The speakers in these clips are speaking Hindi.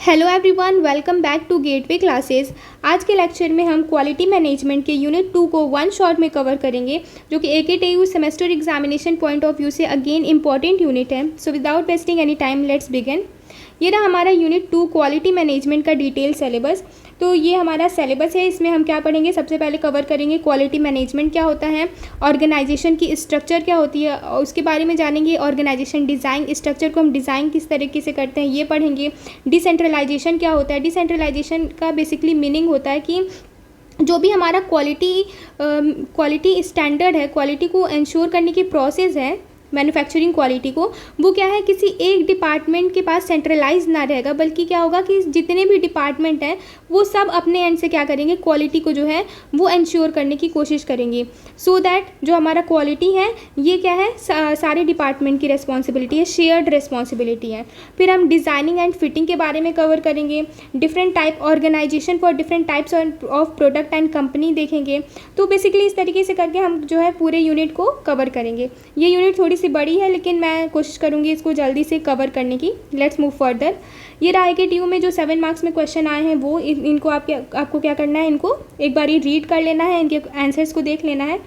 Hello everyone, welcome back to Gateway classes. आज के लेक्चर में हम क्वालिटी मैनेजमेंट के यूनिट 2 को वन शॉट में कवर करेंगे, जो कि AKTU semester examination point of view से अगेन इंपॉर्टेंट यूनिट है। So without wasting any time let's begin. ये रहा हमारा यूनिट 2 क्वालिटी मैनेजमेंट का डिटेल सिलेबस। तो ये हमारा सिलेबस है, इसमें हम क्या पढ़ेंगे, सबसे पहले कवर करेंगे क्वालिटी मैनेजमेंट क्या होता है, ऑर्गेनाइजेशन की स्ट्रक्चर क्या होती है उसके बारे में जानेंगे, ऑर्गेनाइजेशन डिज़ाइन, स्ट्रक्चर को हम डिज़ाइन किस तरीके से करते हैं ये पढ़ेंगे, डिसेंट्रलाइजेशन क्या होता है। डिसेंट्रलाइजेशन का बेसिकली मीनिंग होता है कि जो भी हमारा क्वालिटी स्टैंडर्ड है, क्वालिटी को इंश्योर करने की प्रोसेस है मैन्युफैक्चरिंग क्वालिटी को, वो क्या है किसी एक डिपार्टमेंट के पास सेंट्रलाइज ना रहेगा, बल्कि क्या होगा कि जितने भी डिपार्टमेंट हैं वो सब अपने एंड से क्या करेंगे, क्वालिटी को जो है वो इंश्योर करने की कोशिश करेंगे। सो दैट जो हमारा क्वालिटी है ये क्या है सारे डिपार्टमेंट की रिस्पॉन्सिबिलिटी है, शेयर्ड रिस्पॉन्सिबिलिटी है। फिर हम डिज़ाइनिंग एंड फिटिंग के बारे में कवर करेंगे, different type organization for different types of product and company देखेंगे। तो बेसिकली इस तरीके से करके हम जो है पूरे यूनिट को कवर करेंगे। ये यूनिट थोड़ी सी बड़ी है लेकिन मैं कोशिश करूंगी इसको जल्दी से कवर करने की। Let's move further. ये रहा AKTU में जो 7 मार्क्स में क्वेश्चन आए हैं वो इनको आपको क्या करना है, इनको एक बार रीड कर लेना है, इनके आंसर्स को देख लेना है।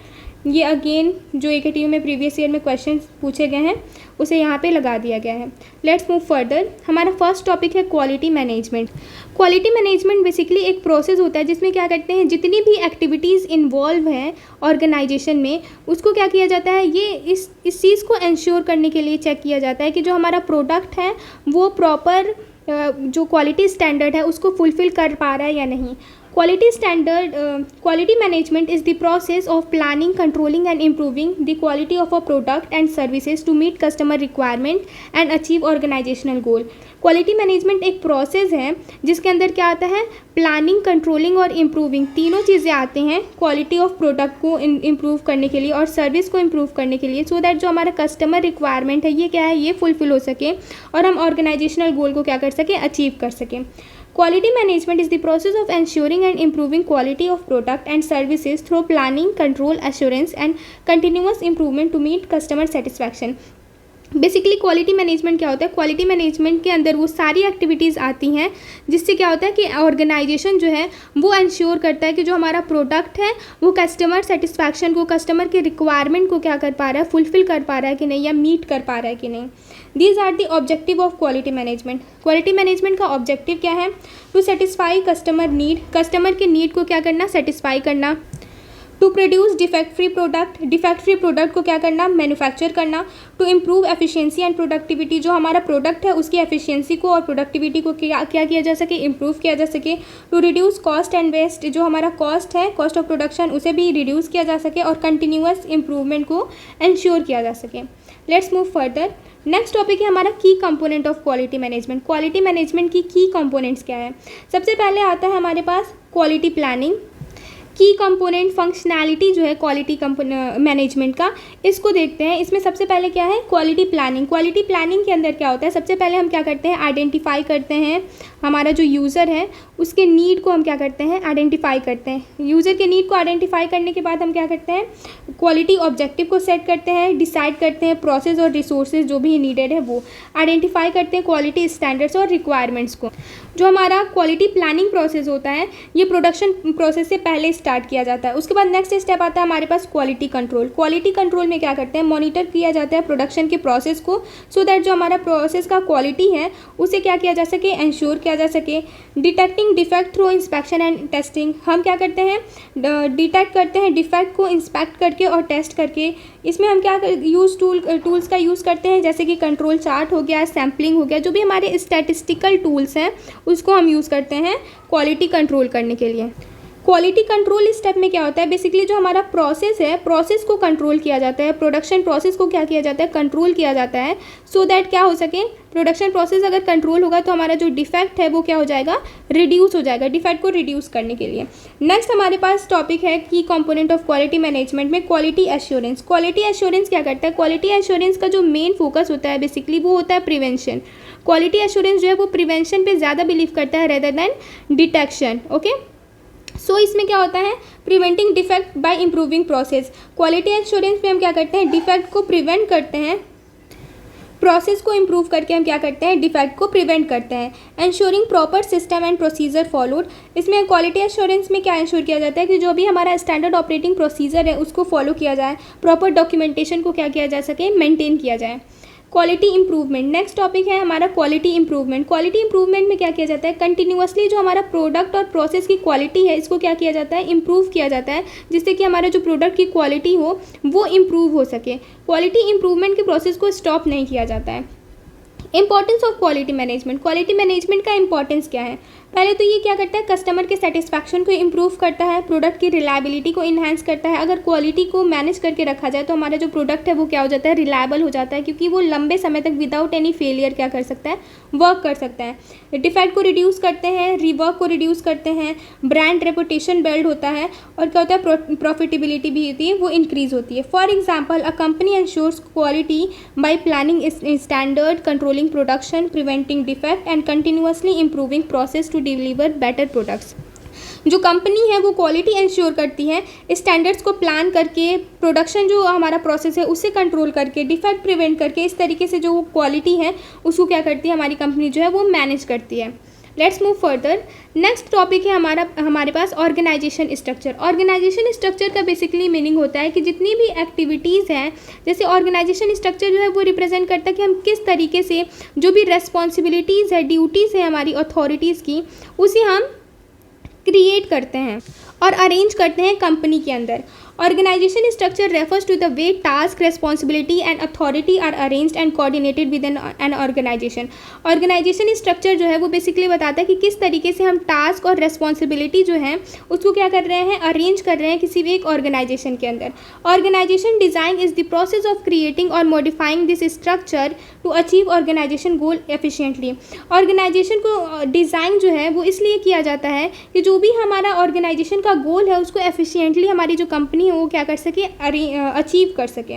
ये अगेन जो AKTU में प्रीवियस ईयर में क्वेश्चन पूछे गए हैं उसे यहाँ पे लगा दिया गया है। Let's move further. हमारा फर्स्ट टॉपिक है quality management. Quality management basically एक प्रोसेस होता है जिसमें क्या करते हैं, जितनी भी एक्टिविटीज़ इन्वॉल्व हैं ऑर्गेनाइजेशन में उसको क्या किया जाता है, ये इस चीज़ को इंश्योर करने के लिए चेक किया जाता है कि जो हमारा प्रोडक्ट है वो प्रॉपर जो क्वालिटी स्टैंडर्ड है उसको फुलफ़िल कर पा रहा है या नहीं। Quality management is the process of planning, controlling and improving the quality of a product and services to meet customer requirement and achieve organizational goal. Quality management एक प्रोसेस है जिसके अंदर क्या आता है, प्लानिंग, कंट्रोलिंग और इम्प्रूविंग तीनों चीज़ें आती हैं क्वालिटी ऑफ प्रोडक्ट को इम्प्रूव करने के लिए और सर्विस को इम्प्रूव करने के लिए, सो दैट जो हमारा कस्टमर रिक्वायरमेंट है ये क्या है, ये फुलफिल हो सके और हम ऑर्गेनाइजेशनल गोल को क्या कर सकें, अचीव कर सकें। Quality management is the process of ensuring and improving quality of product and services through planning, control, assurance and continuous improvement to meet customer satisfaction. Basically quality management क्या होता है, क्वालिटी मैनेजमेंट के अंदर वो सारी एक्टिविटीज़ आती हैं जिससे क्या होता है कि ऑर्गेनाइजेशन जो है वो इंश्योर करता है कि जो हमारा प्रोडक्ट है वो कस्टमर सेटिस्फैक्शन को, कस्टमर के रिक्वायरमेंट को क्या कर पा रहा है, फुलफिल कर पा रहा है कि नहीं या मीट कर पा रहा है कि नहीं। These are the objective of quality management. Quality management का ऑब्जेक्टिव क्या है, to satisfy customer need, customer के नीड को क्या करना, सेटिस्फाई करना। To produce defect free product को क्या करना, मैन्युफैक्चर करना। To improve efficiency and productivity, जो हमारा प्रोडक्ट है उसकी एफिशिएंसी को और प्रोडक्टिविटी को क्या किया जा सके, इम्प्रूव किया जा सके। To reduce cost and waste, जो हमारा कॉस्ट है, कॉस्ट ऑफ प्रोडक्शन उसे भी रिड्यूस किया जा सके और कंटिन्यूअस इम्प्रूवमेंट को इंश्योर किया जा सके। Let's move further. Next topic है हमारा की component of quality management. Quality management की कंपोनेंट्स क्या है। सबसे पहले आता है हमारे पास क्वालिटी प्लानिंग। की कंपोनेंट फंक्शनैलिटी जो है क्वालिटी मैनेजमेंट का, इसको देखते हैं। इसमें सबसे पहले क्या है, क्वालिटी प्लानिंग। क्वालिटी प्लानिंग के अंदर क्या होता है, सबसे पहले हम क्या करते हैं, आइडेंटिफाई करते हैं हमारा जो यूज़र है उसके नीड को हम क्या करते हैं, आइडेंटिफाई करते हैं। यूज़र के नीड को आइडेंटिफाई करने के बाद हम क्या करते हैं, क्वालिटी ऑब्जेक्टिव को सेट करते हैं, डिसाइड करते हैं प्रोसेस और रिसोर्सेज जो भी नीडेड है वो आइडेंटिफाई करते हैं, क्वालिटी स्टैंडर्ड्स और रिक्वायरमेंट्स को। जो हमारा क्वालिटी प्लानिंग प्रोसेस होता है ये प्रोडक्शन प्रोसेस से पहले स्टार्ट किया जाता है। उसके बाद नेक्स्ट स्टेप आता है हमारे पास क्वालिटी कंट्रोल। क्वालिटी कंट्रोल में क्या करते हैं, मॉनिटर किया जाता है प्रोडक्शन के प्रोसेस को, सो दैट जो हमारा प्रोसेस का क्वालिटी है उसे क्या किया जा सके, इंश्योर किया जा सके। Detecting defect through inspection and testing, हम क्या करते हैं, डिटेक्ट करते हैं डिफेक्ट को इंस्पेक्ट करके और टेस्ट करके। इसमें हम क्या टूल्स का यूज़ करते हैं, जैसे कि कंट्रोल चार्ट हो गया, सैम्पलिंग हो गया, जो भी हमारे स्टैटिस्टिकल टूल्स हैं उसको हम यूज़ करते हैं क्वालिटी कंट्रोल करने के लिए। क्वालिटी कंट्रोल इस स्टेप में क्या होता है, बेसिकली जो हमारा प्रोसेस है प्रोसेस को कंट्रोल किया जाता है, प्रोडक्शन प्रोसेस को क्या किया जाता है, कंट्रोल किया जाता है, सो दैट क्या हो सके, प्रोडक्शन प्रोसेस अगर कंट्रोल होगा तो हमारा जो डिफेक्ट है वो क्या हो जाएगा, रिड्यूस हो जाएगा, डिफेक्ट को रिड्यूस करने के लिए। नेक्स्ट हमारे पास टॉपिक है की कंपोनेंट ऑफ क्वालिटी मैनेजमेंट में क्वालिटी एश्योरेंस। क्वालिटी एश्योरेंस क्या करता है, क्वालिटी एश्योरेंस का जो मेन फोकस होता है बेसिकली वो होता है प्रिवेंशन। क्वालिटी एश्योरेंस जो है वो प्रिवेंशन पे ज़्यादा बिलीव करता है रेदर देन डिटेक्शन। ओके, सो इसमें क्या होता है, preventing defect bye improving process. Quality assurance में हम क्या करते हैं, डिफेक्ट को प्रिवेंट करते हैं प्रोसेस को इम्प्रूव करके हम क्या करते हैं, डिफेक्ट को प्रिवेंट करते हैं। Ensuring proper system and procedure followed, इसमें क्वालिटी एश्योरेंस में क्या इंश्योर किया जाता है कि जो भी हमारा स्टैंडर्ड ऑपरेटिंग प्रोसीजर है उसको फॉलो किया जाए, प्रॉपर डॉक्यूमेंटेशन को क्या किया जा सके, मेंटेन किया जाए। क्वालिटी इंप्रूवमेंट, नेक्स्ट टॉपिक है हमारा क्वालिटी इंप्रूवमेंट। क्वालिटी इंप्रूवमेंट में क्या किया जाता है, कंटिन्यूअसली जो हमारा प्रोडक्ट और प्रोसेस की क्वालिटी है इसको क्या किया जाता है, इंप्रूव किया जाता है, जिससे कि हमारा जो प्रोडक्ट की क्वालिटी हो वो इम्प्रूव हो सके। क्वालिटी इंप्रूवमेंट के प्रोसेस को स्टॉप नहीं किया जाता है। Importance of quality management, quality management का इंपॉर्टेंस क्या है, पहले तो ये क्या करता है, कस्टमर के सेटिस्फैक्शन को इम्प्रूव करता है, प्रोडक्ट की रिलायबिलिटी को इन्हांस करता है। अगर क्वालिटी को मैनेज करके रखा जाए तो हमारा जो प्रोडक्ट है वो क्या हो जाता है, रिलायबल हो जाता है, क्योंकि वो लंबे समय तक विदाउट एनी फेलियर क्या कर सकता है, वर्क कर सकता है। डिफेक्ट को रिड्यूस करते हैं, रिवर्क को रिड्यूस करते हैं, ब्रांड रेपुटेशन बिल्ड होता है, और क्या होता है, प्रॉफिटेबिलिटी भी होती है वो इंक्रीज होती है। For example, a company ensures quality by planning standard, controlling production, preventing defect and continuously improving process to deliver better products. जो कंपनी है वो क्वालिटी इंश्योर करती है, स्टैंडर्ड्स को प्लान करके, प्रोडक्शन जो हमारा प्रोसेस है उसे कंट्रोल करके, डिफेक्ट प्रिवेंट करके, इस तरीके से जो क्वालिटी है उसको क्या करती है हमारी कंपनी जो है वो मैनेज करती है। Let's move further. Next topic है हमारे पास ऑर्गेनाइजेशन स्ट्रक्चर। ऑर्गेनाइजेशन स्ट्रक्चर का बेसिकली मीनिंग होता है कि जितनी भी एक्टिविटीज़ हैं, जैसे ऑर्गेनाइजेशन स्ट्रक्चर जो है वो रिप्रेजेंट करता है कि हम किस तरीके से जो भी रेस्पॉन्सिबिलिटीज़ है, ड्यूटीज़ है हमारी अथॉरिटीज़ की, उसे हम क्रिएट करते हैं और अरेंज करते हैं कंपनी के अंदर। Organisation structure refers to the way task, responsibility and authority are arranged and coordinated with an organisation. Organisation structure जो है वो बेसिकली बताता है कि किस तरीके से हम टास्क और रेस्पॉन्सिबिलिटी जो है उसको क्या कर रहे हैं, अरेंज कर रहे हैं किसी भी एक ऑर्गेनाइजेशन के अंदर। Organisation design is the process of creating और modifying this structure to achieve organisation goal efficiently. Organisation को डिज़ाइन जो है वो इसलिए किया जाता है कि जो भी हमारा ऑर्गेनाइजेशन का गोल है उसको एफिशिएंटली हमारी जो कंपनी है वो क्या कर सके, अचीव कर सके।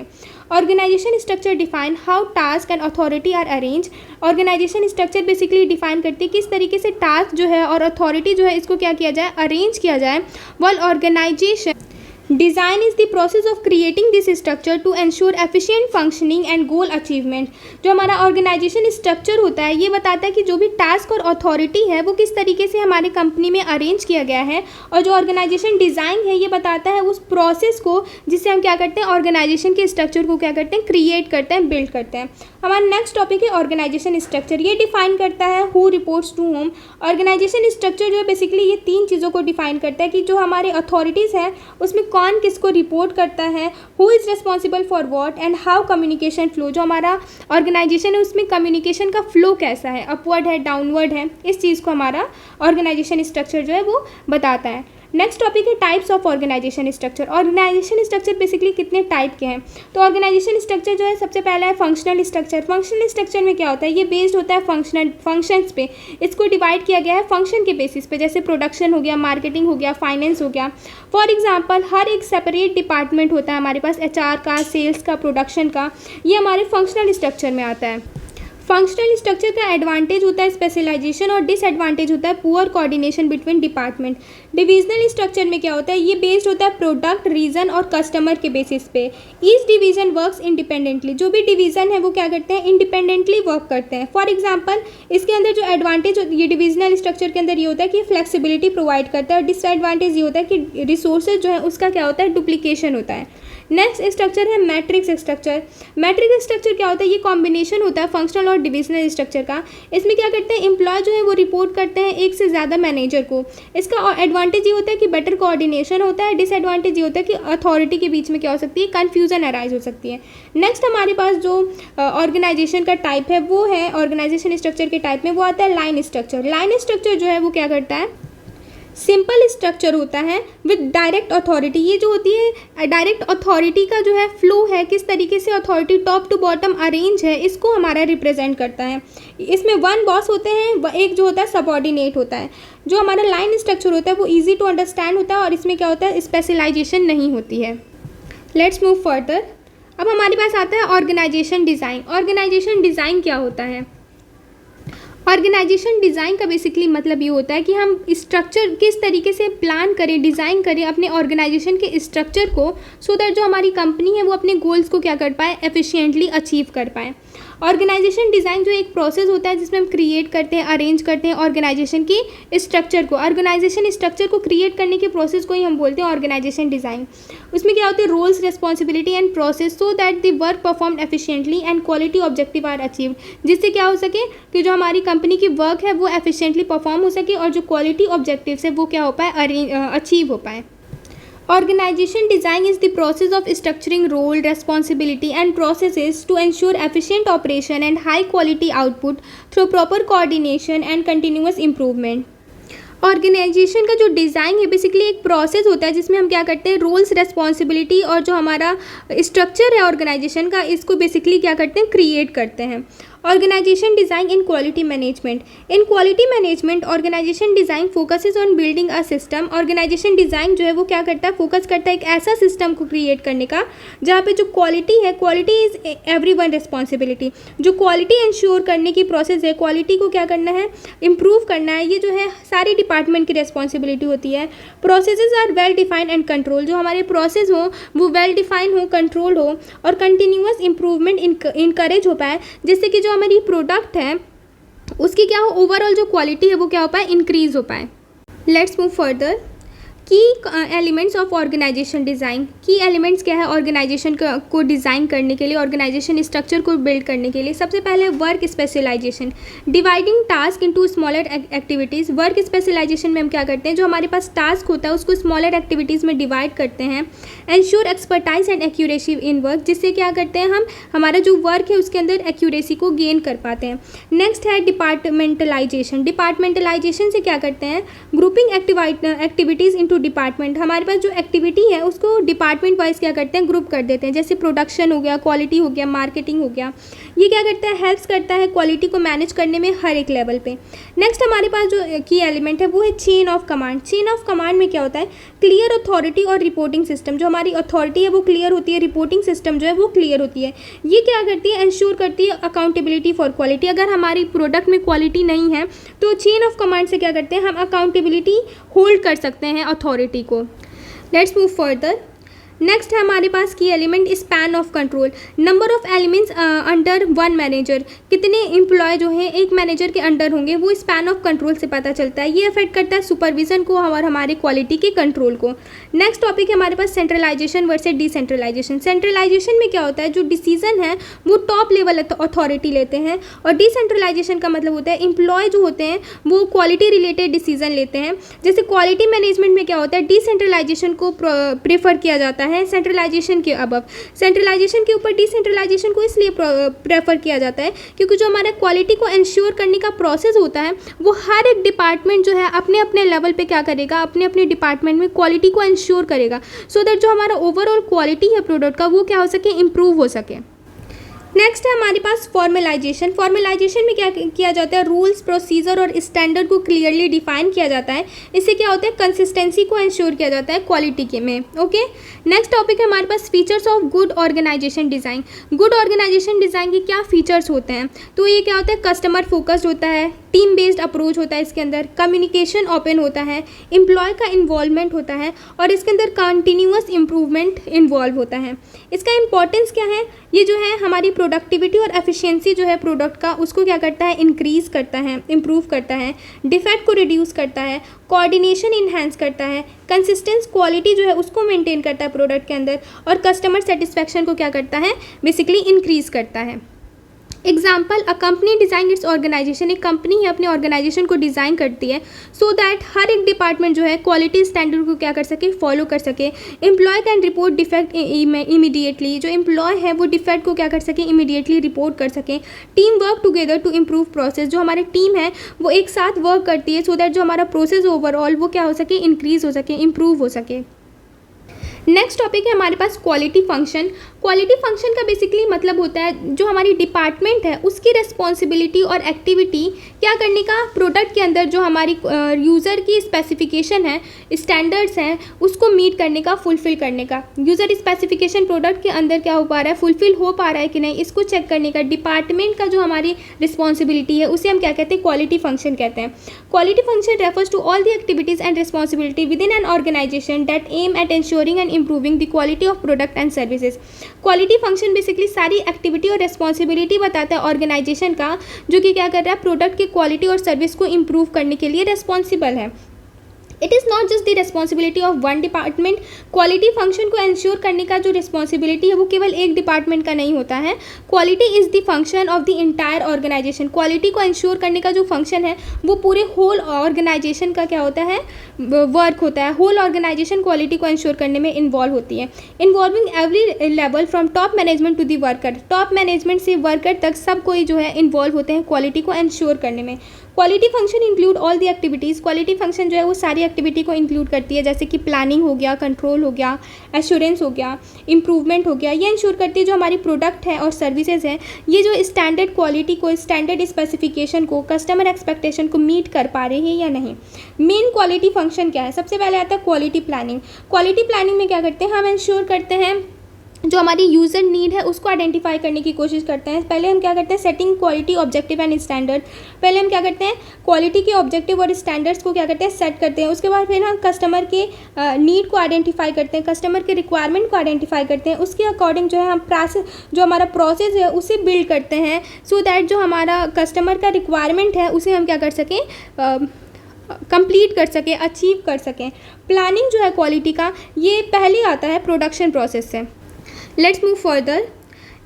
Organisation structure define how task and authority are arrange. Organisation structure basically define करती है किस तरीके से टास्क जो है और अथॉरिटी जो है इसको क्या किया जाए, अरेंज किया जाए। While organisation design is the process of creating this structure to ensure efficient functioning and goal achievement. जो हमारा ऑर्गेनाइजेशन स्ट्रक्चर होता है ये बताता है कि जो भी टास्क और अथॉरिटी है वो किस तरीके से हमारे कंपनी में अरेंज किया गया है, और जो ऑर्गेनाइजेशन डिज़ाइन है ये बताता है उस प्रोसेस को जिससे हम क्या करते हैं, ऑर्गेनाइजेशन के स्ट्रक्चर को क्या करते हैं, क्रिएट करते हैं, बिल्ड करते हैं। हमारा नेक्स्ट टॉपिक है ऑर्गेनाइजेशन स्ट्रक्चर। ये डिफाइन करता है who reports to whom. Organisation structure जो है बेसिकली ये 3 चीज़ों को डिफाइन करता है कि जो हमारे अथॉरिटीज़ हैं उसमें कौन किसको रिपोर्ट करता है, who is responsible for what and how communication flow. जो हमारा ऑर्गेनाइजेशन है उसमें कम्युनिकेशन का फ्लो कैसा है, अपवर्ड है, डाउनवर्ड है, इस चीज़ को हमारा ऑर्गेनाइजेशन स्ट्रक्चर जो है वो बताता है। नेक्स्ट टॉपिक है types of organisation structure. Organisation structure basically कितने टाइप के हैं, तो ऑर्गेनाइजेशन स्ट्रक्चर जो है सबसे पहला है फंक्शनल स्ट्रक्चर। फंक्शनल स्ट्रक्चर में क्या होता है, ये बेस्ड होता है फंक्शंस पे। इसको डिवाइड किया गया है फंक्शन के बेसिस पे, जैसे प्रोडक्शन हो गया, मार्केटिंग हो गया, फाइनेंस हो गया। फॉर एग्जाम्पल हर एक सेपरेट डिपार्टमेंट होता है हमारे पास, HR का, सेल्स का, प्रोडक्शन का, ये हमारे फंक्शनल स्ट्रक्चर में आता है। फंक्शनल स्ट्रक्चर का एडवांटेज होता है स्पेशलाइजेशन और डिसएडवांटेज होता है poor coordination between department. Divisional structure में क्या होता है, ये बेस्ड होता है प्रोडक्ट, रीजन और कस्टमर के बेसिस पे। Each division works independently. जो भी डिवीजन है वो क्या करते हैं, इंडिपेंडेंटली वर्क करते हैं। फॉर एग्जाम्पल इसके अंदर जो एडवांटेज ये डिविजनल स्ट्रक्चर के अंदर ये होता है कि फ्लेक्सिबिलिटी प्रोवाइड करता है, और डिसएडवांटेज ये होता है कि रिसोर्सेज जो है उसका क्या होता है, डुप्लीकेशन होता है। नेक्स्ट स्ट्रक्चर है मैट्रिक्स स्ट्रक्चर। मैट्रिक्स स्ट्रक्चर क्या होता है, ये कॉम्बिनेशन होता है फंक्शनल और डिविजनल स्ट्रक्चर का। इसमें क्या करते हैं, एम्प्लॉय जो है वो रिपोर्ट करते हैं एक से ज़्यादा मैनेजर को। इसका एडवांटेज ये होता है कि बेटर कोऑर्डिनेशन होता है, डिसएडवांटेज ये होता है कि अथॉरिटी के बीच में क्या हो सकती है, कन्फ्यूजन अराइज हो सकती है। नेक्स्ट हमारे पास जो ऑर्गेनाइजेशन का टाइप है वो है, ऑर्गेनाइजेशन स्ट्रक्चर के टाइप में वो आता है लाइन स्ट्रक्चर। लाइन स्ट्रक्चर जो है वो क्या करता है, सिंपल स्ट्रक्चर होता है विद डायरेक्ट अथॉरिटी। ये जो होती है डायरेक्ट अथॉरिटी का जो है फ्लो है, किस तरीके से authority top to bottom arrange है, इसको हमारा रिप्रेजेंट करता है। इसमें 1 बॉस होते हैं, एक जो होता है सबऑर्डिनेट होता है। जो हमारा लाइन स्ट्रक्चर होता है वो ईजी टू अंडरस्टैंड होता है और इसमें क्या होता है, स्पेशलाइजेशन नहीं होती है। Let's move further. अब हमारे पास आता है ऑर्गेनाइजेशन डिज़ाइन। ऑर्गेनाइजेशन डिज़ाइन क्या होता है, ऑर्गेनाइजेशन डिज़ाइन का बेसिकली मतलब ये होता है कि हम स्ट्रक्चर किस तरीके से प्लान करें, डिज़ाइन करें अपने ऑर्गेनाइजेशन के स्ट्रक्चर को, सो दैट जो हमारी कंपनी है वो अपने गोल्स को क्या कर पाए, एफिशिएंटली अचीव कर पाए। ऑर्गेनाइजेशन डिज़ाइन जो एक प्रोसेस होता है जिसमें हम क्रिएट करते हैं, अरेंज करते हैं ऑर्गेनाइजेशन की स्ट्रक्चर को। ऑर्गेनाइजेशन स्ट्रक्चर को क्रिएट करने के प्रोसेस को ही हम बोलते हैं ऑर्गेनाइजेशन डिज़ाइन। उसमें क्या होते हैं, roles, responsibility and process so that the work perform efficiently and quality objective are achieved, जिससे क्या हो सके कि जो हमारी कंपनी की वर्क है वो एफिशिएंटली परफॉर्म हो सके और जो क्वालिटी ऑब्जेक्टिव्स है वो क्या हो पाए, अचीव हो पाए। Organization design is the process of structuring role, responsibility and processes to ensure efficient operation and high quality output through proper coordination and continuous improvement. Organisation का जो डिज़ाइन है बेसिकली एक प्रोसेस होता है जिसमें हम क्या करते हैं, रोल्स, रेस्पॉन्सिबिलिटी और जो हमारा स्ट्रक्चर है ऑर्गेनाइजेशन का, इसको बेसिकली क्या करते हैं, क्रिएट करते हैं। Organisation design in quality management. In quality management organisation design focuses on building a system. Organisation design जो है वो क्या करता है, फोकस करता है एक ऐसा सिस्टम को क्रिएट करने का जहाँ पे जो क्वालिटी है, क्वालिटी इज़ एवरीवन रिस्पॉन्सिबिलिटी। जो क्वालिटी इंश्योर करने की प्रोसेस है, क्वालिटी को क्या करना है, इम्प्रूव करना है, ये जो है सारी डिपार्टमेंट की रिस्पॉन्सिबिलिटी होती है। Processes are well defined and control. जो हमारे प्रोसेस हो वो वेल डिफाइंड हो, कंट्रोल हो और कंटिन्यूअस इम्प्रूवमेंट इनकरेज हो पाए, जिससे कि जो हमारी प्रोडक्ट है उसकी क्या हो, ओवरऑल जो क्वालिटी है वो क्या हो पाए, इंक्रीज हो पाए। Let's move further. की एलिमेंट्स ऑफ ऑर्गेनाइजेशन डिज़ाइन। की एलिमेंट्स क्या है ऑर्गेनाइजेशन को डिज़ाइन करने के लिए, ऑर्गेनाइजेशन स्ट्रक्चर को बिल्ड करने के लिए। सबसे पहले work specialisation, dividing task into smaller activities. Work specialisation में हम क्या करते हैं, जो हमारे पास टास्क होता है उसको स्मॉलर एक्टिविटीज़ में डिवाइड करते हैं। Ensure expertise and accuracy in work, जिससे क्या करते हैं हम हमारा जो वर्क है उसके अंदर एक्यूरेसी को गेन कर पाते हैं। नेक्स्ट है डिपार्टमेंटलाइजेशन। डिपार्टमेंटलाइजेशन से क्या करते हैं, ग्रुपिंग एक्टिविटीज़ इनटू डिपार्टमेंट। हमारे पास जो एक्टिविटी है उसको डिपार्टमेंट वाइज क्या करते हैं, ग्रुप कर देते हैं। जैसे प्रोडक्शन हो गया, क्वालिटी हो गया, मार्केटिंग हो गया। ये क्या करता है, हेल्प्स करता है क्वालिटी को मैनेज करने में हर एक लेवल पे। नेक्स्ट हमारे पास जो की एलिमेंट है वो है chain of command. Chain of command में क्या होता है, क्लियर अथॉरिटी और रिपोर्टिंग सिस्टम। जो हमारी अथॉरिटी है वो क्लियर होती है, रिपोर्टिंग सिस्टम जो है वो क्लियर होती है। ये क्या करती है, इंश्योर करती है अकाउंटेबिलिटी फॉर क्वालिटी। अगर हमारी प्रोडक्ट में क्वालिटी नहीं है तो चेन ऑफ कमांड से क्या करते हैं, हम अकाउंटेबिलिटी होल्ड कर सकते हैं अथॉरिटी को। Let's move further. नेक्स्ट है हमारे पास की element span of control. Number of elements under one manager. कितने एम्प्लॉय जो हैं एक मैनेजर के अंडर होंगे वो स्पैन ऑफ कंट्रोल से पता चलता है। ये अफेक्ट करता है सुपरविजन को और हमारे क्वालिटी के कंट्रोल को। नेक्स्ट टॉपिक है हमारे पास सेंट्रलाइजेशन वर्सेस डिसेंट्रलाइजेशन। सेंट्रलाइजेशन में क्या होता है, जो डिसीजन है वो टॉप लेवल अथॉरिटी लेते हैं और डिसेंट्रलाइजेशन का मतलब होता है एम्प्लॉय जो होते हैं वो क्वालिटी रिलेटेड डिसीजन लेते हैं। जैसे क्वालिटी मैनेजमेंट में क्या होता है, डिसेंट्रलाइजेशन को प्रेफर किया जाता है सेंट्रलाइजेशन के अबव। सेंट्रलाइजेशन के ऊपर डिसेंट्रलाइजेशन को इसलिए प्रेफर किया जाता है क्योंकि जो हमारा क्वालिटी को इंश्योर करने का प्रोसेस होता है वो हर एक डिपार्टमेंट जो है अपने अपने लेवल पे क्या करेगा, अपने अपने डिपार्टमेंट में क्वालिटी को इंश्योर करेगा सो दैट जो हमारा ओवरऑल क्वालिटी है प्रोडक्ट का वो क्या हो सके, इम्प्रूव हो सके। नेक्स्ट है हमारे पास फॉर्मलाइजेशन। फॉर्मलाइजेशन में क्या किया जाता है, रूल्स, प्रोसीजर और स्टैंडर्ड को क्लियरली डिफाइन किया जाता है। इससे क्या होता है, कंसिस्टेंसी को इंश्योर किया जाता है क्वालिटी के में। ओके, नेक्स्ट टॉपिक है हमारे पास features of good organisation design. Good organisation design के क्या फीचर्स होते हैं, तो ये क्या होता है, कस्टमर फोकस्ड होता है, टीम बेस्ड अप्रोच होता है इसके अंदर, कम्युनिकेशन ओपन होता है, एम्प्लॉय का इन्वॉल्वमेंट होता है और इसके अंदर कंटिन्यूअस इम्प्रूवमेंट इन्वॉल्व होता है। इसका इंपॉर्टेंस क्या है, ये जो है हमारी प्रोडक्टिविटी और एफिशिएंसी जो है प्रोडक्ट का उसको क्या करता है, इंक्रीज़ करता है, इम्प्रूव करता है, डिफेक्ट को रिड्यूस करता है, कोऑर्डिनेशन इन्हेंस करता है, कंसिस्टेंस क्वालिटी जो है उसको मेंटेन करता है प्रोडक्ट के अंदर और कस्टमर सेटिस्फैक्शन को क्या करता है, बेसिकली इंक्रीज़ करता है। Example, a company design its organisation. एक कंपनी है अपने ऑर्गेनाइजेशन को डिज़ाइन करती है सो दैट हर एक डिपार्टमेंट जो है क्वालिटी स्टैंडर्ड को क्या कर सके, फॉलो कर सके। Employ can report defect immediately. जो एम्प्लॉय है वो डिफेक्ट को क्या कर सके, इमीडिएटली रिपोर्ट कर सके। Team work together to improve process. जो हमारी टीम है वो एक साथ वर्क करती है सो दैट जो हमारा प्रोसेस ओवरऑल वो क्या हो सके, इंक्रीज़ हो सके, इम्प्रूव हो सके। नेक्स्ट टॉपिक है हमारे पास क्वालिटी फंक्शन। क्वालिटी फंक्शन का बेसिकली मतलब होता है जो हमारी डिपार्टमेंट है उसकी रिस्पॉन्सिबिलिटी और एक्टिविटी क्या करने का, प्रोडक्ट के अंदर जो हमारी यूज़र की स्पेसिफिकेशन है, स्टैंडर्ड्स हैं, उसको मीट करने का, फुलफ़िल करने का। यूज़र स्पेसिफिकेशन प्रोडक्ट के अंदर क्या हो पा रहा है, फुलफ़िल हो पा रहा है कि नहीं, इसको चेक करने का डिपार्टमेंट का जो हमारी रिस्पॉन्सिबिलिटी है उसे हम क्या कहते हैं, क्वालिटी फंक्शन कहते हैं। Quality function refers to all the activities and responsibility within an organisation that aim at ensuring and improving the quality of product and services। Quality function basically सारी एक्टिविटी और रिस्पॉन्सिबिलिटी बताता है ऑर्गेनाइजेशन का, जो कि क्या कर रहा है, प्रोडक्ट की क्वालिटी और सर्विस को इम्प्रूव करने के लिए रिस्पॉन्सिबल है। It is not just the responsibility of one department. Quality function को इंश्योर करने का जो रिस्पॉन्सिबिलिटी है वो केवल एक डिपार्टमेंट का नहीं होता है। Quality is the function of the entire organisation. Quality को इंश्योर करने का जो फंक्शन है वो पूरे होल ऑर्गेनाइजेशन का क्या होता है, वर्क होता है। होल ऑर्गेनाइजेशन क्वालिटी को इंश्योर करने में इन्वॉल्व होती है, involving every level from top management to the worker. Top management से वर्कर तक सब कोई जो है इन्वॉल्व होते हैं क्वालिटी को इंश्योर करने में। Quality function include all the activities. Quality function जो है वो सारी एक्टिविटी को इंक्लूड करती है, जैसे कि प्लानिंग हो गया, कंट्रोल हो गया, एश्योरेंस हो गया, इंप्रूवमेंट हो गया। ये इंश्योर करती है जो हमारी प्रोडक्ट है और सर्विसेज हैं ये जो स्टैंडर्ड क्वालिटी को, स्टैंडर्ड स्पेसिफिकेशन को, कस्टमर एक्सपेक्टेशन को मीट कर पा रहे हैं या नहीं। मेन क्वालिटी फंक्शन क्या है, सबसे पहले आता है क्वालिटी प्लानिंग। क्वालिटी प्लानिंग में क्या करते हैं, हम इंश्योर करते हैं जो हमारी यूज़र नीड है उसको आइडेंटिफाई करने की कोशिश करते हैं। पहले हम क्या करते हैं, setting quality objective and standard. पहले हम क्या करते हैं, क्वालिटी के ऑब्जेक्टिव और स्टैंडर्ड्स को क्या करते हैं, सेट करते हैं। उसके बाद फिर हम कस्टमर के नीड को आइडेंटिफाई करते हैं, कस्टमर के रिक्वायरमेंट को आइडेंटिफाई करते हैं। उसके अकॉर्डिंग जो है हम जो हमारा प्रोसेस है उसे बिल्ड करते हैं, सो दैट जो हमारा कस्टमर का रिक्वायरमेंट है उसे हम क्या कर सकें, कंप्लीट कर सकें, अचीव कर सकें। प्लानिंग जो है क्वालिटी का ये पहले आता है प्रोडक्शन प्रोसेस से। Let's move further.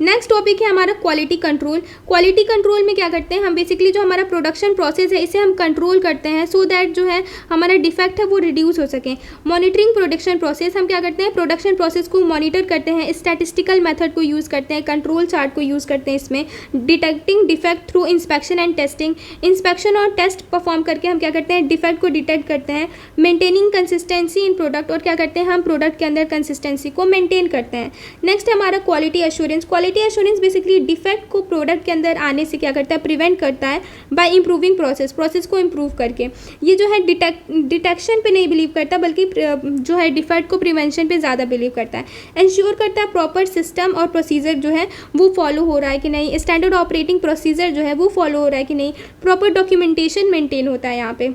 Next topic है हमारा क्वालिटी कंट्रोल। क्वालिटी कंट्रोल में क्या करते हैं, हम बेसिकली जो हमारा प्रोडक्शन प्रोसेस है इसे हम कंट्रोल करते हैं, सो दैट जो है हमारा डिफेक्ट है वो रिड्यूस हो सके। मॉनिटरिंग प्रोडक्शन प्रोसेस, हम क्या करते हैं, प्रोडक्शन प्रोसेस को मॉनिटर करते हैं, स्टैटिस्टिकल मेथड को यूज़ करते हैं, कंट्रोल चार्ट को यूज़ करते हैं इसमें। Detecting defect through inspection and testing, inspection और टेस्ट परफॉर्म करके हम क्या करते हैं, डिफेक्ट को डिटेक्ट करते हैं। मेंटेनिंग कंसिस्टेंसी इन प्रोडक्ट, और क्या करते हैं, हम प्रोडक्ट के अंदर कंसिस्टेंसी को मेंटेन करते हैं। नेक्स्ट है हमारा quality assurance. Quality assurance basically defect को प्रोडक्ट के अंदर आने से क्या करता है, प्रिवेंट करता है बाय इंप्रूविंग प्रोसेस को इंप्रूव करके। ये जो है डिटेक्शन पे नहीं बिलीव करता, बल्कि जो है डिफेक्ट को प्रिवेंशन पे ज़्यादा बिलीव करता है। इंश्योर करता है प्रॉपर सिस्टम और प्रोसीजर जो है वो फॉलो हो रहा है कि नहीं, स्टैंडर्ड ऑपरेटिंग प्रोसीजर जो है वो फॉलो हो रहा है कि नहीं, प्रॉपर डॉक्यूमेंटेशन मेंटेन होता है यहाँ पे।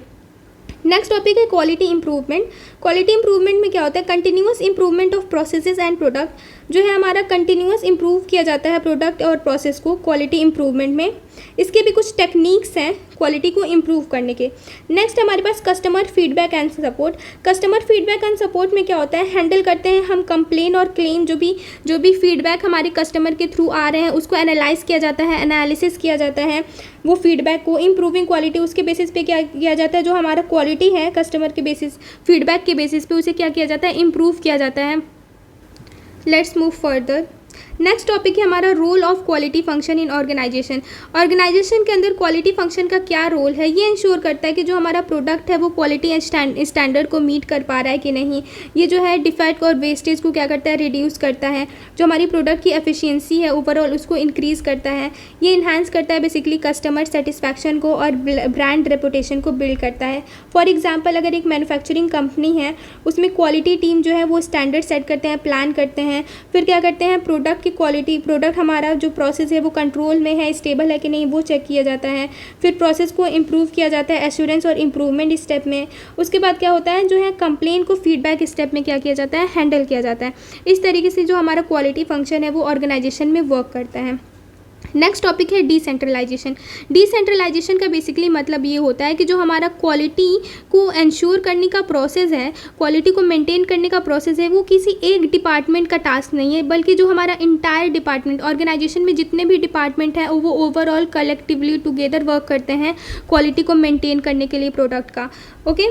नेक्स्ट टॉपिक है क्वालिटी इंप्रूवमेंट। क्वालिटी इंप्रूवमेंट में क्या होता है, continuous improvement of processes and product. जो है हमारा कंटिन्यूअस इंप्रूव किया जाता है प्रोडक्ट और प्रोसेस को क्वालिटी इंप्रूवमेंट में। इसके भी कुछ टेक्निक्स हैं क्वालिटी को इंप्रूव करने के। नेक्स्ट हमारे पास customer feedback and support. Customer feedback and support में क्या होता है, हैंडल करते हैं हम कंप्लेन और क्लेम, जो भी फीडबैक हमारे कस्टमर के थ्रू आ रहे हैं उसको एनालाइज किया जाता है, एनालिसिस किया जाता है वो फीडबैक को। इंप्रूविंग क्वालिटी, उसके बेसिस पे क्या किया जाता है, जो हमारा क्वालिटी है कस्टमर के बेसिस, फीडबैक के बेसिस पे उसे क्या किया जाता है, इम्प्रूव किया जाता है। Let's move further. Next topic है हमारा role of quality function in organisation. Organisation के अंदर क्वालिटी फंक्शन का क्या रोल है, ये इंश्योर करता है कि जो हमारा प्रोडक्ट है वो क्वालिटी एंड स्टैंडर्ड को मीट कर पा रहा है कि नहीं। ये जो है डिफेक्ट और वेस्टेज को क्या करता है, रिड्यूस करता है। जो हमारी प्रोडक्ट की एफिशिएंसी है ओवरऑल उसको इंक्रीज़ करता है। ये इन्हांस करता है बेसिकली कस्टमर सेटिस्फैक्शन को और ब्रांड रेपुटेशन को बिल्ड करता है। फॉर एग्जाम्पल, अगर एक मैन्युफैक्चरिंग कंपनी है उसमें क्वालिटी टीम जो है वो स्टैंडर्ड सेट करते हैं, प्लान करते हैं, फिर क्या करते हैं, प्रोडक्ट की क्वालिटी, प्रोडक्ट हमारा जो प्रोसेस है वो कंट्रोल में है, स्टेबल है कि नहीं वो चेक किया जाता है। फिर प्रोसेस को इम्प्रूव किया जाता है एश्योरेंस और इम्प्रूवमेंट स्टेप में। उसके बाद क्या होता है, जो है कंप्लेन को फीडबैक स्टेप में क्या किया जाता है, हैंडल किया जाता है। इस तरीके से जो हमारा क्वालिटी फंक्शन है वो ऑर्गेनाइजेशन में वर्क करता है। नेक्स्ट टॉपिक है डिसेंट्रलाइजेशन। डिसेंट्रलाइजेशन का बेसिकली मतलब ये होता है कि जो हमारा क्वालिटी को इंश्योर करने का प्रोसेस है, क्वालिटी को मेंटेन करने का प्रोसेस है, वो किसी एक डिपार्टमेंट का टास्क नहीं है, बल्कि जो हमारा इंटायर डिपार्टमेंट, ऑर्गेनाइजेशन में जितने भी डिपार्टमेंट हैं वो ओवरऑल कलेक्टिवली टुगेदर वर्क करते हैं क्वालिटी को मेंटेन करने के लिए प्रोडक्ट का। Okay,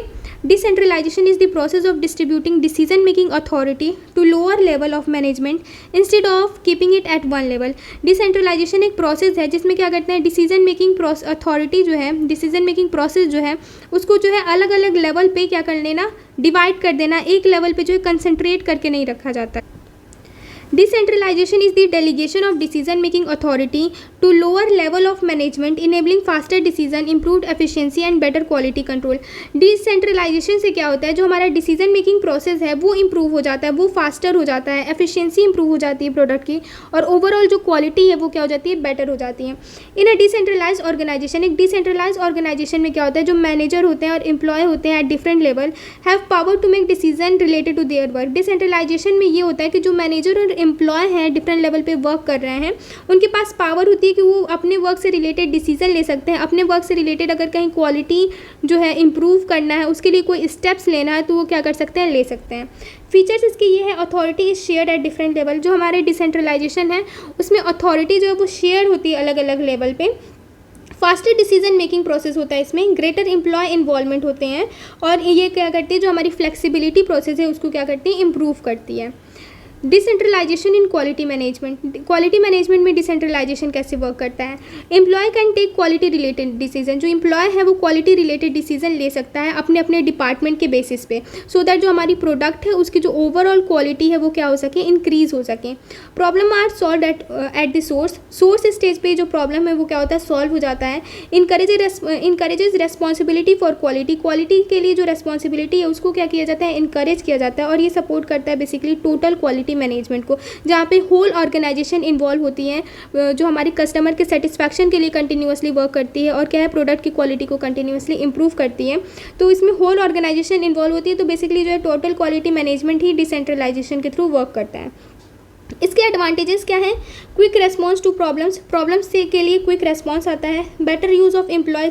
decentralisation is the process of distributing decision making authority to lower level of management instead of keeping it at one level. Decentralisation एक प्रोसेस है जिसमें क्या करते हैं, डिसीजन मेकिंग अथॉरिटी जो है, डिसीजन मेकिंग प्रोसेस जो है उसको जो है अलग अलग लेवल पे क्या कर लेना, डिवाइड कर देना, एक लेवल पे जो है कंसंट्रेट करके नहीं रखा जाता। Decentralization is the delegation of decision-making authority to lower level of management, enabling faster decision, improved efficiency and better quality control. Decentralization से क्या होता है, जो हमारा decision making process है वो improve हो जाता है, वो faster हो जाता है, efficiency improve हो जाती है प्रोडक्ट की, और overall जो quality है वो क्या हो जाती है, better हो जाती है। In a decentralized organization, एक decentralized organization में क्या होता है, जो manager होते हैं और employee होते हैं at different level have power to make decision related to their work. Decentralization में ये होता है कि जो manager और एम्प्लॉय हैं, डिफरेंट लेवल पे वर्क कर रहे हैं, उनके पास पावर होती है कि वो अपने वर्क से रिलेटेड डिसीजन ले सकते हैं। अपने वर्क से रिलेटेड अगर कहीं क्वालिटी जो है इम्प्रूव करना है, उसके लिए कोई स्टेप्स लेना है, तो वो क्या कर सकते हैं, ले सकते हैं। फीचर्स इसके ये है, authority is shared at different level. जो हमारे डिसेंट्रलाइजेशन है उसमें अथॉरिटी जो है वो शेयर होती है अलग अलग लेवल पे। फास्टर डिसीजन मेकिंग प्रोसेस होता है इसमें, ग्रेटर एम्प्लॉय इन्वॉल्वमेंट होते हैं, और ये क्या करती है, जो हमारी फ्लेक्सिबिलिटी प्रोसेस है उसको क्या करती है, इम्प्रूव करती है। Decentralisation in quality management. Quality management में डिसेंट्रलाइजेशन कैसे वर्क करता है? Employ can take quality related decision. जो एम्प्लॉय है वो क्वालिटी रिलेटेड डिसीजन ले सकता है अपने अपने डिपार्टमेंट के बेसिस पे, सो दैट जो हमारी प्रोडक्ट है उसकी जो ओवरऑल क्वालिटी है वो क्या हो सके, इंक्रीज हो सके। Problem are solve at the source stage पे जो प्रॉब्लम है वो क्या होता है, सॉल्व हो जाता है। इनकरेजेज रेस्पॉन्सिबिलिटी फॉर क्वालिटी के लिए जो रेस्पॉन्सिबिलिटी है उसको क्या किया जाता है, इनकरेज किया जाता है, और ये सपोर्ट करता है बेसिकली टोटल क्वालिटी मैनेजमेंट को, जहाँ पे होल ऑर्गेनाइजेशन इन्वॉल्व होती है, जो हमारी कस्टमर के सेटिस्फैक्शन के लिए कंटिन्यूअसली वर्क करती है और क्या है, प्रोडक्ट की क्वालिटी को कंटिन्यूअसली इंप्रूव करती है। तो इसमें होल ऑर्गेनाइजेशन इन्वॉल्व होती है, तो बेसिकली जो है टोटल क्वालिटी मैनेजमेंट ही डिसेंट्रलाइजेशन के थ्रू वर्क करता है। इसके एडवांटेजेस क्या हैं? क्विक रेस्पॉन्स टू प्रॉब्लम्स के लिए क्विक रेस्पॉन्स आता है। Better use of employ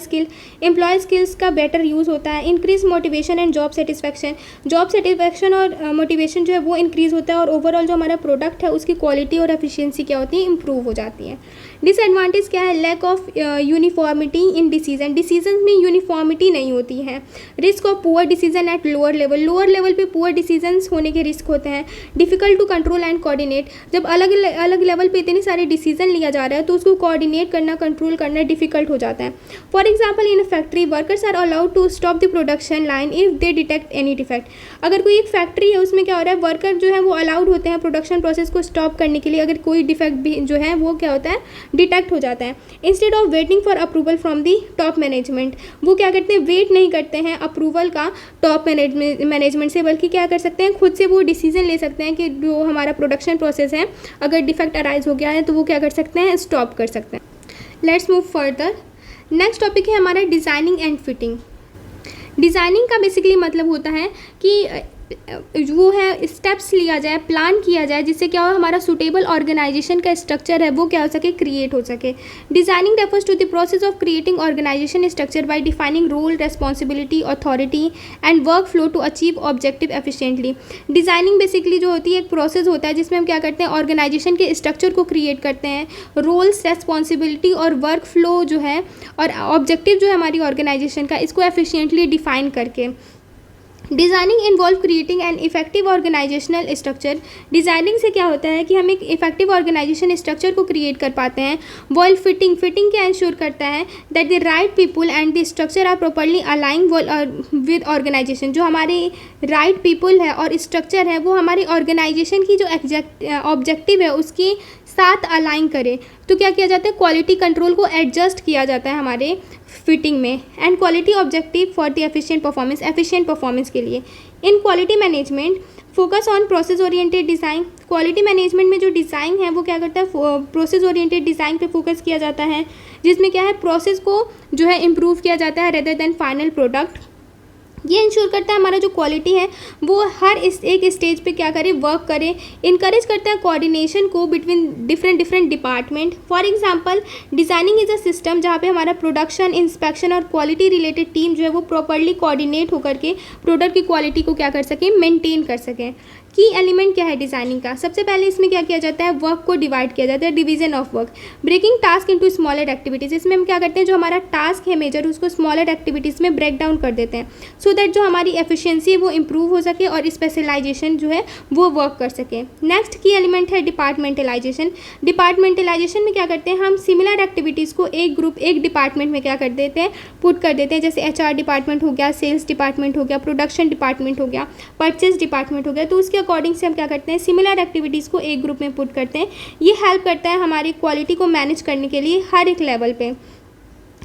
skills का बेटर यूज़ होता है। Increase motivation and job satisfaction और मोटिवेशन जो है वो इंक्रीज़ होता है, और ओवरऑल जो हमारा प्रोडक्ट है उसकी क्वालिटी और एफिशिएंसी क्या होती है, इंप्रूव हो जाती है। डिसएडवांटेज क्या है? Lack of uniformity in decision में यूनिफॉर्मिटी नहीं होती है। Risk of poor decision at lower level पे पुअर डिसीजंस होने के रिस्क होते हैं। Difficult to control and coordinate. जब अलग अलग लेवल पे इतने सारे डिसीजन लिया जा रहा है तो उसको कोऑर्डिनेट करना, कंट्रोल करना डिफिकल्ट हो जाता है। For example, in a factory workers are allowed to stop the production line if they detect any defect. अगर कोई एक फैक्ट्री है उसमें क्या हो रहा है, वर्कर जो है वो अलाउड होते हैं प्रोडक्शन प्रोसेस को स्टॉप करने के लिए, अगर कोई डिफेक्ट भी जो है वो क्या होता है, डिटेक्ट हो जाता है। Instead of waiting for approval from the top management, वो क्या करते हैं, वेट नहीं करते हैं अप्रूवल का टॉप मैनेजमेंट से, बल्कि क्या कर सकते हैं, खुद से वो डिसीजन ले सकते हैं कि जो हमारा प्रोडक्शन प्रोसेस है अगर डिफेक्ट अराइज हो गया है तो वो क्या कर सकते हैं, स्टॉप कर सकते हैं। Let's move further. Next topic है हमारा डिज़ाइनिंग एंड फिटिंग। डिज़ाइनिंग का बेसिकली मतलब होता है कि वो है स्टेप्स लिया जाए, प्लान किया जाए, जिससे क्या हो, हमारा सुटेबल ऑर्गेनाइजेशन का स्ट्रक्चर है वो क्या हो सके, क्रिएट हो सके। Designing refers to the process of creating organisation structure by defining role, responsibility, authority and work flow to achieve objective efficiently. Designing basically जो होती है एक प्रोसेस होता है जिसमें हम क्या करते हैं, ऑर्गेनाइजेशन के स्ट्रक्चर को क्रिएट करते हैं, रोल्स, रेस्पॉन्सिबिलिटी और वर्क फ्लो जो है और ऑब्जेक्टिव जो है हमारी ऑर्गेनाइजेशन का, इसको एफिशिएंटली डिफाइन करके। Designing involve creating an effective organisational structure. Designing से क्या होता है कि हम एक इफेक्टिव ऑर्गेनाइजेशन स्ट्रक्चर को क्रिएट कर पाते हैं। वॉइल फिटिंग क्या इंश्योर करता है that the right people and the structure are properly align with organisation. जो हमारे राइट पीपल है और स्ट्रक्चर है वो हमारी ऑर्गेनाइजेशन की जो ऑब्जेक्टिव है उसके साथ अलाइन करे, तो क्या किया जाता है, क्वालिटी कंट्रोल को एडजस्ट किया जाता है हमारे फिटिंग में। And quality objective for the efficient performance के लिए। इन quality management focus on process oriented design. Quality management में जो डिज़ाइन है वो क्या करता है, प्रोसेस ओरिएंटेड डिज़ाइन पे फोकस किया जाता है, जिसमें क्या है, प्रोसेस को जो है इम्प्रूव किया जाता है रेदर देन फाइनल प्रोडक्ट। ये इंश्योर करता है हमारा जो क्वालिटी है वो हर एक स्टेज पे क्या करे, वर्क करे। इनकरेज करता है कोऑर्डिनेशन को between different department. For example, designing is a system जहाँ पे हमारा प्रोडक्शन, इंस्पेक्शन और क्वालिटी रिलेटेड टीम जो है वो प्रॉपर्ली कोऑर्डिनेट होकर के प्रोडक्ट की क्वालिटी को क्या कर सकें, मेंटेन कर सकें। की एलिमेंट क्या है डिज़ाइनिंग का? सबसे पहले इसमें क्या किया जाता है, वर्क को डिवाइड किया जाता है, division of work. Breaking task into smaller activities. इसमें हम क्या करते हैं, जो हमारा टास्क है मेजर उसको स्मॉलर एक्टिविटीज़ में ब्रेक डाउन कर देते हैं, सो दैट जो हमारी एफिशिएंसी है वो इंप्रूव हो सके और स्पेशलाइजेशन जो है वो वर्क कर सके। नेक्स्ट की एलिमेंट है डिपार्टमेंटलाइजेशन। डिपार्टमेंटलाइजेशन में क्या करते हैं, हम सिमिलर एक्टिविटीज़ को एक डिपार्टमेंट में क्या कर देते हैं, पुट कर देते हैं। जैसे HR डिपार्टमेंट हो गया, सेल्स डिपार्टमेंट हो गया, प्रोडक्शन डिपार्टमेंट हो गया, परचेज डिपार्टमेंट हो गया, तो उसके अकॉर्डिंग से हम क्या करते हैं, सिमिलर एक्टिविटीज़ को एक ग्रुप में पुट करते हैं। ये हेल्प करता है हमारी क्वालिटी को मैनेज करने के लिए हर एक लेवल पे।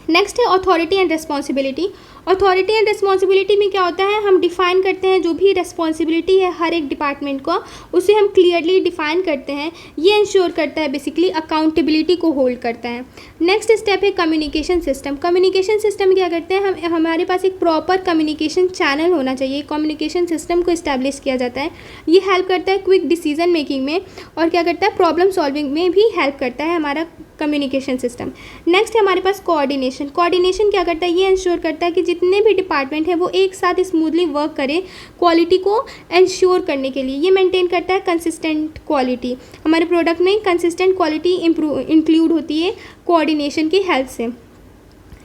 नेक्स्ट है authority and responsibility. Authority and responsibility में क्या होता है, हम डिफाइन करते हैं जो भी रिस्पॉन्सिबिलिटी है हर एक डिपार्टमेंट को, उसे हम क्लियरली डिफाइन करते हैं। ये इंश्योर करता है बेसिकली अकाउंटेबिलिटी को होल्ड करता है। नेक्स्ट स्टेप है कम्युनिकेशन सिस्टम। कम्युनिकेशन सिस्टम क्या करते हैं, हम हमारे पास एक प्रॉपर कम्युनिकेशन चैनल होना चाहिए, कम्युनिकेशन सिस्टम को इस्टेब्लिश किया जाता है। ये हेल्प करता है क्विक डिसीजन मेकिंग में और क्या करता है प्रॉब्लम सॉल्विंग में भी हेल्प करता है हमारा कम्युनिकेशन सिस्टम। नेक्स्ट है हमारे पास कोऑर्डिनेशन। कोऑर्डिनेशन क्या करता है, ये इंश्योर करता है कि जितने भी डिपार्टमेंट है वो एक साथ स्मूथली वर्क करें क्वालिटी को इंश्योर करने के लिए। ये मेंटेन करता है कंसिस्टेंट क्वालिटी। हमारे प्रोडक्ट में कंसिस्टेंट क्वालिटी इंक्लूड होती है कोऑर्डिनेशन की हेल्प से।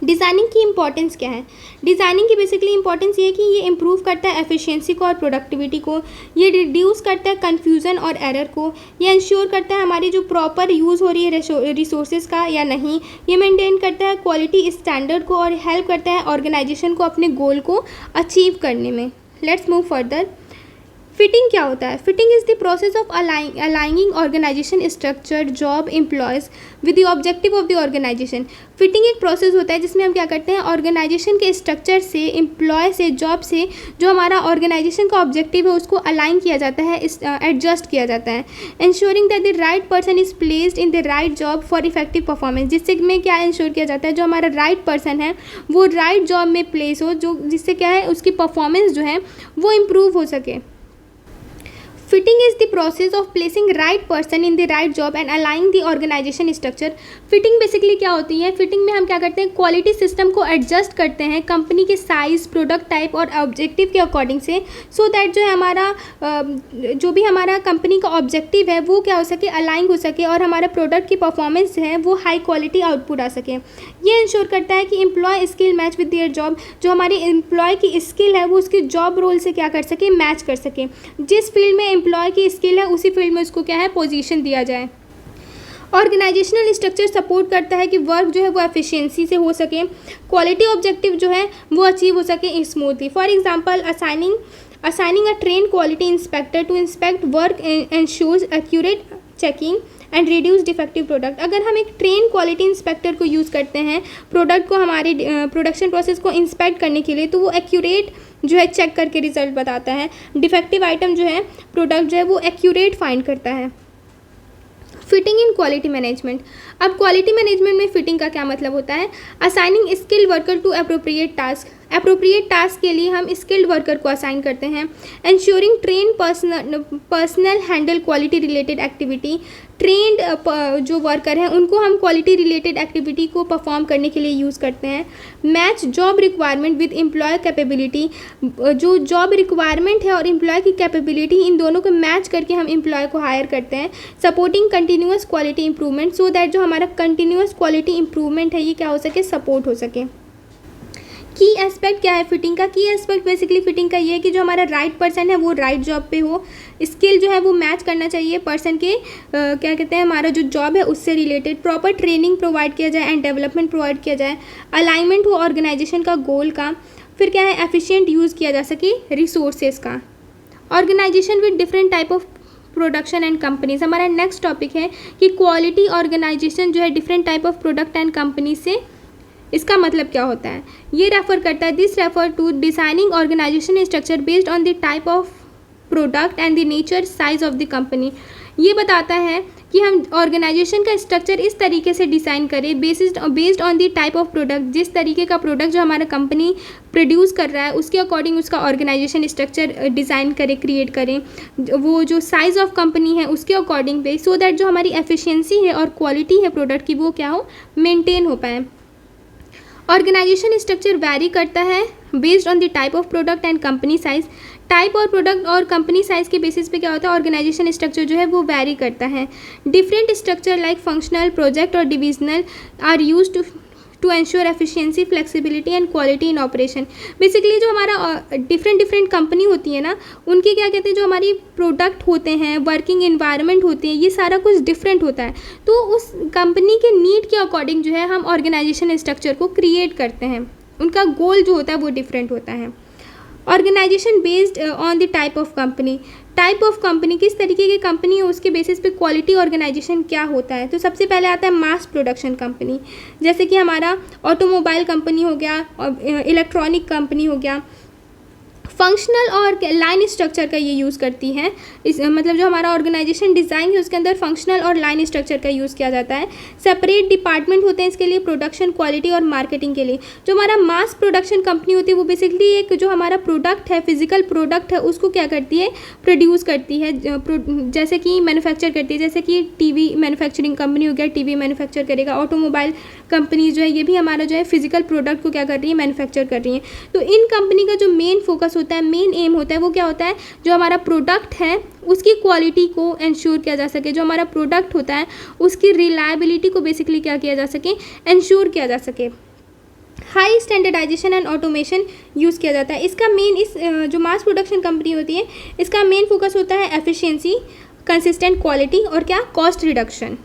डिज़ाइनिंग की इंपॉर्टेंस क्या है, डिज़ाइनिंग की बेसिकली इंपॉर्टेंस ये है कि ये इम्प्रूव करता है एफिशिएंसी को और प्रोडक्टिविटी को, ये रिड्यूस करता है कन्फ्यूज़न और एरर को, ये इंश्योर करता है हमारी जो प्रॉपर यूज़ हो रही है रिसोर्सेज का या नहीं, ये मेंटेन करता है क्वालिटी स्टैंडर्ड को और हेल्प करता है ऑर्गेनाइजेशन को अपने गोल को अचीव करने में। Let's move further. फिटिंग क्या होता है, fitting is the process of aligning organisation structure job employees with the objective of the organisation. Fitting एक प्रोसेस होता है जिसमें हम क्या करते हैं ऑर्गेनाइजेशन के स्ट्रक्चर से, एम्प्लॉय से, जॉब से जो हमारा ऑर्गेनाइजेशन का ऑब्जेक्टिव है उसको अलाइन किया जाता है, एडजस्ट किया जाता है। Ensuring that the right person is placed in the right job for effective performance, जिससे में क्या इंश्योर किया जाता है जो हमारा राइट पर्सन है वो राइट जॉब में प्लेस हो, जो जिससे क्या है उसकी परफॉर्मेंस जो है वो इम्प्रूव हो सके। Fitting is the process of placing right person in the right job and aligning the organisation structure. Fitting basically क्या होती है, फिटिंग में हम क्या करते हैं क्वालिटी सिस्टम को एडजस्ट करते हैं कंपनी के साइज़, प्रोडक्ट टाइप और ऑब्जेक्टिव के अकॉर्डिंग से, सो दैट जो है हमारा जो भी हमारा कंपनी का ऑब्जेक्टिव है वो क्या हो सके, अलाइन हो सके और हमारा प्रोडक्ट की परफॉर्मेंस है वो हाई क्वालिटी आउटपुट आ सके। ये इंश्योर करता है कि employ skill match with their job, जो हमारी एम्प्लॉय की स्किल है वो उसके जॉब रोल से क्या कर सके, मैच कर सके। जिस फील्ड में एम्प्लॉय की स्किल है उसी फील्ड में उसको क्या है पोजीशन दिया जाए। ऑर्गेनाइजेशनल स्ट्रक्चर सपोर्ट करता है कि वर्क जो है वो एफिशिएंसी से हो सके, क्वालिटी ऑब्जेक्टिव जो है वो अचीव हो सके smoothly. For example assigning a trained quality inspector to inspect work ensures accurate checking and reduce defective product. अगर हम एक ट्रेन क्वालिटी इंस्पेक्टर को यूज़ करते हैं प्रोडक्ट को हमारे प्रोडक्शन प्रोसेस को इंस्पेक्ट करने के लिए, तो वो एक्यूरेट जो है चेक करके रिजल्ट बताता है, डिफेक्टिव आइटम जो है प्रोडक्ट जो है वो एक्यूरेट फाइंड करता है। Fitting in quality management. अब क्वालिटी मैनेजमेंट में फिटिंग का क्या मतलब होता है, assigning skilled worker to appropriate task. Appropriate task के लिए हम स्किल्ड वर्कर को असाइन करते हैं। Ensuring train personnel handle quality related activity. Trained जो वर्कर हैं उनको हम क्वालिटी रिलेटेड एक्टिविटी को परफॉर्म करने के लिए यूज़ करते हैं। Match job requirement with employ capability. जो जॉब रिक्वायरमेंट है और एम्प्लॉय की कैपेबिलिटी, इन दोनों को मैच करके हम एम्प्लॉय को हायर करते हैं। Supporting continuous quality improvement, so that जो हमारा कंटिन्यूस क्वालिटी इंप्रूवमेंट है ये क्या हो सके, सपोर्ट हो सके। की एस्पेक्ट क्या है फिटिंग का, की एस्पेक्ट बेसिकली फिटिंग का ये है कि जो हमारा राइट पर्सन है वो राइट जॉब पे हो, स्किल जो है वो मैच करना चाहिए पर्सन के क्या कहते हैं हमारा जो जॉब है उससे रिलेटेड, प्रॉपर ट्रेनिंग प्रोवाइड किया जाए एंड डेवलपमेंट प्रोवाइड किया जाए, अलाइनमेंट हो ऑर्गेनाइजेशन का गोल का, फिर क्या है एफिशिएंट यूज़ किया जा सके रिसोर्सेज का। Organisation with different type of production and companies. हमारा नेक्स्ट टॉपिक है कि क्वालिटी ऑर्गेनाइजेशन जो है different type of product and company से, इसका मतलब क्या होता है, ये रेफर करता है, this refer to designing organisation structure based on the type of product and the nature size of the company. ये बताता है कि हम ऑर्गेनाइजेशन का स्ट्रक्चर इस तरीके से डिज़ाइन करें based on the type of product, जिस तरीके का प्रोडक्ट जो हमारा कंपनी प्रोड्यूस कर रहा है उसके अकॉर्डिंग उसका ऑर्गेनाइजेशन स्ट्रक्चर डिज़ाइन करें, क्रिएट करें, वो जो साइज़ ऑफ कंपनी है उसके अकॉर्डिंग पे, सो दैट जो हमारी एफिशिएंसी है और क्वालिटी है प्रोडक्ट की वो क्या हो, मेंटेन हो पाए। ऑर्गेनाइजेशन स्ट्रक्चर वैरी करता है based on the type of product and company size. Type और प्रोडक्ट और कंपनी साइज के बेसिस पे क्या होता है, ऑर्गेनाइजेशन स्ट्रक्चर जो है वो वैरी करता है। Different structure like functional, project और divisional are use to ensure efficiency, flexibility and quality in operation. Basically जो हमारा डिफरेंट कंपनी होती है ना, उनके क्या कहते हैं जो हमारी प्रोडक्ट होते हैं, वर्किंग इन्वायरमेंट होती है, ये सारा कुछ डिफरेंट होता है। तो उस कंपनी के नीड के अकॉर्डिंग जो है हम ऑर्गेनाइजेशन स्ट्रक्चर को क्रिएट करते हैं, उनका गोल जो होता है वो डिफरेंट होता है। Organisation based on the type of company. Type of company, किस तरीके की कंपनी है उसके बेसिस पे क्वालिटी ऑर्गेनाइजेशन क्या होता है। तो सबसे पहले आता है मास प्रोडक्शन कंपनी, जैसे कि हमारा ऑटोमोबाइल कंपनी हो गया, इलेक्ट्रॉनिक कंपनी हो गया। फंक्शनल और लाइन स्ट्रक्चर का ये यूज़ करती है। इस मतलब जो हमारा ऑर्गेनाइजेशन डिज़ाइन है उसके अंदर फंक्शनल और लाइन स्ट्रक्चर का यूज़ किया जाता है। सेपरेट डिपार्टमेंट होते हैं इसके लिए, प्रोडक्शन, क्वालिटी और मार्केटिंग के लिए। जो हमारा मास प्रोडक्शन कंपनी होती है वो बेसिकली एक जो हमारा प्रोडक्ट है, फिजिकल प्रोडक्ट है, उसको क्या करती है, प्रोड्यूस करती है, जैसे कि मैन्युफैक्चर करती है। जैसे कि टीवी मैन्युफैक्चरिंग कंपनी हो गया, टीवी मैन्युफैक्चर करेगा। ऑटोमोबाइल कंपनी जो है ये भी हमारा जो है फिजिकल प्रोडक्ट को क्या कर रही है, मैन्युफैक्चर कर रही है। तो इन कंपनी का जो मेन फोकस होता है, मेन एम होता है, वो क्या होता है, जो हमारा प्रोडक्ट है उसकी क्वालिटी को इंश्योर किया जा सके। जो हमारा प्रोडक्ट होता है उसकी रिलायबिलिटी को बेसिकली क्या किया जा सके, इंश्योर किया जा सके। High standardisation and automation use किया जाता है। इसका मेन, इस जो मास प्रोडक्शन कंपनी होती है इसका मेन फोकस होता है एफिशिएंसी, कंसिस्टेंट क्वालिटी और क्या, cost reduction.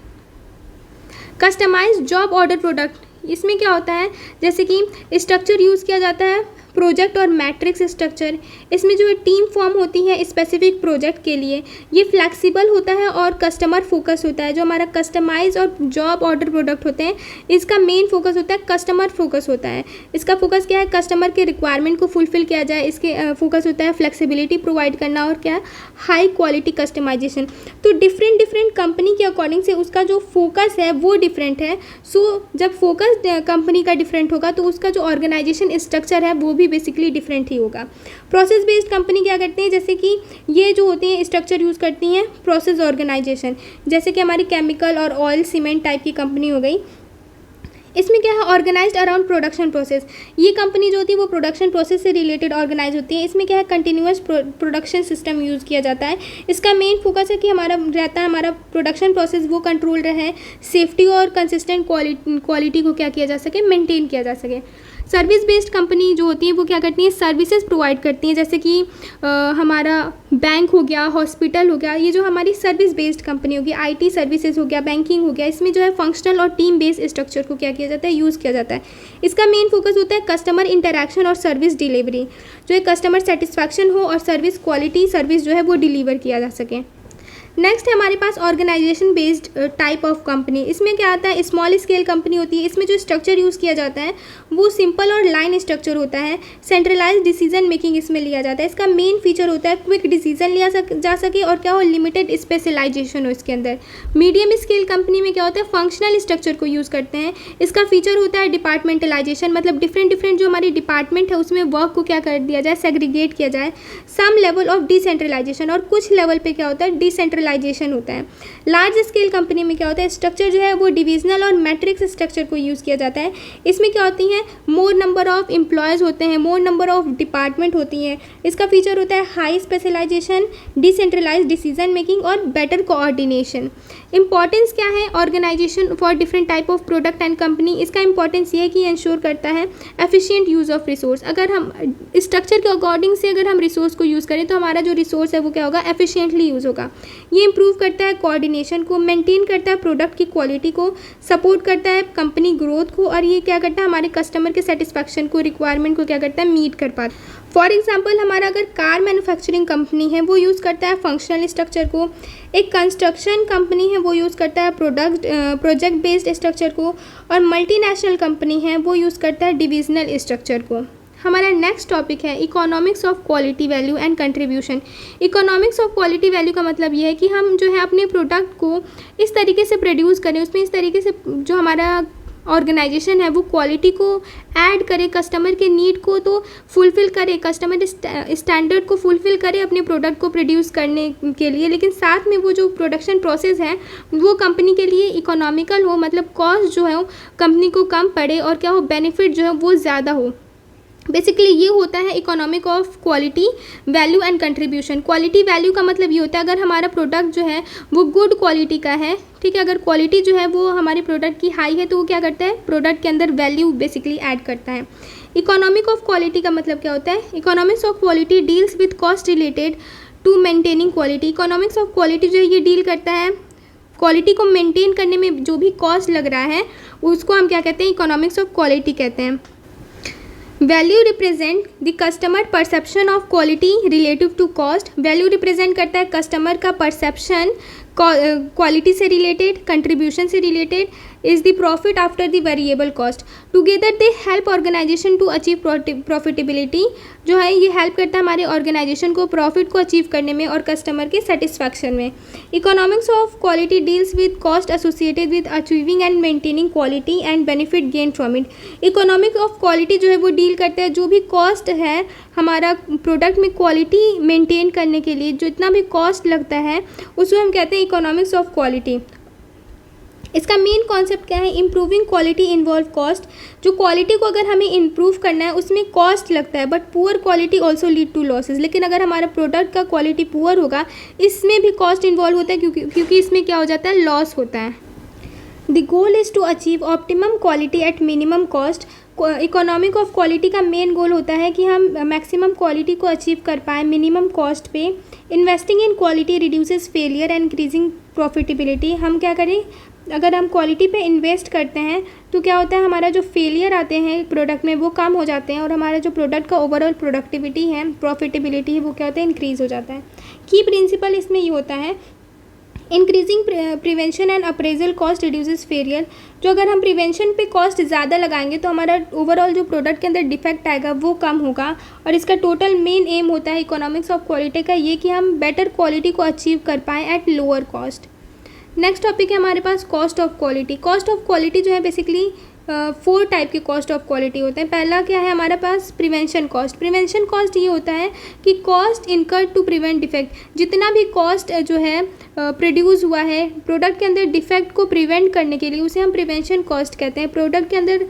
Customised job order product, इसमें क्या होता है, जैसे कि स्ट्रक्चर यूज़ किया जाता है, प्रोजेक्ट और मैट्रिक्स स्ट्रक्चर। इसमें जो टीम फॉर्म होती है स्पेसिफिक प्रोजेक्ट के लिए, ये फ्लेक्सिबल होता है और कस्टमर फोकस होता है। जो हमारा कस्टमाइज और जॉब ऑर्डर प्रोडक्ट होते हैं इसका मेन फोकस होता है कस्टमर फोकस होता है। इसका फोकस क्या है, कस्टमर के रिक्वायरमेंट को फुलफिल किया जाए। इसके फोकस होता है फ्लेक्सिबिलिटी प्रोवाइड करना और क्या, हाई क्वालिटी कस्टमाइजेशन। तो डिफरेंट कंपनी के अकॉर्डिंग से उसका जो फोकस है वो डिफरेंट है। सो जब फोकस कंपनी का डिफरेंट होगा तो उसका जो ऑर्गेनाइजेशन स्ट्रक्चर है वो भी बेसिकली डिफरेंट ही होगा। प्रोसेस बेस्ड कंपनी क्या करती है, जैसे कि ये जो होती है स्ट्रक्चर यूज़ करती हैं प्रोसेस ऑर्गेनाइजेशन, जैसे कि हमारी केमिकल और ऑयल सीमेंट टाइप की कंपनी हो गई। इसमें क्या है, ऑर्गेनाइज्ड अराउंड प्रोडक्शन प्रोसेस। ये कंपनी जो होती है वो प्रोडक्शन प्रोसेस से रिलेटेड ऑर्गेनाइज होती है। इसमें क्या है, कंटिन्यूअस प्रोडक्शन सिस्टम यूज़ किया जाता है। इसका मेन फोकस है कि हमारा रहता है, हमारा प्रोडक्शन प्रोसेस वो कंट्रोल रहे, सेफ्टी और कंसिस्टेंट क्वालिटी को क्या किया जा सके, मेंटेन किया जा सके। सर्विस बेस्ड कंपनी जो होती है वो क्या करती है, सर्विसेज प्रोवाइड करती हैं, जैसे कि हमारा बैंक हो गया, हॉस्पिटल हो गया। ये जो हमारी सर्विस बेस्ड कंपनी होगी, आईटी सर्विसेज हो गया, बैंकिंग हो गया, इसमें जो है फंक्शनल और टीम बेस्ड स्ट्रक्चर को क्या किया जाता है, यूज़ किया जाता है। इसका मेन फोकस होता है कस्टमर इंटरैक्शन और सर्विस डिलीवरी, जो है कस्टमर सेटिस्फैक्शन हो और सर्विस क्वालिटी, सर्विस जो है वो डिलीवर किया जा सके। नेक्स्ट है हमारे पास organisation based type of company. इसमें क्या आता है, स्मॉल स्केल कंपनी होती है। इसमें जो स्ट्रक्चर यूज़ किया जाता है वो सिंपल और लाइन स्ट्रक्चर होता है। सेंट्रलाइज डिसीजन मेकिंग इसमें लिया जाता है। इसका मेन फीचर होता है क्विक डिसीजन लिया जा सके और क्या हो, लिमिटेड स्पेशलाइजेशन हो इसके अंदर। मीडियम स्केल कंपनी में क्या होता है, फंक्शनल स्ट्रक्चर को यूज़ करते हैं। इसका फीचर होता है डिपार्टमेंटलाइजेशन, मतलब डिफरेंट जो हमारी डिपार्टमेंट है उसमें वर्क को क्या कर दिया जाए, सेग्रीगेट किया जाए। सम लेवल ऑफ डिसेंट्रलाइजेशन, और कुछ लेवल पे क्या होता है, डिसेंट्रलाइजेशन होता है। लार्ज स्केल कंपनी में क्या होता है, स्ट्रक्चर जो है वो डिविजनल और मैट्रिक्स स्ट्रक्चर को यूज़ किया जाता है। इसमें क्या होती हैं, मोर नंबर ऑफ एम्प्लॉयज़ होते हैं, मोर नंबर ऑफ डिपार्टमेंट होती हैं। इसका फीचर होता है high specialisation, decentralise decision making और बेटर कोऑर्डिनेशन। इंपॉर्टेंस क्या है, organisation for different type of product and company. इसका इंपॉर्टेंस ये है कि इंश्योर करता है एफिशिएंट यूज़ ऑफ रिसोर्स। अगर हम स्ट्रक्चर के अकॉर्डिंग से अगर हम रिसोर्स को यूज़ करें तो हमारा जो रिसोर्स है वो क्या होगा, एफिशिएंटली यूज़ होगा। ये इंप्रूव करता है कोऑर्डिनेशन को, मेंटेन करता है प्रोडक्ट की क्वालिटी को, सपोर्ट करता है कंपनी ग्रोथ को, और ये क्या करता है, हमारे कस्टमर के सेटिस्फैक्शन को, रिक्वायरमेंट को क्या करता है, मीट कर पाता है। फॉर एग्जाम्पल हमारा अगर कार मैन्युफैक्चरिंग कंपनी है वो यूज़ करता है फंक्शनल स्ट्रक्चर को। एक कंस्ट्रक्शन कंपनी है वो यूज़ करता है प्रोजेक्ट बेस्ड स्ट्रक्चर को, और मल्टीनेशनल कंपनी है वो यूज़ करता है डिविजनल स्ट्रक्चर को। हमारा नेक्स्ट टॉपिक है economics of quality value and contribution. Economics of quality value का मतलब ये है कि हम जो है अपने प्रोडक्ट को इस तरीके से प्रोड्यूस करें, उसमें इस तरीके से जो हमारा ऑर्गेनाइजेशन है वो क्वालिटी को ऐड करे, कस्टमर के नीड को तो फुलफ़िल करे, कस्टमर स्टैंडर्ड को फुलफ़िल करे अपने प्रोडक्ट को प्रोड्यूस करने के लिए, लेकिन साथ में वो जो प्रोडक्शन प्रोसेस है वो कंपनी के लिए इकोनॉमिकल हो, मतलब कॉस्ट जो है कंपनी को कम पड़े और क्या हो, बेनिफिट जो है वो ज़्यादा हो। बेसिकली ये होता है economic of quality value and contribution. Quality value का मतलब ये होता है अगर हमारा प्रोडक्ट जो है वो गुड क्वालिटी का है, ठीक है, अगर क्वालिटी जो है वो हमारे प्रोडक्ट की हाई है तो वो क्या करता है, प्रोडक्ट के अंदर वैल्यू बेसिकली ऐड करता है। इकोनॉमिक ऑफ क्वालिटी का मतलब क्या होता है, economics of quality deals with cost related to maintaining quality. Economics of quality जो है ये डील करता है क्वालिटी को मेंटेन करने में जो भी कॉस्ट लग रहा है उसको हम क्या कहते हैं, इकोनॉमिक्स ऑफ क्वालिटी कहते हैं। Value represent the customer perception of quality relative to cost. Value represent करता है कस्टमर का परसेप्शन क्वालिटी से रिलेटेड, कंट्रीब्यूशन से related, is the profit after the variable cost. Together they help organisation to achieve profitability. जो है ये हेल्प करता है हमारे ऑर्गेनाइजेशन को प्रॉफिट को अचीव करने में और कस्टमर के सेटिस्फैक्शन में। Economics of quality deals with cost associated with achieving and maintaining quality and benefit gain from it. Economics of quality जो है वो डील करता है जो भी कॉस्ट है हमारा प्रोडक्ट में क्वालिटी मेंटेन करने के लिए, जितना भी कॉस्ट लगता है उसको हम कहते हैं इकोनॉमिक्स ऑफ क्वालिटी। इसका मेन कॉन्सेप्ट क्या है? Improving quality involve cost. जो क्वालिटी को अगर हमें इम्प्रूव करना है उसमें कॉस्ट लगता है, but poor quality also lead to losses. लेकिन अगर हमारा प्रोडक्ट का क्वालिटी पुअर होगा इसमें भी कॉस्ट इन्वॉल्व होता है, क्योंकि इसमें क्या हो जाता है, लॉस होता है। The goal is to achieve optimum quality at minimum cost. Economic of quality का मेन गोल होता है कि हम मैक्सिमम क्वालिटी को अचीव कर पाएँ मिनिमम कॉस्ट पे। Investing in quality reduces failure and increasing profitability. हम क्या करें, अगर हम क्वालिटी पे इन्वेस्ट करते हैं तो क्या होता है, हमारा जो फेलियर आते हैं प्रोडक्ट में वो कम हो जाते हैं और हमारा जो प्रोडक्ट का ओवरऑल प्रोडक्टिविटी है, प्रॉफिटेबिलिटी है, वो क्या होता है, इंक्रीज़ हो जाता है। की प्रिंसिपल इसमें ये होता है increasing prevention and appraisal cost reduces failure. जो अगर हम प्रिवेंशन पे कॉस्ट ज़्यादा लगाएंगे तो हमारा ओवरऑल जो प्रोडक्ट के अंदर डिफेक्ट आएगा वो कम होगा। और इसका टोटल मेन एम होता है इकोनॉमिक्स ऑफ क्वालिटी का ये कि हम बेटर क्वालिटी को अचीव कर पाएँ at lower cost. Next topic है हमारे पास cost of quality. Cost of quality जो है बेसिकली 4 टाइप के कॉस्ट ऑफ क्वालिटी होते हैं। पहला क्या है हमारे पास, प्रिवेंशन कॉस्ट। प्रिवेंशन कॉस्ट ये होता है कि cost incurred to prevent defect. जितना भी कॉस्ट जो है प्रोड्यूस हुआ है प्रोडक्ट के अंदर डिफेक्ट को प्रिवेंट करने के लिए, उसे हम प्रिवेंशन कॉस्ट कहते हैं। प्रोडक्ट के अंदर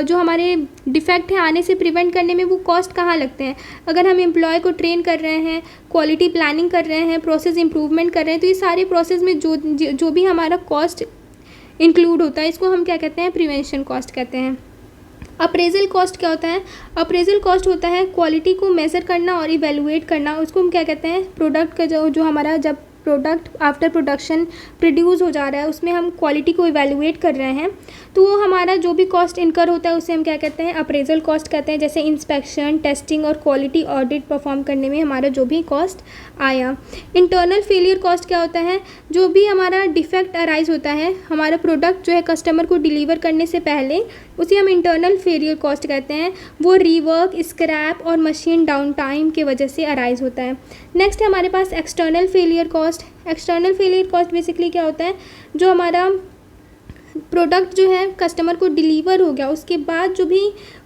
जो हमारे डिफेक्ट है आने से प्रिवेंट करने में वो कॉस्ट कहाँ लगते हैं? अगर हम एम्प्लॉय को ट्रेन कर रहे हैं, क्वालिटी प्लानिंग कर रहे हैं, प्रोसेस इंप्रूवमेंट कर रहे हैं, तो ये सारे प्रोसेस में जो भी हमारा कॉस्ट इंक्लूड होता है इसको हम क्या कहते हैं, प्रिवेंशन कॉस्ट कहते हैं। अप्रेजल कॉस्ट क्या होता है? अप्रेजल कॉस्ट होता है क्वालिटी को मेज़र करना और इवेलुएट करना। उसको हम क्या कहते हैं, प्रोडक्ट का जो हमारा जब प्रोडक्ट आफ्टर प्रोडक्शन प्रोड्यूस हो जा रहा है उसमें हम क्वालिटी को इवेलुएट कर रहे हैं तो वो हमारा जो भी कॉस्ट इनकर होता है उसे हम क्या कहते हैं, अप्रेजल कॉस्ट कहते हैं। जैसे इंस्पेक्शन, टेस्टिंग और क्वालिटी ऑडिट परफॉर्म करने में हमारा जो भी कॉस्ट आया। इंटरनल फेलियर कॉस्ट क्या होता है? जो भी हमारा डिफेक्ट अराइज होता है हमारा प्रोडक्ट जो है कस्टमर को डिलीवर करने से पहले, उसे हम इंटरनल फेलियर कॉस्ट कहते हैं। वो रीवर्क, स्क्रैप और मशीन डाउन टाइम की वजह से अराइज होता है। नेक्स्ट है हमारे पास external failure cost. External failure cost basically क्या होता है, जो हमारा प्रोडक्ट जो है कस्टमर को डिलीवर हो गया उसके बाद जो भी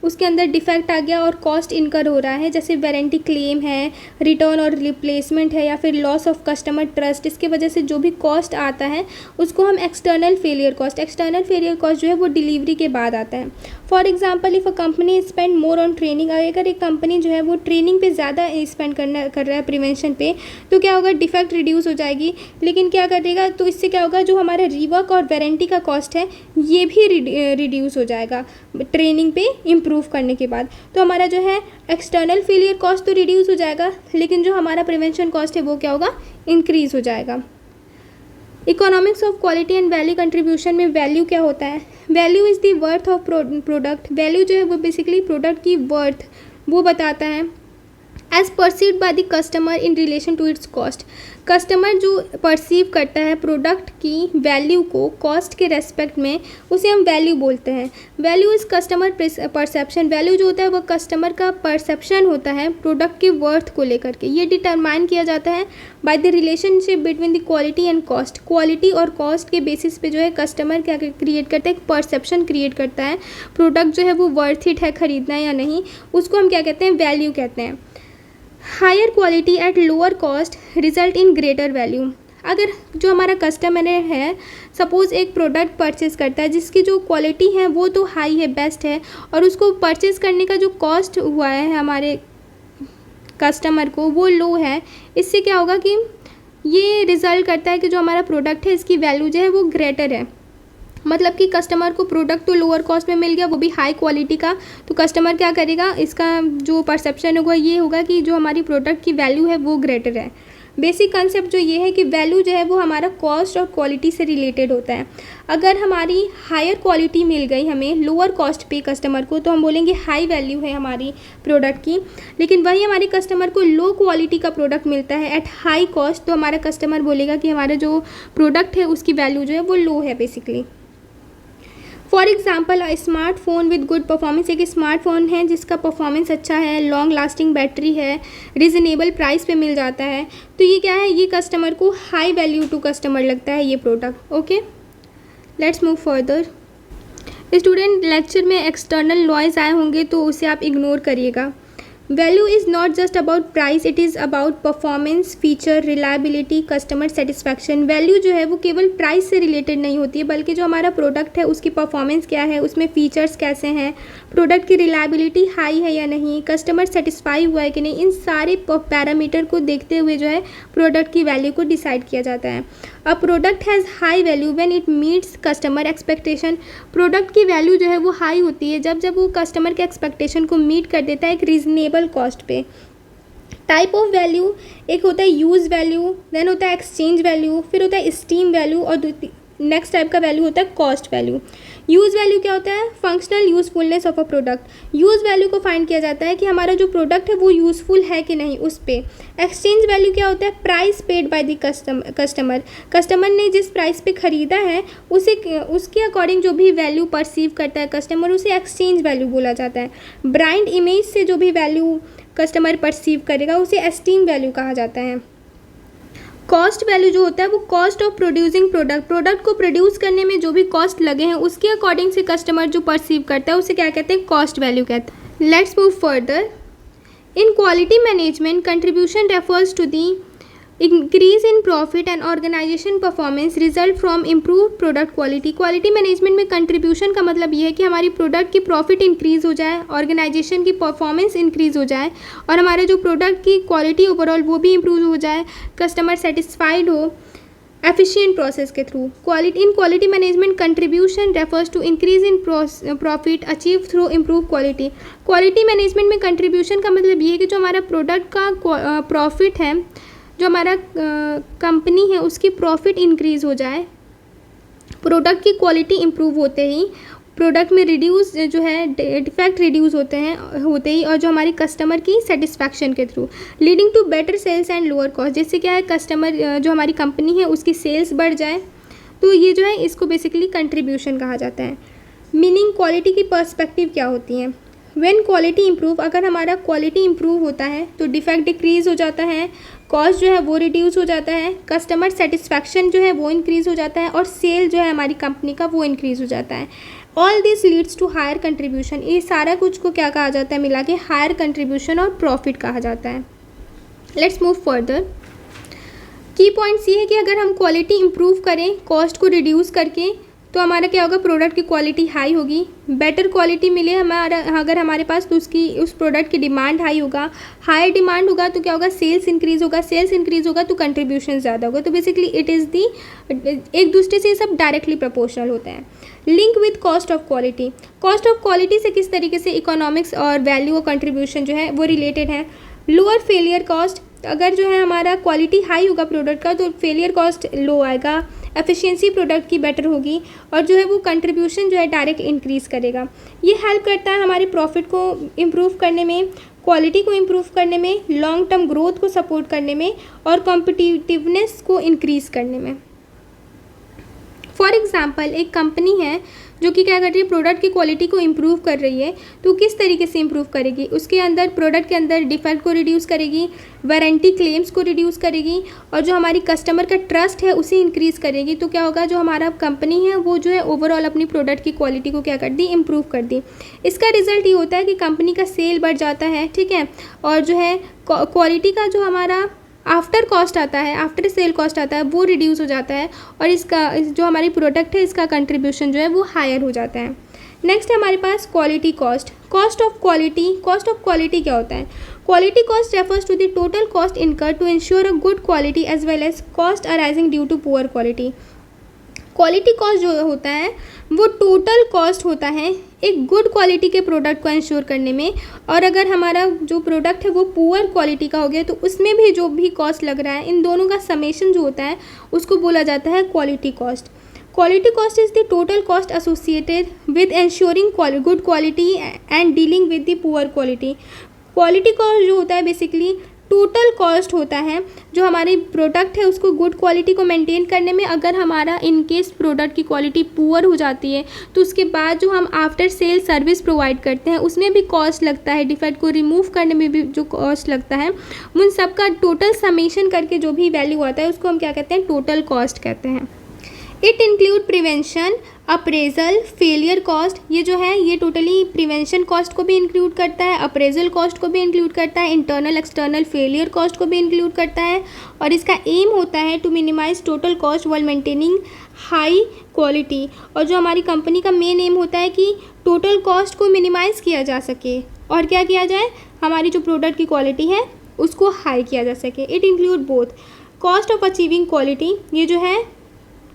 उसके अंदर डिफेक्ट आ गया और कॉस्ट इनकर हो रहा है, जैसे वारंटी क्लेम है, रिटर्न और रिप्लेसमेंट है या फिर लॉस ऑफ कस्टमर ट्रस्ट, इसके वजह से जो भी कॉस्ट आता है उसको हम external failure cost. External failure cost जो है वो डिलीवरी के बाद आता है। For example if a company spend more on training, अगर एक कंपनी जो है वो ट्रेनिंग पे ज़्यादा स्पेंड कर रहा है प्रिवेंशन पे, तो क्या होगा, डिफेक्ट रिड्यूस हो जाएगी। लेकिन क्या करेगा, तो इससे क्या होगा, जो हमारा रीवर्क और वारंटी का कॉस्ट है ये भी रिड्यूस हो जाएगा ट्रेनिंग पे इम्प्रूव करने के बाद। तो हमारा जो है एक्सटर्नल फेलियर कॉस्ट तो रिड्यूस हो जाएगा लेकिन जो हमारा प्रिवेंशन कॉस्ट है वो क्या होगा, इंक्रीज हो जाएगा। Economics of quality and value contribution में वैल्यू क्या होता है? Value is the worth of product. Value जो है वो बेसिकली प्रोडक्ट की वर्थ वो बताता है as perceived by the customer in relation to its cost. Customer जो परसीव करता है प्रोडक्ट की वैल्यू को कॉस्ट के रेस्पेक्ट में, उसे हम वैल्यू बोलते हैं। Value is customer perception. Value जो होता है वो कस्टमर का परसेप्शन होता है प्रोडक्ट के वर्थ को लेकर के। ये डिटरमाइन किया जाता है by the relationship between the quality and cost. Quality और कॉस्ट के बेसिस पे जो है कस्टमर क्या क्रिएट करता है, एक परसेप्शन क्रिएट करता है प्रोडक्ट जो है वो वर्थ इट है खरीदना या नहीं, उसको हम क्या कहते हैं, वैल्यू कहते हैं। Higher quality at lower cost result in greater value. अगर जो हमारा कस्टमर है सपोज़ एक प्रोडक्ट परचेज़ करता है जिसकी जो क्वालिटी है वो तो हाई है, बेस्ट है, और उसको परचेज़ करने का जो कॉस्ट हुआ है हमारे कस्टमर को वो लो है, इससे क्या होगा कि ये रिज़ल्ट करता है कि जो हमारा प्रोडक्ट है इसकी वैल्यू जो है वो ग्रेटर है। मतलब कि कस्टमर को प्रोडक्ट तो लोअर कॉस्ट में मिल गया, वो भी हाई क्वालिटी का, तो कस्टमर क्या करेगा, इसका जो परसेप्शन होगा ये होगा कि जो हमारी प्रोडक्ट की वैल्यू है वो ग्रेटर है। बेसिक कंसेप्ट जो ये है कि वैल्यू जो है वो हमारा कॉस्ट और क्वालिटी से रिलेटेड होता है। अगर हमारी हायर क्वालिटी मिल गई हमें लोअर कॉस्ट पे कस्टमर को, तो हम बोलेंगे हाई वैल्यू है हमारी प्रोडक्ट की। लेकिन वही हमारे कस्टमर को लो क्वालिटी का प्रोडक्ट मिलता है एट हाई कॉस्ट, तो हमारा कस्टमर बोलेगा कि हमारा जो प्रोडक्ट है उसकी वैल्यू जो है वो लो है basically. For example smartphone with good performance, एक स्मार्टफोन है जिसका परफॉर्मेंस अच्छा है, लॉन्ग लास्टिंग बैटरी है, रिजनेबल प्राइस पे मिल जाता है, तो ये क्या है, ये कस्टमर को हाई वैल्यू टू कस्टमर लगता है ये product. Okay, let's move further. Student, lecture में एक्सटर्नल नॉइज़ आए होंगे तो उसे आप इग्नोर करिएगा। Value is not just about price, it is about performance, feature, reliability, customer satisfaction. Value जो है वो केवल प्राइस से रिलेटेड नहीं होती है, बल्कि जो हमारा प्रोडक्ट है उसकी परफॉर्मेंस क्या है, उसमें फीचर्स कैसे हैं, प्रोडक्ट की रिलायबिलिटी हाई है या नहीं, कस्टमर सेटिस्फाई हुआ है कि नहीं, इन सारे पैरामीटर को देखते हुए जो है प्रोडक्ट की वैल्यू को डिसाइड किया जाता है। A product has high value when it meets customer expectation. Product की वैल्यू जो है वो हाई होती है जब वो कस्टमर के एक्सपेक्टेशन को मीट कर देता है एक रीजनेबल कॉस्ट पे। टाइप ऑफ वैल्यू, एक होता है यूज़ वैल्यू, देन होता है एक्सचेंज वैल्यू, फिर होता है स्टीम वैल्यू, और नेक्स्ट टाइप का वैल्यू होता है कॉस्ट वैल्यू। यूज़ वैल्यू क्या होता है, functional usefulness of a product. Use value को फाइंड किया जाता है कि हमारा जो प्रोडक्ट है वो यूज़फुल है कि नहीं उस पे। एक्सचेंज वैल्यू क्या होता है, price paid by the customer ने जिस प्राइस पे ख़रीदा है उसके अकॉर्डिंग जो भी वैल्यू परसीव करता है कस्टमर, उसे एक्सचेंज वैल्यू बोला जाता है। ब्रांड इमेज से जो भी वैल्यू कस्टमर परसीव करेगा उसे एस्टीम वैल्यू कहा जाता है। कॉस्ट वैल्यू जो होता है वो कॉस्ट ऑफ प्रोड्यूसिंग प्रोडक्ट को प्रोड्यूस करने में जो भी कॉस्ट लगे हैं उसके अकॉर्डिंग से कस्टमर जो परसीव करता है उसे क्या कहते हैं, कॉस्ट वैल्यू कहते हैं। Let's move further. In quality management contribution refers to the increase in profit and organisation performance result from improve product quality. Quality management में कंट्रीब्यूशन का मतलब ये है कि हमारी प्रोडक्ट की प्रॉफिट इंक्रीज़ हो जाए, ऑर्गेनाइजेशन की परफॉर्मेंस इंक्रीज़ हो जाए, और हमारे जो प्रोडक्ट की क्वालिटी ओवरऑल वो भी इम्प्रूव हो जाए, कस्टमर सेटिस्फाइड हो एफिशिएंट प्रोसेस के through. In quality management contribution refers to increase in profit achieve through improve quality. Quality management में कंट्रीब्यूशन का मतलब ये है कि जो हमारा प्रोडक्ट का प्रॉफिट है, जो हमारा कंपनी है उसकी प्रॉफिट इंक्रीज़ हो जाए, प्रोडक्ट की क्वालिटी इम्प्रूव होते ही, प्रोडक्ट में रिड्यूस जो है डिफेक्ट रिड्यूस होते ही, और जो हमारी कस्टमर की सेटिस्फैक्शन के through, leading to better sales and lower cost. जिससे क्या है, कस्टमर जो हमारी कंपनी है उसकी सेल्स बढ़ जाए, तो ये जो है इसको बेसिकली कंट्रीब्यूशन कहा जाता है। मीनिंग, क्वालिटी की पर्सपेक्टिव क्या होती है। व्हेन क्वालिटी इम्प्रूव, अगर हमारा क्वालिटी इम्प्रूव होता है तो डिफेक्ट डिक्रीज़ हो जाता है, कॉस्ट जो है वो रिड्यूस हो जाता है, कस्टमर सेटिस्फैक्शन जो है वो इंक्रीज़ हो जाता है, और सेल जो है हमारी कंपनी का वो इंक्रीज़ हो जाता है। All this leads to higher contribution. ये सारा कुछ को क्या कहा जाता है, मिला के हायर कंट्रीब्यूशन और प्रॉफिट कहा जाता है। Let's move further. की पॉइंट्स ये है कि अगर हम क्वालिटी इम्प्रूव करें कॉस्ट को रिड्यूस करके, तो हमारा क्या होगा, प्रोडक्ट की क्वालिटी हाई होगी। बेटर क्वालिटी मिले अगर हमारे पास, तो उस प्रोडक्ट की डिमांड हाई होगा। हाई डिमांड होगा तो क्या होगा, सेल्स इंक्रीज़ होगा। सेल्स इंक्रीज़ होगा तो कंट्रीब्यूशन ज़्यादा होगा। तो बेसिकली इट इज़ दी, एक दूसरे से सब डायरेक्टली प्रोपोर्शनल होता है। Link with cost of quality. Cost of quality से किस तरीके से इकोनॉमिक्स और वैल्यू और कंट्रीब्यूशन जो है वो रिलेटेड है। लोअर फेलियर कॉस्ट, अगर जो है हमारा क्वालिटी हाई होगा प्रोडक्ट का तो फेलियर कॉस्ट लो आएगा, एफिशिएंसी प्रोडक्ट की बेटर होगी, और जो है वो कंट्रीब्यूशन जो है डायरेक्ट इंक्रीज़ करेगा। ये हेल्प करता है हमारे प्रॉफिट को इम्प्रूव करने में, क्वालिटी को इम्प्रूव करने में, लॉन्ग टर्म ग्रोथ को सपोर्ट करने में, और कॉम्पिटिटिवनेस को इंक्रीज़ करने में। फॉर एग्जाम्पल, एक कंपनी है जो कि क्या कर रही है, प्रोडक्ट की क्वालिटी को इम्प्रूव कर रही है, तो किस तरीके से इम्प्रूव करेगी, उसके अंदर प्रोडक्ट के अंदर डिफेक्ट को रिड्यूस करेगी, वारंटी क्लेम्स को रिड्यूस करेगी, और जो हमारी कस्टमर का ट्रस्ट है उसे इंक्रीज़ करेगी। तो क्या होगा, जो हमारा कंपनी है वो जो है ओवरऑल अपनी प्रोडक्ट की क्वालिटी को क्या कर दी, इम्प्रूव कर दी। इसका रिजल्ट ये होता है कि कंपनी का सेल बढ़ जाता है, ठीक है, और जो है क्वालिटी का जो हमारा आफ्टर कॉस्ट आता है, आफ्टर सेल कॉस्ट आता है, वो रिड्यूस हो जाता है, और इसका जो हमारी प्रोडक्ट है इसका कंट्रीब्यूशन जो है वो हायर हो जाता है। नेक्स्ट है हमारे पास quality cost. Cost of quality. Cost of quality क्या होता है, quality cost refers to the total cost incur to ensure a good quality as well as cost arising due to poor quality. Quality cost जो होता है वो टोटल कॉस्ट होता है एक गुड क्वालिटी के प्रोडक्ट को इंश्योर करने में। और अगर हमारा जो प्रोडक्ट है वो पुअर क्वालिटी का हो गया तो उसमें भी जो भी कॉस्ट लग रहा है, इन दोनों का समेशन जो होता है उसको बोला जाता है quality cost. Quality cost is the total cost associated with ensuring good quality and dealing with the poor quality. Quality cost जो होता है बेसिकली टोटल कॉस्ट होता है जो हमारी प्रोडक्ट है उसको गुड क्वालिटी को मेंटेन करने में। अगर हमारा इन केस प्रोडक्ट की क्वालिटी पुअर हो जाती है तो उसके बाद जो हम आफ्टर सेल सर्विस प्रोवाइड करते हैं उसमें भी कॉस्ट लगता है, डिफेक्ट को रिमूव करने में भी जो कॉस्ट लगता है, उन सब का टोटल समेशन करके जो भी वैल्यू आता है उसको हम क्या कहते हैं, टोटल कॉस्ट कहते हैं। It include prevention, appraisal, failure cost. ये जो है ये टोटली प्रिवेंशन कॉस्ट को भी इंक्लूड करता है, अप्रेजल कॉस्ट को भी इंक्लूड करता है, इंटरनल एक्सटर्नल फेलियर कॉस्ट को भी इंक्लूड करता है। और इसका एम होता है to minimise total cost while maintaining high quality. और जो हमारी कंपनी का मेन एम होता है कि टोटल कॉस्ट को मिनिमाइज किया जा सके और क्या किया जाए, हमारी जो प्रोडक्ट की क्वालिटी है उसको हाई किया जा सके। It include both cost of achieving quality, ये जो है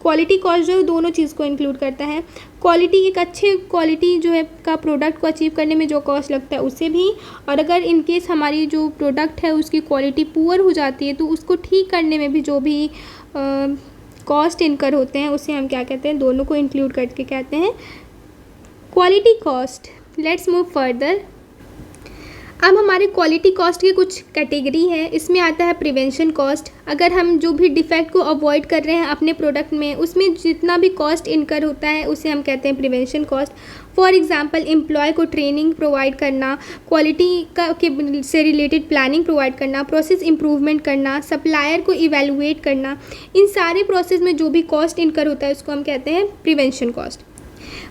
क्वालिटी कॉस्ट जो है दोनों चीज़ को इंक्लूड करता है। क्वालिटी, एक अच्छे क्वालिटी जो है का प्रोडक्ट को अचीव करने में जो कॉस्ट लगता है उससे भी, और अगर इन केस हमारी जो प्रोडक्ट है उसकी क्वालिटी पुअर हो जाती है तो उसको ठीक करने में भी जो भी कॉस्ट इनकर होते हैं उसे हम क्या कहते हैं, दोनों को इंक्लूड करके कहते हैं quality cost. Let's move further. अब हमारे क्वालिटी कॉस्ट की कुछ कैटेगरी है। इसमें आता है प्रिवेंशन कॉस्ट। अगर हम जो भी डिफेक्ट को अवॉइड कर रहे हैं अपने प्रोडक्ट में उसमें जितना भी कॉस्ट इनकर होता है उसे हम कहते हैं prevention cost. For example employ को ट्रेनिंग प्रोवाइड करना, क्वालिटी का के से रिलेटेड प्लानिंग प्रोवाइड करना, प्रोसेस इंप्रूवमेंट करना, सप्लायर को इवेलुएट करना, इन सारे प्रोसेस में जो भी कॉस्ट इनकर होता है उसको हम कहते हैं प्रिवेंशन कॉस्ट।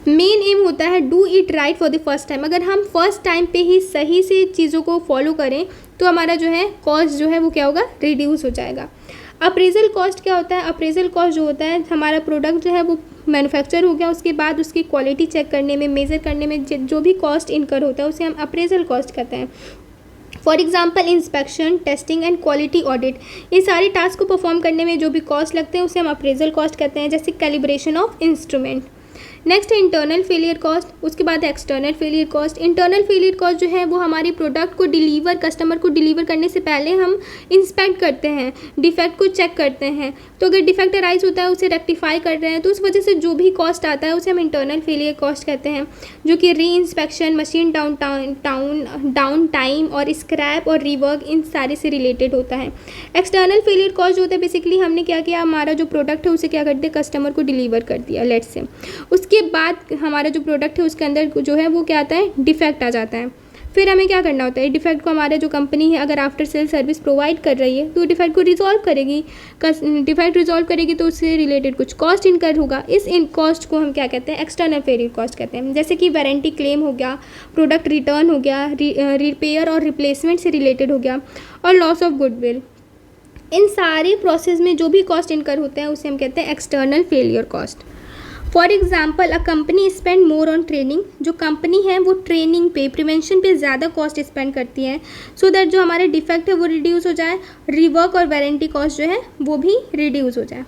मेन एम होता है do it right for the first time. अगर हम फर्स्ट टाइम पे ही सही से चीज़ों को फॉलो करें तो हमारा जो है कॉस्ट जो है वो क्या होगा, रिड्यूस हो जाएगा। अप्रेजल कॉस्ट क्या होता है, अप्रेजल कॉस्ट जो होता है हमारा प्रोडक्ट जो है वो मैन्युफैक्चर हो गया उसके बाद उसकी क्वालिटी चेक करने में, मेज़र करने में जो भी कॉस्ट इनकर होता है उसे हम अप्रेजल कॉस्ट कहते हैं। For example inspection, testing and quality audit, ये सारे टास्क को परफॉर्म करने में जो भी कॉस्ट लगते हैं उसे हम अप्रेजल कॉस्ट कहते हैं, जैसे कैलिब्रेशन ऑफ इंस्ट्रूमेंट। नेक्स्ट है इंटरनल फेलियर कॉस्ट, उसके बाद external failure cost. Internal failure cost जो है वो हमारी प्रोडक्ट को डिलीवर, कस्टमर को डिलीवर करने से पहले हम इंस्पेक्ट करते हैं, डिफेक्ट को चेक करते हैं। तो अगर डिफेक्ट अराइज होता है उसे रेक्टिफाई कर रहे हैं तो उस वजह से जो भी कॉस्ट आता है उसे हम इंटरनल फेलियर कॉस्ट कहते हैं, जो कि री इंस्पेक्शन, मशीन डाउन टाइम और स्क्रैप और रीवर्क, इन सारे से रिलेटेड होता है। एक्सटर्नल फेलियर कॉस्ट जो होता है बेसिकली हमने क्या किया, हमारा जो प्रोडक्ट है उसे क्या कर दिया, कस्टमर को डिलीवर कर दिया लेट्स से, उसके बाद हमारा जो प्रोडक्ट है उसके अंदर जो है वो क्या आता है, डिफेक्ट आ जाता है। फिर हमें क्या करना होता है, डिफेक्ट को हमारा जो कंपनी है अगर आफ्टर सेल सर्विस प्रोवाइड कर रही है तो डिफेक्ट को रिजॉल्व करेगी। डिफेक्ट रिजॉल्व करेगी तो उससे रिलेटेड कुछ कॉस्ट इनकर होगा। इस इन कॉस्ट को हम क्या कहते हैं, एक्सटर्नल फेलियर कॉस्ट कहते हैं। जैसे कि वारंटी क्लेम हो गया, प्रोडक्ट रिटर्न हो गया, रिपेयर और रिप्लेसमेंट से रिलेटेड हो गया, और लॉस ऑफ गुडविल। इन सारे प्रोसेस में जो भी कॉस्ट इनकर होते हैं उसे हम कहते हैं external failure cost. For example a company spend more on training, जो कंपनी है वो ट्रेनिंग पे, प्रिवेंशन पे ज़्यादा कॉस्ट स्पेंड करती है सो दैट जो हमारे डिफेक्ट है वो रिड्यूस हो जाए, रिवर्क और वारंटी कॉस्ट जो है वो भी रिड्यूस हो जाए।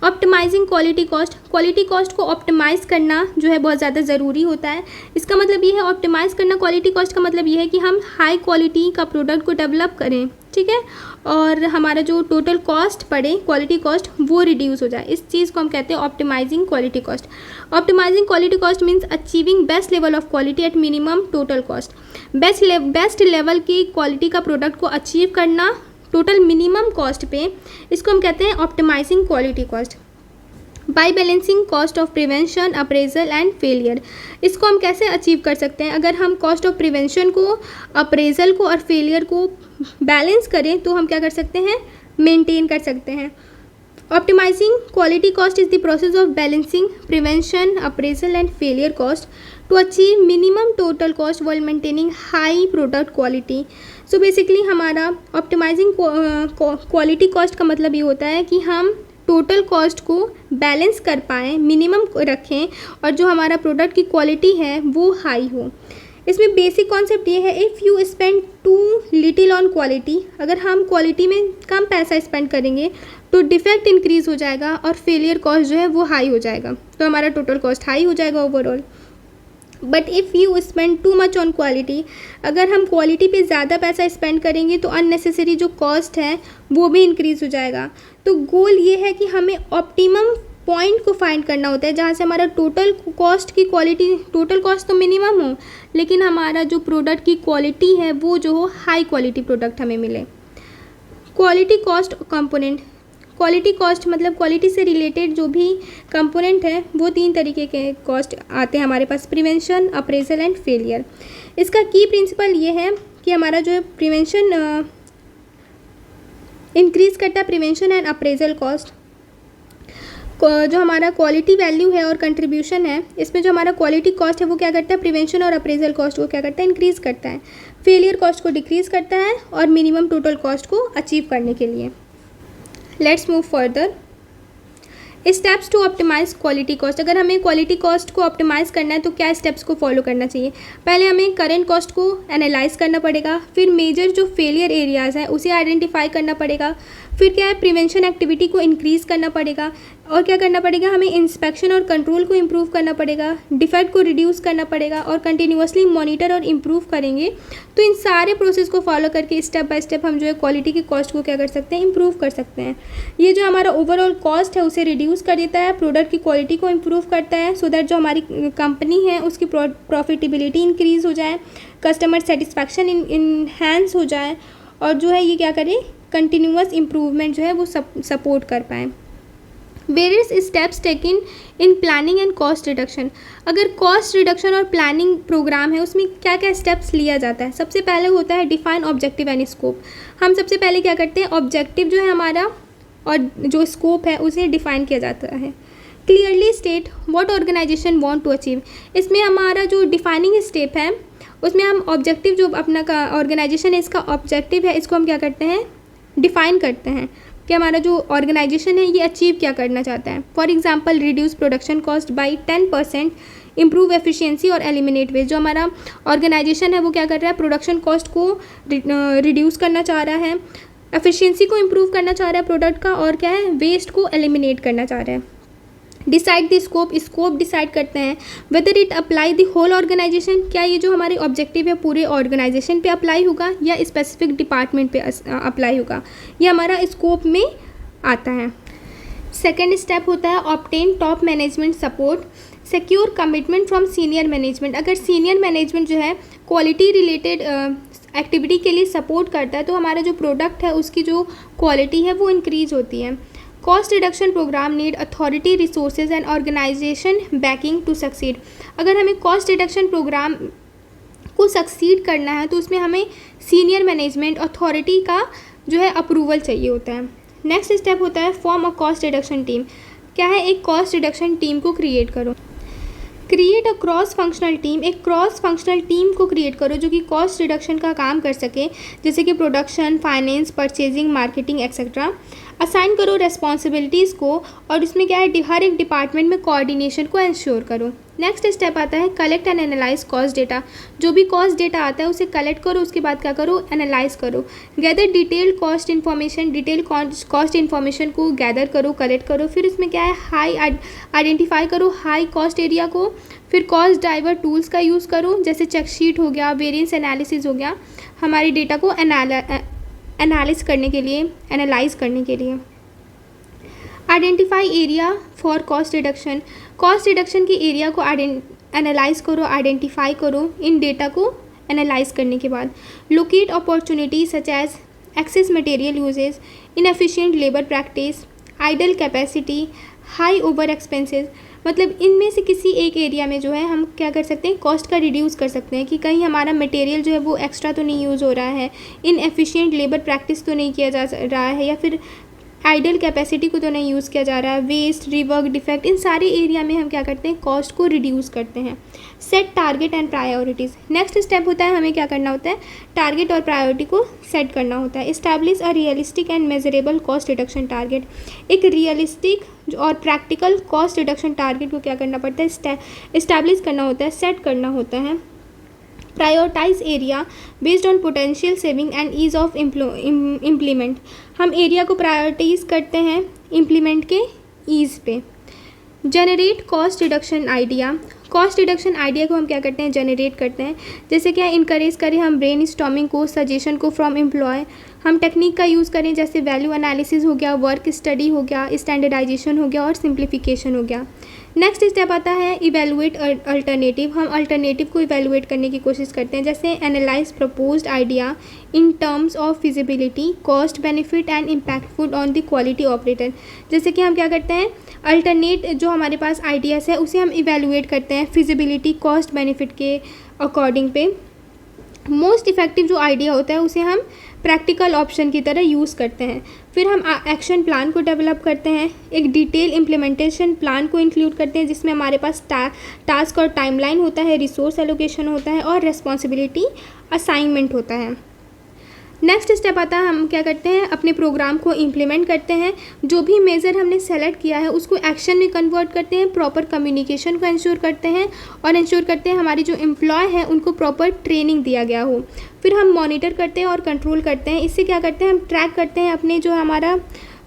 Optimising quality cost, quality cost को ऑप्टिमाइज़ करना जो है बहुत ज़्यादा ज़रूरी होता है। इसका मतलब ये है, ऑप्टिमाइज़ करना क्वालिटी कॉस्ट का मतलब ये है कि हम हाई क्वालिटी का प्रोडक्ट को डेवलप करें, ठीक है, और हमारा जो टोटल कॉस्ट पड़े क्वालिटी कॉस्ट वो रिड्यूस हो जाए। इस चीज़ को हम कहते हैं optimising quality cost. Optimising quality cost means achieving best level of quality at minimum total cost. Best level की क्वालिटी का प्रोडक्ट को अचीव करना टोटल मिनिमम कॉस्ट पे, इसको हम कहते हैं optimising quality cost. By balancing cost of prevention, appraisal and failure, इसको हम कैसे अचीव कर सकते हैं, अगर हम कॉस्ट ऑफ प्रिवेंशन को, अप्रेजल को और फेलियर को बैलेंस करें तो हम क्या कर सकते हैं, मेंटेन कर सकते हैं। Optimising quality cost is the process of balancing prevention, appraisal and failure cost to achieve minimum total cost while maintaining high product quality. So basically हमारा ऑप्टिमाइजिंग क्वालिटी कॉस्ट का मतलब ये होता है कि हम टोटल कॉस्ट को बैलेंस कर पाएँ, मिनिमम रखें, और जो हमारा प्रोडक्ट की क्वालिटी है वो हाई हो। इसमें बेसिक कॉन्सेप्ट ये है, if you spend too little on quality, अगर हम क्वालिटी में कम पैसा स्पेंड करेंगे तो डिफेक्ट इंक्रीज़ हो जाएगा और फेलियर कॉस्ट जो है वो हाई हो जाएगा, तो हमारा टोटल कॉस्ट हाई हो जाएगा overall. But if you spend too much on quality, अगर हम क्वालिटी पे ज़्यादा पैसा स्पेंड करेंगे तो अननेसेसरी जो कॉस्ट है वो भी इंक्रीज़ हो जाएगा। तो गोल ये है कि हमें ऑप्टिमम पॉइंट को फाइंड करना होता है जहाँ से हमारा टोटल कॉस्ट की क्वालिटी, टोटल कॉस्ट तो मिनिमम हो लेकिन हमारा जो प्रोडक्ट की क्वालिटी है वो जो हो हाई क्वालिटी प्रोडक्ट हमें मिले। Quality cost component, quality cost मतलब क्वालिटी से रिलेटेड जो भी कंपोनेंट है वो 3 तरीके के कॉस्ट आते हैं हमारे पास, प्रिवेंशन, अप्रेजल एंड फेलियर। इसका की प्रिंसिपल ये है कि हमारा जो है प्रिवेंशन इंक्रीज़ करता है प्रिवेंशन एंड अप्रेजल कॉस्ट। जो हमारा क्वालिटी वैल्यू है और कंट्रीब्यूशन है, इसमें जो हमारा क्वालिटी कॉस्ट है वो क्या करता है, प्रिवेंशन और अप्रेजल कॉस्ट को क्या करता है, इंक्रीज़ करता है। फेलियर कॉस्ट को डिक्रीज़ करता है और मिनिमम टोटल कॉस्ट को अचीव करने के लिए। Let's move further. Steps to optimise quality cost. अगर हमें क्वालिटी कॉस्ट को ऑप्टिमाइज़ करना है तो क्या स्टेप्स को फॉलो करना चाहिए। पहले हमें करेंट कॉस्ट को एनालाइज करना पड़ेगा, फिर मेजर जो फेलियर एरियाज़ हैं उसे आइडेंटिफाई करना पड़ेगा, फिर क्या है प्रिवेंशन एक्टिविटी को इंक्रीज़ करना पड़ेगा, और क्या करना पड़ेगा, हमें इंस्पेक्शन और कंट्रोल को इम्प्रूव करना पड़ेगा, डिफेक्ट को रिड्यूस करना पड़ेगा और कंटिन्यूअसली मॉनिटर और इम्प्रूव करेंगे। तो इन सारे प्रोसेस को फॉलो करके स्टेप बाय स्टेप हम जो है क्वालिटी की कॉस्ट को क्या कर सकते हैं, इम्प्रूव कर सकते हैं। ये जो हमारा ओवरऑल कॉस्ट है उसे रिड्यूस कर देता है, प्रोडक्ट की क्वालिटी को इम्प्रूव करता है सो दैट जो हमारी कंपनी है उसकी प्रॉफिटेबिलिटी इंक्रीज़ हो जाए, कस्टमर सेटिस्फैक्शन इनहेंस हो जाए और जो है ये क्या करे, कंटिन्यूअस इम्प्रूवमेंट जो है वो सपोर्ट कर पाएँ। Various steps taken in planning and cost reduction. अगर कॉस्ट रिडक्शन और प्लानिंग प्रोग्राम है उसमें क्या क्या स्टेप्स लिया जाता है। सबसे पहले होता है डिफाइन ऑब्जेक्टिव एंड स्कोप। हम सबसे पहले क्या करते हैं, ऑब्जेक्टिव जो है हमारा और जो स्कोप है उसे डिफाइन किया जाता है। Clearly state what organisation want to achieve. इसमें हमारा जो डिफाइनिंग स्टेप है उसमें हम ऑब्जेक्टिव जो अपना का ऑर्गेनाइजेशन है इसका ऑब्जेक्टिव है इसको हम क्या करते हैं, डिफाइन करते हैं कि हमारा जो ऑर्गेनाइजेशन है ये अचीव क्या करना चाहता है। For example reduce production cost by 10%, improve efficiency और एलिमिनेट वेस्ट। जो हमारा ऑर्गेनाइजेशन है वो क्या कर रहा है, प्रोडक्शन कॉस्ट को रिड्यूस करना चाह रहा है, एफिशिएंसी को इम्प्रूव करना चाह रहा है प्रोडक्ट का, और क्या है, वेस्ट को एलिमिनेट करना चाह रहा है। Decide the scope, scope decide करते हैं whether it apply the whole organisation, क्या ये जो हमारे ऑब्जेक्टिव है पूरे ऑर्गेनाइजेशन पे अप्लाई होगा या स्पेसिफिक डिपार्टमेंट पे अप्लाई होगा, ये हमारा स्कोप में आता है। सेकेंड स्टेप होता है obtain top management support, secure commitment from senior management. अगर सीनियर मैनेजमेंट जो है क्वालिटी रिलेटेड एक्टिविटी के लिए सपोर्ट करता है तो हमारा जो प्रोडक्ट है उसकी जो क्वालिटी है वो इंक्रीज होती है। Cost reduction programme need authority, resources and organisation backing to succeed. अगर हमें कॉस्ट रिडक्शन प्रोग्राम को सक्सीड करना है तो उसमें हमें सीनियर मैनेजमेंट अथॉरिटी का जो है अप्रूवल चाहिए होता है। नेक्स्ट स्टेप होता है form a cost reduction team. क्या है, एक कॉस्ट रिडक्शन टीम को क्रिएट करो। Create a cross functional team, एक क्रॉस फंक्शनल टीम को क्रिएट करो जो कि कॉस्ट रिडक्शन का काम कर सके, जैसे कि production, finance, purchasing, marketing etcetera. Assign करो रेस्पॉन्सिबिलिटीज़ को और इसमें क्या है, हर एक डिपार्टमेंट में कोऑर्डिनेशन को इंश्योर करो। नेक्स्ट स्टेप आता है collect and analyse cost data. जो भी कॉस्ट डेटा आता है उसे कलेक्ट करो, उसके बाद क्या करो, एनालाइज करो। Gather detailed cost information, detail cost information को गैदर करो, कलेक्ट करो। फिर इसमें क्या है, हाई आइडेंटिफाई करो हाई कॉस्ट एरिया को। फिर कॉस्ट ड्राइवर टूल्स का यूज़ करो, जैसे चेकशीट हो गया, वेरिएंस एनालिसिस हो गया, हमारी डेटा को एनालिस करने के लिए, एनालाइज करने के लिए। Identify area for cost reduction, cost reduction के एरिया को एनालाइज करो, आइडेंटिफाई करो इन डेटा को एनालाइज करने के बाद। Locate opportunity such as excess material usages, inefficient labour practice, idle capacity, high over expenses. मतलब इनमें से किसी एक एरिया में जो है हम क्या कर सकते हैं, कॉस्ट का रिड्यूस कर सकते हैं कि कहीं हमारा मटेरियल जो है वो एक्स्ट्रा तो नहीं यूज़ हो रहा है, इनएफिशिएंट लेबर प्रैक्टिस तो नहीं किया जा रहा है, या फिर आइडल कैपेसिटी को तो नहीं यूज़ किया जा रहा है, वेस्ट, रिवर्क, डिफेक्ट, इन सारे एरिया में हम क्या करते हैं, कॉस्ट को रिड्यूस करते हैं। Set target and priorities, next step होता है हमें क्या करना होता है, टारगेट और प्रायोरिटी को सेट करना होता है। Establish a realistic and measurable cost reduction target, एक रियलिस्टिक और प्रैक्टिकल कॉस्ट रिडक्शन टारगेट को क्या करना पड़ता है, इस्टेब्लिश करना होता है, सेट करना होता है। Prioritise area based on potential saving and ease of implement, हम एरिया को प्रायोरिटाइज करते हैं इम्प्लीमेंट के ईज़ पे। Generate cost reduction idea. Cost reduction idea को हम क्या करते हैं, जनरेट करते हैं। जैसे क्या इनकरेज करें हम ब्रेन स्टॉर्मिंग को, सजेशन को फ्रॉम एम्प्लॉय। हम टेक्निक का यूज़ करें जैसे वैल्यू एनालिसिस हो गया, वर्क स्टडी हो गया, स्टैंडर्डाइजेशन हो गया और सिंप्लीफिकेशन हो गया। नेक्स्ट स्टेप आता है इवेलुएट अल्टरनेटिव। हम अल्टरनेटिव को इवेलुएट करने की कोशिश करते हैं, जैसे analyse proposed idea in terms of feasibility, cost, benefit and impactful on the quality operator. जैसे कि हम क्या करते हैं, अल्टरनेट जो हमारे पास आइडियाज़ है उसे हम इवेलुएट करते हैं फिजिबिलिटी, कॉस्ट, बेनिफिट के अकॉर्डिंग पे। मोस्ट इफेक्टिव जो आइडिया होता है उसे हम प्रैक्टिकल ऑप्शन की तरह यूज़ करते हैं। फिर हम एक्शन प्लान को डेवलप करते हैं, एक डिटेल इम्प्लीमेंटेशन प्लान को इंक्लूड करते हैं जिसमें हमारे पास टास्क और टाइमलाइन होता है, रिसोर्स एलोकेशन होता है और रिस्पॉन्सिबिलिटी असाइनमेंट होता है। नेक्स्ट स्टेप आता है, हम क्या करते हैं, अपने प्रोग्राम को इम्प्लीमेंट करते हैं। जो भी मेज़र हमने सेलेक्ट किया है उसको एक्शन में कन्वर्ट करते हैं, प्रॉपर कम्युनिकेशन को इंश्योर करते हैं और इंश्योर करते हैं हमारी जो एम्प्लॉय है उनको प्रॉपर ट्रेनिंग दिया गया हो। फिर हम मॉनिटर करते हैं और कंट्रोल करते हैं। इससे क्या करते हैं, हम ट्रैक करते हैं अपने जो हमारा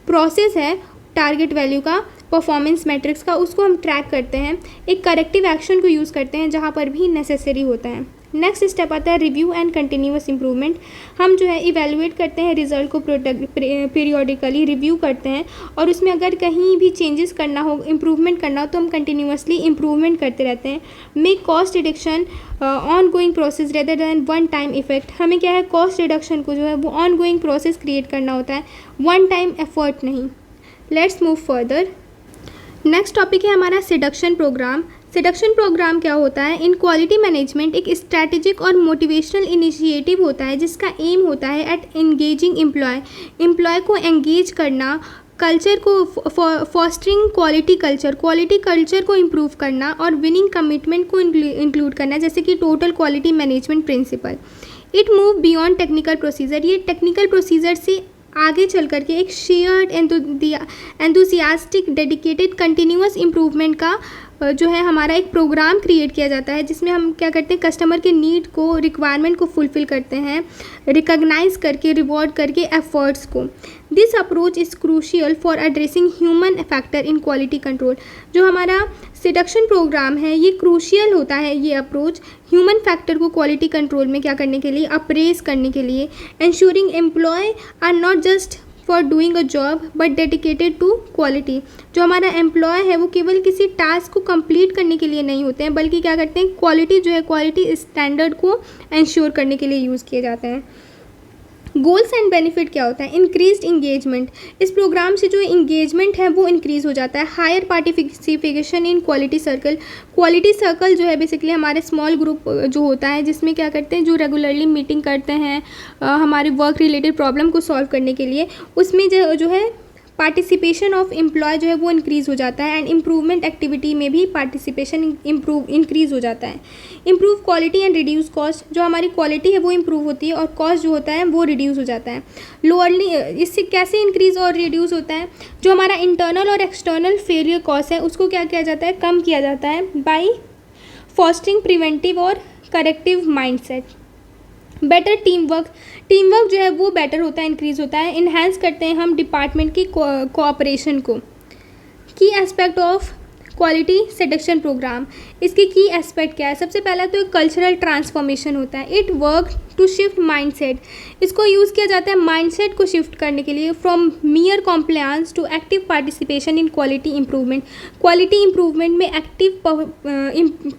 प्रोसेस है टारगेट वैल्यू का, परफॉर्मेंस मैट्रिक्स का, उसको हम ट्रैक करते हैं। एक करेक्टिव एक्शन को यूज़ करते हैं जहाँ पर भी नेसेसरी होता है। नेक्स्ट स्टेप आता है रिव्यू एंड कंटिन्यूअस इंप्रूवमेंट। हम जो है इवेलुएट करते हैं रिजल्ट को, पीरियोडिकली रिव्यू करते हैं और उसमें अगर कहीं भी चेंजेस करना हो, इम्प्रूवमेंट करना हो तो हम कंटिन्यूअसली इम्प्रूवमेंट करते रहते हैं। Make cost reduction on going process rather than one time effect. हमें क्या है, कॉस्ट रिडक्शन को जो है वो ऑन गोइंग प्रोसेस क्रिएट करना होता है, वन टाइम एफर्ट नहीं। Let's move further. Next topic है हमारा सिडक्शन प्रोग्राम। सिडक्शन प्रोग्राम क्या होता है, इन क्वालिटी मैनेजमेंट एक स्ट्रैटेजिक और मोटिवेशनल इनिशिएटिव होता है जिसका एम होता है एट एंगेजिंग एम्प्लॉय को एंगेज करना, कल्चर को फॉस्टरिंग क्वालिटी कल्चर को इम्प्रूव करना और विनिंग कमिटमेंट को इंक्लूड करना, जैसे कि total quality management principle. It move beyond technical procedure. ये टेक्निकल प्रोसीजर से आगे चल करके एक shared enthusiastic dedicated continuous improvement का जो है हमारा एक प्रोग्राम क्रिएट किया जाता है जिसमें हम क्या करते हैं, कस्टमर के नीड को, रिक्वायरमेंट को फुलफ़िल करते हैं, रिकॉग्नाइज करके, रिवॉर्ड करके एफर्ट्स को। This approach is crucial for addressing human factor in quality control. जो हमारा सिडक्शन प्रोग्राम है ये क्रूशियल होता है, ये अप्रोच ह्यूमन फैक्टर को क्वालिटी कंट्रोल में क्या करने के लिए, अप्रेस करने के लिए। Ensuring employ are not just for doing a job but dedicated to quality. जो हमारा एम्प्लॉय है वो केवल किसी टास्क को कंप्लीट करने के लिए नहीं होते हैं बल्कि क्या करते हैं, क्वालिटी जो है, क्वालिटी स्टैंडर्ड को इंश्योर करने के लिए यूज़ किए जाते हैं। गोल्स एंड बेनिफिट क्या होता है, इंक्रीज्ड इंगेजमेंट। इस प्रोग्राम से जो इंगेजमेंट है वो इंक्रीज़ हो जाता है। Higher participation in quality circle जो है बेसिकली हमारे स्मॉल ग्रुप जो होता है जिसमें क्या करते हैं, जो रेगुलरली मीटिंग करते हैं हमारे वर्क रिलेटेड प्रॉब्लम को सॉल्व करने के लिए, उसमें जो है पार्टिसिपेशन ऑफ एम्प्लॉय जो है वो इंक्रीज़ हो जाता है। एंड इम्प्रूवमेंट एक्टिविटी में भी पार्टिसिपेशन इंक्रीज़ हो जाता है। Improve quality and reduce cost. जो हमारी क्वालिटी है वो इम्प्रूव होती है और कॉस्ट जो होता है वो रिड्यूस हो जाता है। लोअरली इससे कैसे इंक्रीज़ और रिड्यूस होता है, जो हमारा इंटरनल और एक्सटर्नल फेलियर कॉस्ट है उसको क्या किया जाता है, कम किया जाता है बाई फॉस्टरिंग प्रिवेंटिव और corrective mindset. Better team work जो है वो बेटर होता है, इंक्रीज़ होता है। इन्हांस करते हैं हम डिपार्टमेंट की कोऑपरेशन को। Key aspect of quality seduction programme, इसके की एस्पेक्ट क्या है, सबसे पहला तो एक कल्चरल ट्रांसफॉर्मेशन होता है। It work to shift mindset. इसको यूज़ किया जाता है माइंडसेट को शिफ्ट करने के लिए, from mere compliance to active participation in quality improvement. Quality improvement में एक्टिव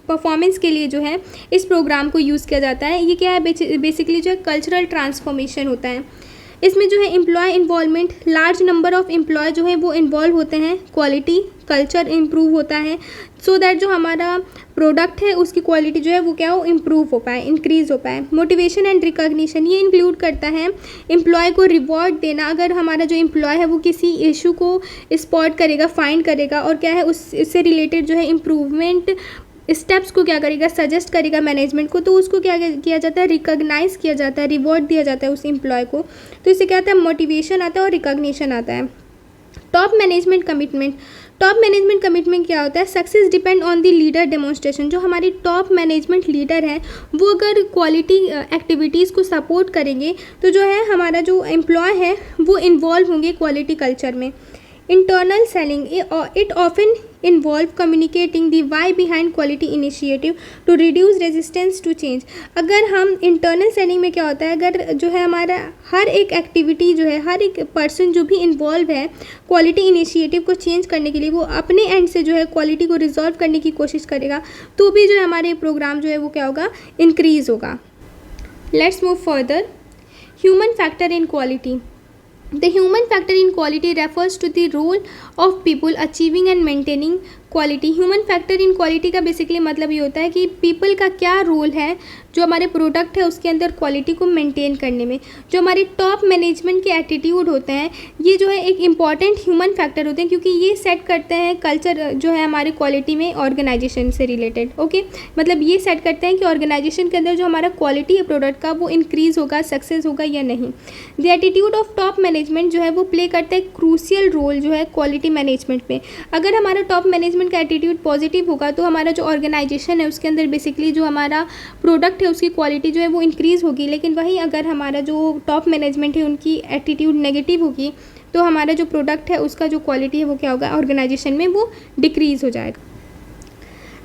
परफॉर्मेंस के लिए जो है इस प्रोग्राम को यूज़ किया जाता है। ये क्या है, बेसिकली जो है कल्चरल ट्रांसफॉर्मेशन होता है। इसमें जो है employ involvement, large number of employ जो है वो इन्वॉल्व होते हैं, क्वालिटी कल्चर इम्प्रूव होता है, सो दैट जो हमारा प्रोडक्ट है उसकी क्वालिटी जो है वो क्या हो, इम्प्रूव हो पाए, इंक्रीज़ हो पाए। मोटिवेशन एंड रिकॉग्निशन, ये इंक्लूड करता है एम्प्लॉय को रिवॉर्ड देना। अगर हमारा जो एम्प्लॉय है वो किसी इशू को स्पॉट करेगा, फाइंड करेगा और क्या है उससे रिलेटेड जो है इम्प्रूवमेंट स्टेप्स को क्या करेगा, सजेस्ट करेगा मैनेजमेंट को, तो उसको क्या किया जाता है, रिकॉग्नाइज किया जाता है, रिवॉर्ड दिया जाता है उस एम्प्लॉय को। तो इससे क्या आता है, मोटिवेशन आता है और रिकॉग्निशन आता है। टॉप मैनेजमेंट कमिटमेंट क्या होता है, success depend on the leader demonstration. जो हमारी टॉप मैनेजमेंट लीडर है वो अगर क्वालिटी एक्टिविटीज़ को सपोर्ट करेंगे तो जो है हमारा जो एम्प्लॉय है वो इन्वॉल्व होंगे क्वालिटी कल्चर में। Internal selling, it often involve communicating the why behind quality initiative to reduce resistance to change। अगर हम इंटरनल सेलिंग में क्या होता है, अगर जो है हमारा हर एक एक्टिविटी जो है, हर एक पर्सन जो भी इन्वॉल्व है क्वालिटी इनिशिएटिव को चेंज करने के लिए, वो अपने एंड से जो है क्वालिटी को रिजॉल्व करने की कोशिश करेगा, तो भी जो है हमारे प्रोग्राम जो है वो क्या होगा, इंक्रीज़ होगा। Let's move further. Human factor in quality. The human factor in quality refers to the role of people achieving and maintaining quality. Human factor in quality का बेसिकली मतलब ये होता है कि पीपल का क्या रोल है जो हमारे प्रोडक्ट है उसके अंदर क्वालिटी को मेंटेन करने में। जो हमारे टॉप मैनेजमेंट के एटीट्यूड होते हैं, ये जो है एक इम्पॉर्टेंट ह्यूमन फैक्टर होते हैं, क्योंकि ये सेट करते हैं कल्चर जो है हमारे क्वालिटी में ऑर्गेनाइजेशन से रिलेटेड। ओके, मतलब ये सेट करते हैं कि ऑर्गेनाइजेशन के अंदर जो हमारा क्वालिटी है प्रोडक्ट का वो इंक्रीज़ होगा, सक्सेस होगा या नहीं। The attitude of top management जो है वो प्ले करता है क्रूशियल रोल जो है क्वालिटी मैनेजमेंट में। अगर हमारा टॉप मैनेजमेंट का एटीट्यूड पॉजिटिव होगा तो हमारा जो ऑर्गेनाइजेशन है उसके अंदर बेसिकली जो हमारा प्रोडक्ट है उसकी क्वालिटी जो है वो इंक्रीज़ होगी। लेकिन वहीं अगर हमारा जो टॉप मैनेजमेंट है उनकी एटीट्यूड नेगेटिव होगी तो हमारा जो प्रोडक्ट है उसका जो क्वालिटी है वो क्या होगा, ऑर्गेनाइजेशन में वो डिक्रीज़ हो जाएगा।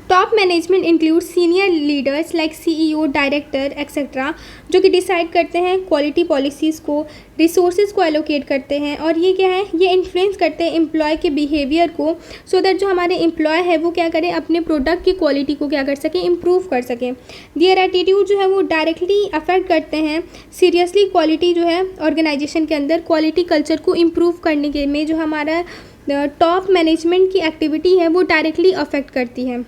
Top management include senior leaders like CEO, director etcetera, जो कि डिसाइड करते हैं क्वालिटी पॉलिसीज़ को, रिसोर्सेज को एलोकेट करते हैं, और ये क्या है, ये इन्फ्लुएंस करते हैं एम्प्लॉय के बिहेवियर को, सो दैट जो हमारे एम्प्लॉय है वो क्या करें, अपने प्रोडक्ट की क्वालिटी को क्या कर सकें, इम्प्रूव कर सकें। दियर एटीट्यूड जो है वो डायरेक्टली अफेक्ट करते हैं सीरियसली क्वालिटी जो है ऑर्गेनाइजेशन के अंदर क्वालिटी कल्चर को इम्प्रूव करने के में जो हमारा टॉप मैनेजमेंट की एक्टिविटी है वो डायरेक्टली अफेक्ट करती है।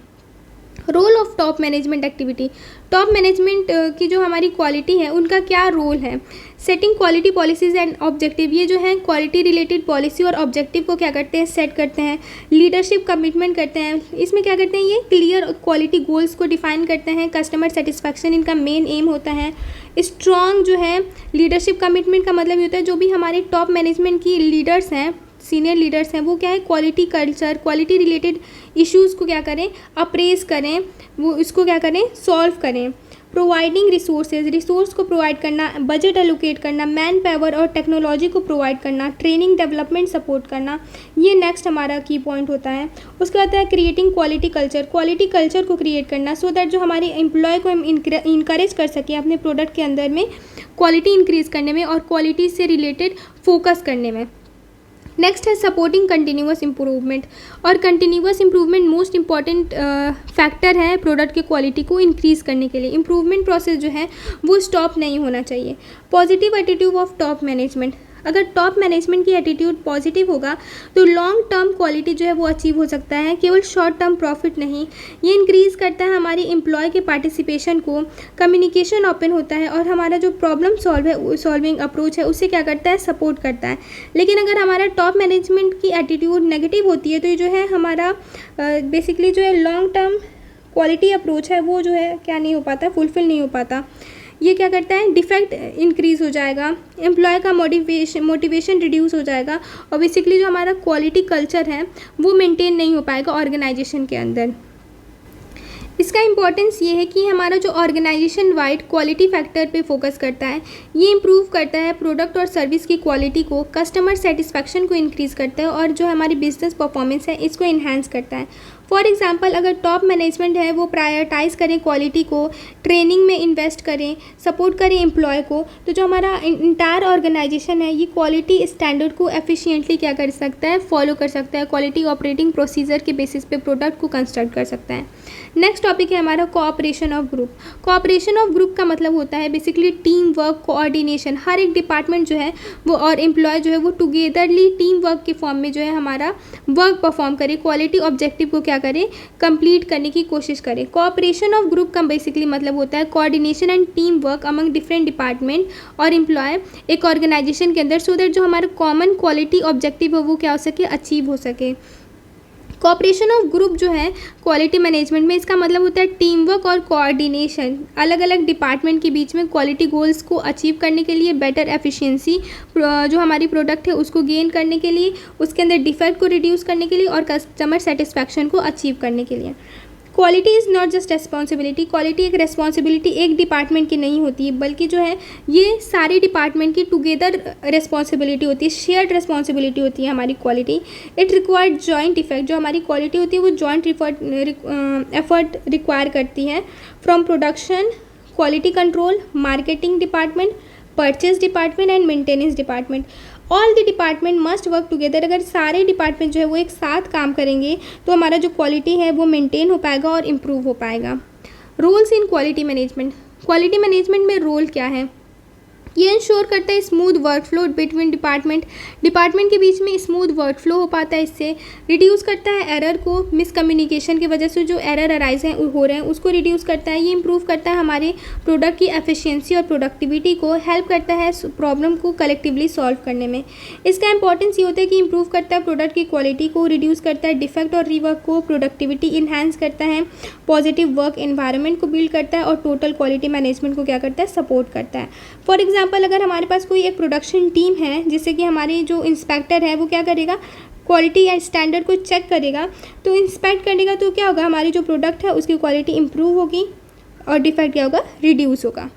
Role of top management activity. Top management की जो हमारी क्वालिटी है उनका क्या रोल है। Setting quality policies and objective, ये जो है क्वालिटी रिलेटेड पॉलिसी और ऑब्जेक्टिव को क्या करते हैं, सेट करते हैं। लीडरशिप कमिटमेंट करते हैं, इसमें क्या करते हैं, ये क्लियर क्वालिटी गोल्स को डिफाइन करते हैं। कस्टमर सेटिस्फैक्शन इनका मेन एम होता है। स्ट्रॉन्ग जो है लीडरशिप कमिटमेंट का मतलब ये होता है जो भी हमारे टॉप मैनेजमेंट की लीडर्स हैं, सीनियर लीडर्स हैं, वो क्या है, quality culture, quality related issues को क्या करें, अप्रेस करें, वो इसको क्या करें, सॉल्व करें। प्रोवाइडिंग रिसोर्सेज, रिसोर्स को प्रोवाइड करना, बजट एलोकेट करना, मैन पावर और टेक्नोलॉजी को प्रोवाइड करना, ट्रेनिंग डेवलपमेंट सपोर्ट करना, ये नेक्स्ट हमारा की पॉइंट होता है। उसके बाद है creating quality culture, quality culture को क्रिएट करना सो दैट जो हमारे एम्प्लॉय को हम इंकरेज कर सकें अपने प्रोडक्ट के अंदर में क्वालिटी इंक्रीज़ करने में और क्वालिटी से रिलेटेड फोकस करने में। नेक्स्ट है सपोर्टिंग कंटिन्यूअस इम्प्रूवमेंट, और continuous improvement most important factor है प्रोडक्ट की क्वालिटी को इंक्रीज़ करने के लिए। इम्प्रूवमेंट प्रोसेस जो है वो स्टॉप नहीं होना चाहिए। Positive attitude of top management, अगर टॉप मैनेजमेंट की एटीट्यूड पॉजिटिव होगा तो लॉन्ग टर्म क्वालिटी जो है वो अचीव हो सकता है, केवल शॉर्ट टर्म प्रॉफिट नहीं। ये इंक्रीज़ करता है हमारी एम्प्लॉय के पार्टिसिपेशन को, कम्युनिकेशन ओपन होता है और हमारा जो प्रॉब्लम सॉल्विंग अप्रोच है उससे क्या करता है, सपोर्ट करता है। लेकिन अगर हमारा टॉप मैनेजमेंट की एटीट्यूड नेगेटिव होती है तो ये जो है हमारा बेसिकली जो है लॉन्ग टर्म क्वालिटी अप्रोच है वो जो है क्या नहीं हो पाता, फुलफिल नहीं हो पाता। ये क्या करता है, डिफेक्ट इंक्रीज़ हो जाएगा, एम्प्लॉय का मोटिवेशन रिड्यूस हो जाएगा और बेसिकली जो हमारा क्वालिटी कल्चर है वो मेंटेन नहीं हो पाएगा ऑर्गेनाइजेशन के अंदर। इसका इम्पॉर्टेंस ये है कि हमारा जो ऑर्गेनाइजेशन वाइड क्वालिटी फैक्टर पे फोकस करता है, ये इम्प्रूव करता है प्रोडक्ट और सर्विस की क्वालिटी को, कस्टमर सेटिस्फैक्शन को इंक्रीज़ करता है और जो हमारी बिजनेस परफॉर्मेंस है इसको इन्हांस करता है। फॉर एग्जांपल अगर टॉप मैनेजमेंट है वो प्रायोरिटाइज़ करें क्वालिटी को, ट्रेनिंग में इन्वेस्ट करें, सपोर्ट करें एम्प्लॉय को, तो जो हमारा इंटायर ऑर्गेनाइजेशन है ये क्वालिटी स्टैंडर्ड को एफिशिएंटली क्या कर सकता है, फॉलो कर सकता है, क्वालिटी ऑपरेटिंग प्रोसीजर के बेसिस पे प्रोडक्ट को कंस्ट्रक्ट कर सकता है। नेक्स्ट टॉपिक है हमारा cooperation of group. Cooperation of group का मतलब होता है बेसिकली टीम वर्क, कोऑर्डिनेशन। हर एक डिपार्टमेंट जो है वो और एम्प्लॉय जो है वो टुगेदरली टीम वर्क के फॉर्म में जो है हमारा वर्क परफॉर्म करे, क्वालिटी ऑब्जेक्टिव को क्या करें, कंप्लीट करने की कोशिश करें। कोऑपरेशन ऑफ ग्रुप का बेसिकली मतलब होता है coordination and team work among different department और एम्प्लॉय एक ऑर्गेनाइजेशन के अंदर, सो दैट जो हमारा कॉमन क्वालिटी ऑब्जेक्टिव है वो क्या हो सके, अचीव हो सके। कोऑपरेशन ऑफ ग्रुप जो है क्वालिटी मैनेजमेंट में, इसका मतलब होता है टीम वर्क और कोऑर्डिनेशन अलग अलग डिपार्टमेंट के बीच में क्वालिटी गोल्स को अचीव करने के लिए, बेटर एफिशिएंसी जो हमारी प्रोडक्ट है उसको गेन करने के लिए, उसके अंदर डिफेक्ट को रिड्यूस करने के लिए और कस्टमर सेटिस्फैक्शन को अचीव करने के लिए। Quality is not just responsibility, quality एक रेस्पॉन्सिबिलिटी एक डिपार्टमेंट की नहीं होती, बल्कि जो है ये सारे डिपार्टमेंट की टुगेदर रेस्पॉन्सिबिलिटी होती है, शेयर्ड रेस्पॉन्सिबिलिटी होती है हमारी quality. It required joint effect, जो हमारी क्वालिटी होती है वो जॉइंट एफर्ट रिक्वायर करती है from production, quality control, marketing department, purchase department and maintenance department. All the department must work together. अगर सारे डिपार्टमेंट जो है वो एक साथ काम करेंगे तो हमारा जो क्वालिटी है वो मेंटेन हो पाएगा और इम्प्रूव हो पाएगा। Roles in quality management, quality management में रोल क्या है? ये इंश्योर करता है स्मूथ वर्कफ्लो बिटवीन डिपार्टमेंट के बीच में स्मूथ वर्कफ्लो हो पाता है। इससे रिड्यूस करता है एरर को, मिसकम्युनिकेशन की वजह से जो एरर अराइज हैं हो रहे हैं उसको रिड्यूस करता है। ये इंप्रूव करता है हमारे प्रोडक्ट की एफिशिएंसी और प्रोडक्टिविटी को, हेल्प करता है प्रॉब्लम को कलेक्टिवली सॉल्व करने में। इसका इंपॉर्टेंस ये होता है कि इंप्रूव करता है प्रोडक्ट की क्वालिटी को, रिड्यूस करता है डिफेक्ट और रीवर्क को, प्रोडक्टिविटी इन्हांस करता है, पॉजिटिव वर्क एनवायरनमेंट को बिल्ड करता है और टोटल क्वालिटी मैनेजमेंट को क्या करता है? सपोर्ट करता है। फॉर एग्जाम्पल अगर हमारे पास कोई एक प्रोडक्शन टीम है, जिससे कि हमारी जो इंस्पेक्टर है वो क्या करेगा? क्वालिटी या स्टैंडर्ड को चेक करेगा, तो इंस्पेक्ट करेगा तो क्या होगा? हमारी जो प्रोडक्ट है उसकी क्वालिटी इंप्रूव होगी और डिफेक्ट क्या होगा? रिड्यूस होगा।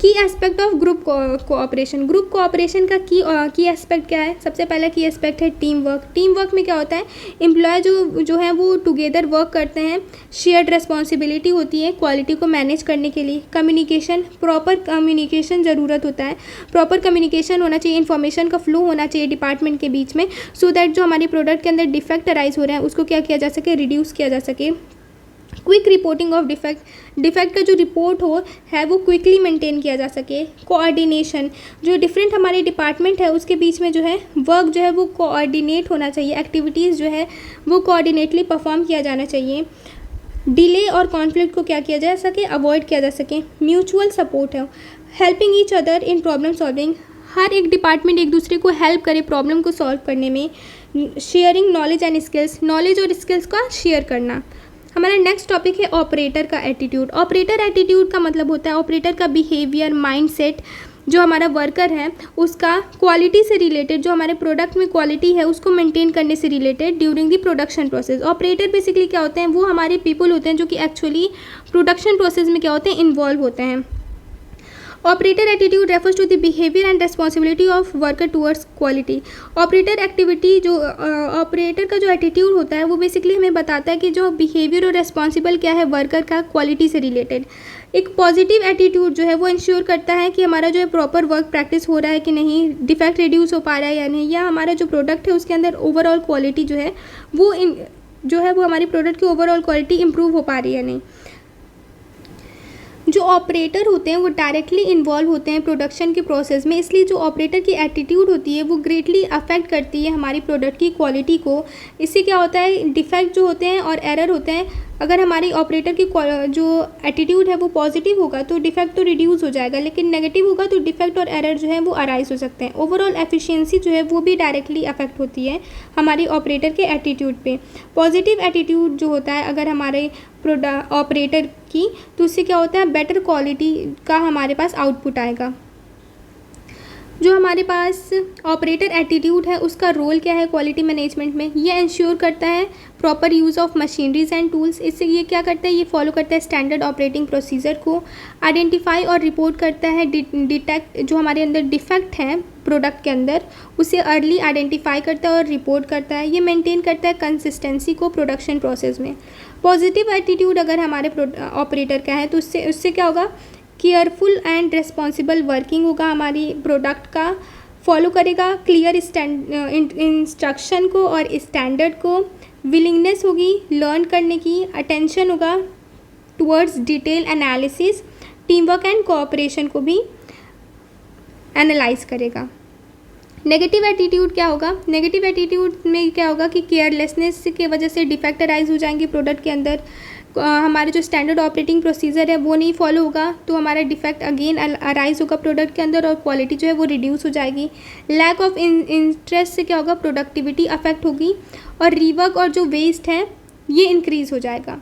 की aspect of group cooperation, group cooperation का की एस्पेक्ट क्या है? सबसे पहला की एस्पेक्ट है टीम वर्क। टीम वर्क में क्या होता है? एम्प्लॉय जो है वो टुगेदर वर्क करते हैं, शेयर्ड रिस्पॉन्सिबिलिटी होती है क्वालिटी को मैनेज करने के लिए। कम्युनिकेशन, प्रॉपर कम्युनिकेशन ज़रूरत होता है, प्रॉपर कम्युनिकेशन होना चाहिए, इन्फॉर्मेशन का फ्लो होना चाहिए डिपार्टमेंट के बीच में, सो दैट जो हमारे प्रोडक्ट के अंदर डिफेक्ट अराइज हो रहे हैं उसको क्या किया जा सके? रिड्यूस किया जा सके। क्विक रिपोर्टिंग ऑफ डिफेक्ट का जो रिपोर्ट है वो क्विकली मेंटेन किया जा सके। कोऑर्डिनेशन, जो डिफरेंट हमारे डिपार्टमेंट है उसके बीच में जो है वर्क जो है वो कोऑर्डिनेट होना चाहिए, एक्टिविटीज़ जो है वो कोऑर्डिनेटली परफॉर्म किया जाना चाहिए। डिले और कॉन्फ्लिक्ट को क्या किया जा सके? अवॉइड किया जा सके। म्यूचुअल सपोर्ट है, helping each other in problem solving, हर एक डिपार्टमेंट एक दूसरे को हेल्प करे प्रॉब्लम को सॉल्व करने में। Sharing knowledge and skills, knowledge और स्किल्स का शेयर करना। हमारा नेक्स्ट टॉपिक है ऑपरेटर का एटीट्यूड। ऑपरेटर एटीट्यूड का मतलब होता है ऑपरेटर का बिहेवियर, माइंडसेट, जो हमारा वर्कर है उसका क्वालिटी से रिलेटेड, जो हमारे प्रोडक्ट में क्वालिटी है उसको मेंटेन करने से related during the production process. Operator basically क्या होते हैं? वो हमारे पीपल होते हैं जो कि एक्चुअली प्रोडक्शन प्रोसेस में क्या होते हैं? इन्वॉल्व होते हैं। Operator attitude refers to the behaviour and responsibility of worker towards quality. Operator activity जो ऑपरेटर का जो एटीट्यूड होता है वो बेसिकली हमें बताता है कि जो बिहेवियर और रेस्पॉन्सिबल क्या है वर्कर का क्वालिटी से रिलेटेड। एक पॉजिटिव एटीट्यूड जो है वो इंश्योर करता है कि हमारा जो है प्रॉपर वर्क प्रैक्टिस हो रहा है कि नहीं, डिफेक्ट रिड्यूस हो पा रहा है या नहीं, या हमारा जो प्रोडक्ट है उसके अंदर ओवरऑल क्वालिटी जो है वो हमारी प्रोडक्ट की ओवरऑल क्वालिटी इंप्रूव हो पा रही है या नहीं। जो ऑपरेटर होते हैं वो डायरेक्टली इन्वॉल्व होते हैं प्रोडक्शन के प्रोसेस में, इसलिए जो ऑपरेटर की एटीट्यूड होती है वो ग्रेटली अफेक्ट करती है हमारी प्रोडक्ट की क्वालिटी को। इससे क्या होता है? डिफेक्ट जो होते हैं और एरर होते हैं, अगर हमारी ऑपरेटर की जो एटीट्यूड है वो पॉजिटिव होगा तो डिफेक्ट तो रिड्यूस हो जाएगा, लेकिन नेगेटिव होगा तो डिफेक्ट और एरर जो है वो अराइज हो सकते हैं। ओवरऑल एफिशिएंसी जो है वो भी डायरेक्टली अफेक्ट होती है हमारी ऑपरेटर के एटीट्यूड पे। पॉजिटिव एटीट्यूड जो होता है अगर हमारे ऑपरेटर की, तो उससे क्या होता है? बेटर क्वालिटी का हमारे पास आउटपुट आएगा। जो हमारे पास ऑपरेटर एटीट्यूड है उसका रोल क्या है क्वालिटी मैनेजमेंट में? ये इंश्योर करता है proper use of machineries and tools. इससे ये क्या करता है? ये फॉलो करता है स्टैंडर्ड ऑपरेटिंग प्रोसीजर को। आइडेंटिफाई और रिपोर्ट करता है डिटेक्ट, जो हमारे अंदर डिफेक्ट है प्रोडक्ट के अंदर उसे अर्ली आइडेंटिफाई करता है और रिपोर्ट करता है। ये मेंटेन करता है कंसिस्टेंसी को प्रोडक्शन प्रोसेस में। पॉजिटिव एटीट्यूड अगर हमारे ऑपरेटर का है तो उससे क्या होगा? केयरफुल एंड रिस्पॉन्सिबल वर्किंग होगा, हमारी प्रोडक्ट का फॉलो करेगा क्लियर इंस्ट्रक्शन को और स्टैंडर्ड को। विलिंगनेस होगी लर्न करने की, अटेंशन होगा towards detail analysis, team work and cooperation को भी एनालाइज करेगा। नेगेटिव एटीट्यूड क्या होगा? नेगेटिव एटीट्यूड में क्या होगा कि केयरलेसनेस की वजह से डिफेक्ट अराइज हो जाएंगे प्रोडक्ट के अंदर, हमारे जो स्टैंडर्ड ऑपरेटिंग प्रोसीजर है वो नहीं फॉलो होगा तो हमारा डिफेक्ट अगेन अराइज होगा प्रोडक्ट के अंदर और क्वालिटी जो है वो रिड्यूस हो जाएगी। लैक ऑफ इंटरेस्ट से क्या होगा? प्रोडक्टिविटी अफेक्ट होगी और रीवर्क और जो वेस्ट है ये इंक्रीज़ हो जाएगा।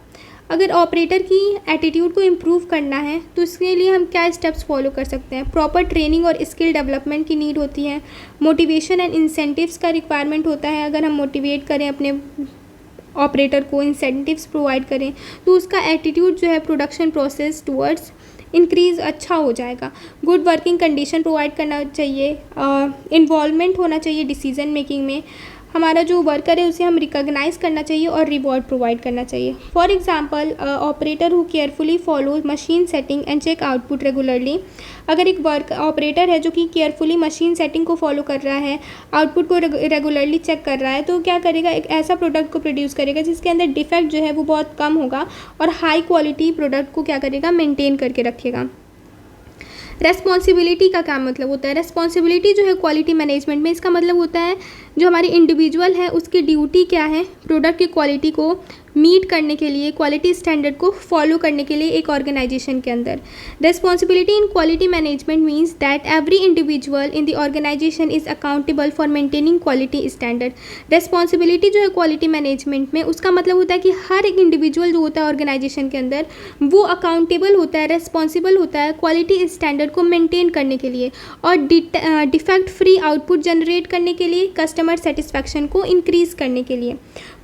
अगर ऑपरेटर की एटीट्यूड को इम्प्रूव करना है तो इसके लिए हम क्या स्टेप्स फॉलो कर सकते हैं? प्रॉपर ट्रेनिंग और स्किल डेवलपमेंट की नीड होती है। मोटिवेशन एंड इंसेंटिव्स का रिक्वायरमेंट होता है, अगर हम मोटिवेट करें अपने ऑपरेटर को इंसेंटिव्स प्रोवाइड करें, तो उसका एटीट्यूड जो है प्रोडक्शन प्रोसेस टुवर्ड्स इंक्रीज़ अच्छा हो जाएगा। गुड वर्किंग कंडीशन प्रोवाइड करना चाहिए, इन्वॉल्वमेंट होना चाहिए डिसीजन मेकिंग में, हमारा जो वर्कर है उसे हम रिकॉग्नाइज करना चाहिए और रिवॉर्ड प्रोवाइड करना चाहिए। For example operator who carefully follow machine setting and check output regularly. अगर एक वर्क ऑपरेटर है जो कि केयरफुली मशीन सेटिंग को फॉलो कर रहा है, आउटपुट को रेगुलरली चेक कर रहा है, तो क्या करेगा, एक ऐसा प्रोडक्ट को प्रोड्यूस करेगा जिसके अंदर डिफेक्ट जो है वो बहुत कम होगा और हाई क्वालिटी प्रोडक्ट को क्या करेगा, मेंटेन करके रखेगा। रेस्पॉन्सिबिलिटी का क्या मतलब होता है? रेस्पॉन्सिबिलिटी जो है क्वालिटी मैनेजमेंट में, इसका मतलब होता है जो हमारी इंडिविजुअल है उसकी ड्यूटी क्या है, प्रोडक्ट की क्वालिटी को मीट करने के लिए, क्वालिटी स्टैंडर्ड को फॉलो करने के लिए एक ऑर्गेनाइजेशन के अंदर। Responsibility in quality management means that every individual in the organisation is accountable for maintaining quality standard. Responsibility जो है क्वालिटी मैनेजमेंट में, उसका मतलब होता है कि हर एक इंडिविजुअल जो होता है ऑर्गेनाइजेशन के अंदर वो अकाउंटेबल होता है, रेस्पॉन्सिबल होता है क्वालिटी स्टैंडर्ड को मेंटेन करने के लिए और डिफेक्ट फ्री आउटपुट जनरेट करने के लिए, कस्टमर सेटिस्फैक्शन को इंक्रीज़ करने के लिए।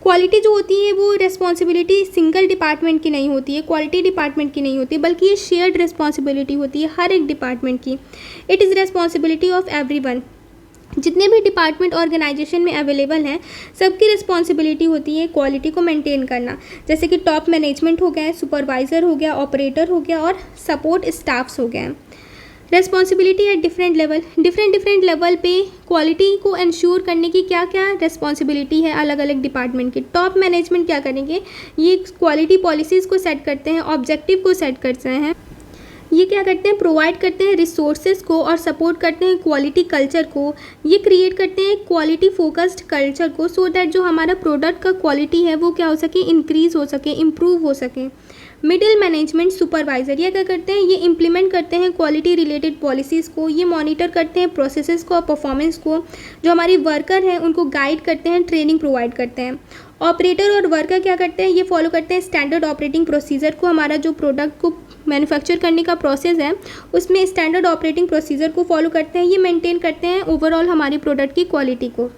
क्वालिटी जो होती है वो रिस्पॉन्सिबिलिटी सिंगल डिपार्टमेंट की नहीं होती है, क्वालिटी डिपार्टमेंट की नहीं होती, बल्कि ये शेयर्ड रिस्पॉन्सिबिलिटी होती है हर एक डिपार्टमेंट की। It is responsibility of everyone. जितने भी डिपार्टमेंट ऑर्गेनाइजेशन में अवेलेबल हैं सबकी रिस्पॉन्सिबिलिटी होती है क्वालिटी को मेंटेन करना, जैसे कि टॉप मैनेजमेंट हो गया, सुपरवाइज़र हो गया, ऑपरेटर हो गया और सपोर्ट स्टाफ्स हो गए। रेस्पॉन्सिबिलिटी एट डिफरेंट लेवल पे क्वालिटी को इंश्योर करने की क्या क्या रिस्पॉन्सिबिलिटी है अलग अलग डिपार्टमेंट की। टॉप मैनेजमेंट क्या करेंगे, ये क्वालिटी पॉलिसीज़ को सेट करते हैं, ऑब्जेक्टिव को सेट करते हैं, ये क्या करते हैं, प्रोवाइड करते हैं रिसोर्सेज को और सपोर्ट करते हैं क्वालिटी कल्चर को, ये क्रिएट करते हैं क्वालिटी फोकस्ड कल्चर को, सो दैट जो हमारा प्रोडक्ट का क्वालिटी है वो क्या हो सके, इंक्रीज़ हो सके, इम्प्रूव हो सके। मिडिल मैनेजमेंट सुपरवाइज़र ये क्या करते हैं, ये इम्प्लीमेंट करते हैं क्वालिटी रिलेटेड पॉलिसीज़ को, ये मॉनिटर करते हैं प्रोसेसेस को और परफॉर्मेंस को, जो हमारी वर्कर हैं उनको गाइड करते हैं, ट्रेनिंग प्रोवाइड करते हैं। ऑपरेटर और वर्कर क्या करते हैं, ये फॉलो करते हैं स्टैंडर्ड ऑपरेटिंग प्रोसीजर को, हमारा जो प्रोडक्ट को मैन्युफैक्चर करने का प्रोसेस है उसमें स्टैंडर्ड ऑपरेटिंग प्रोसीजर को फॉलो करते हैं, ये मेंटेन करते हैं ओवरऑल हमारी प्रोडक्ट की क्वालिटी को।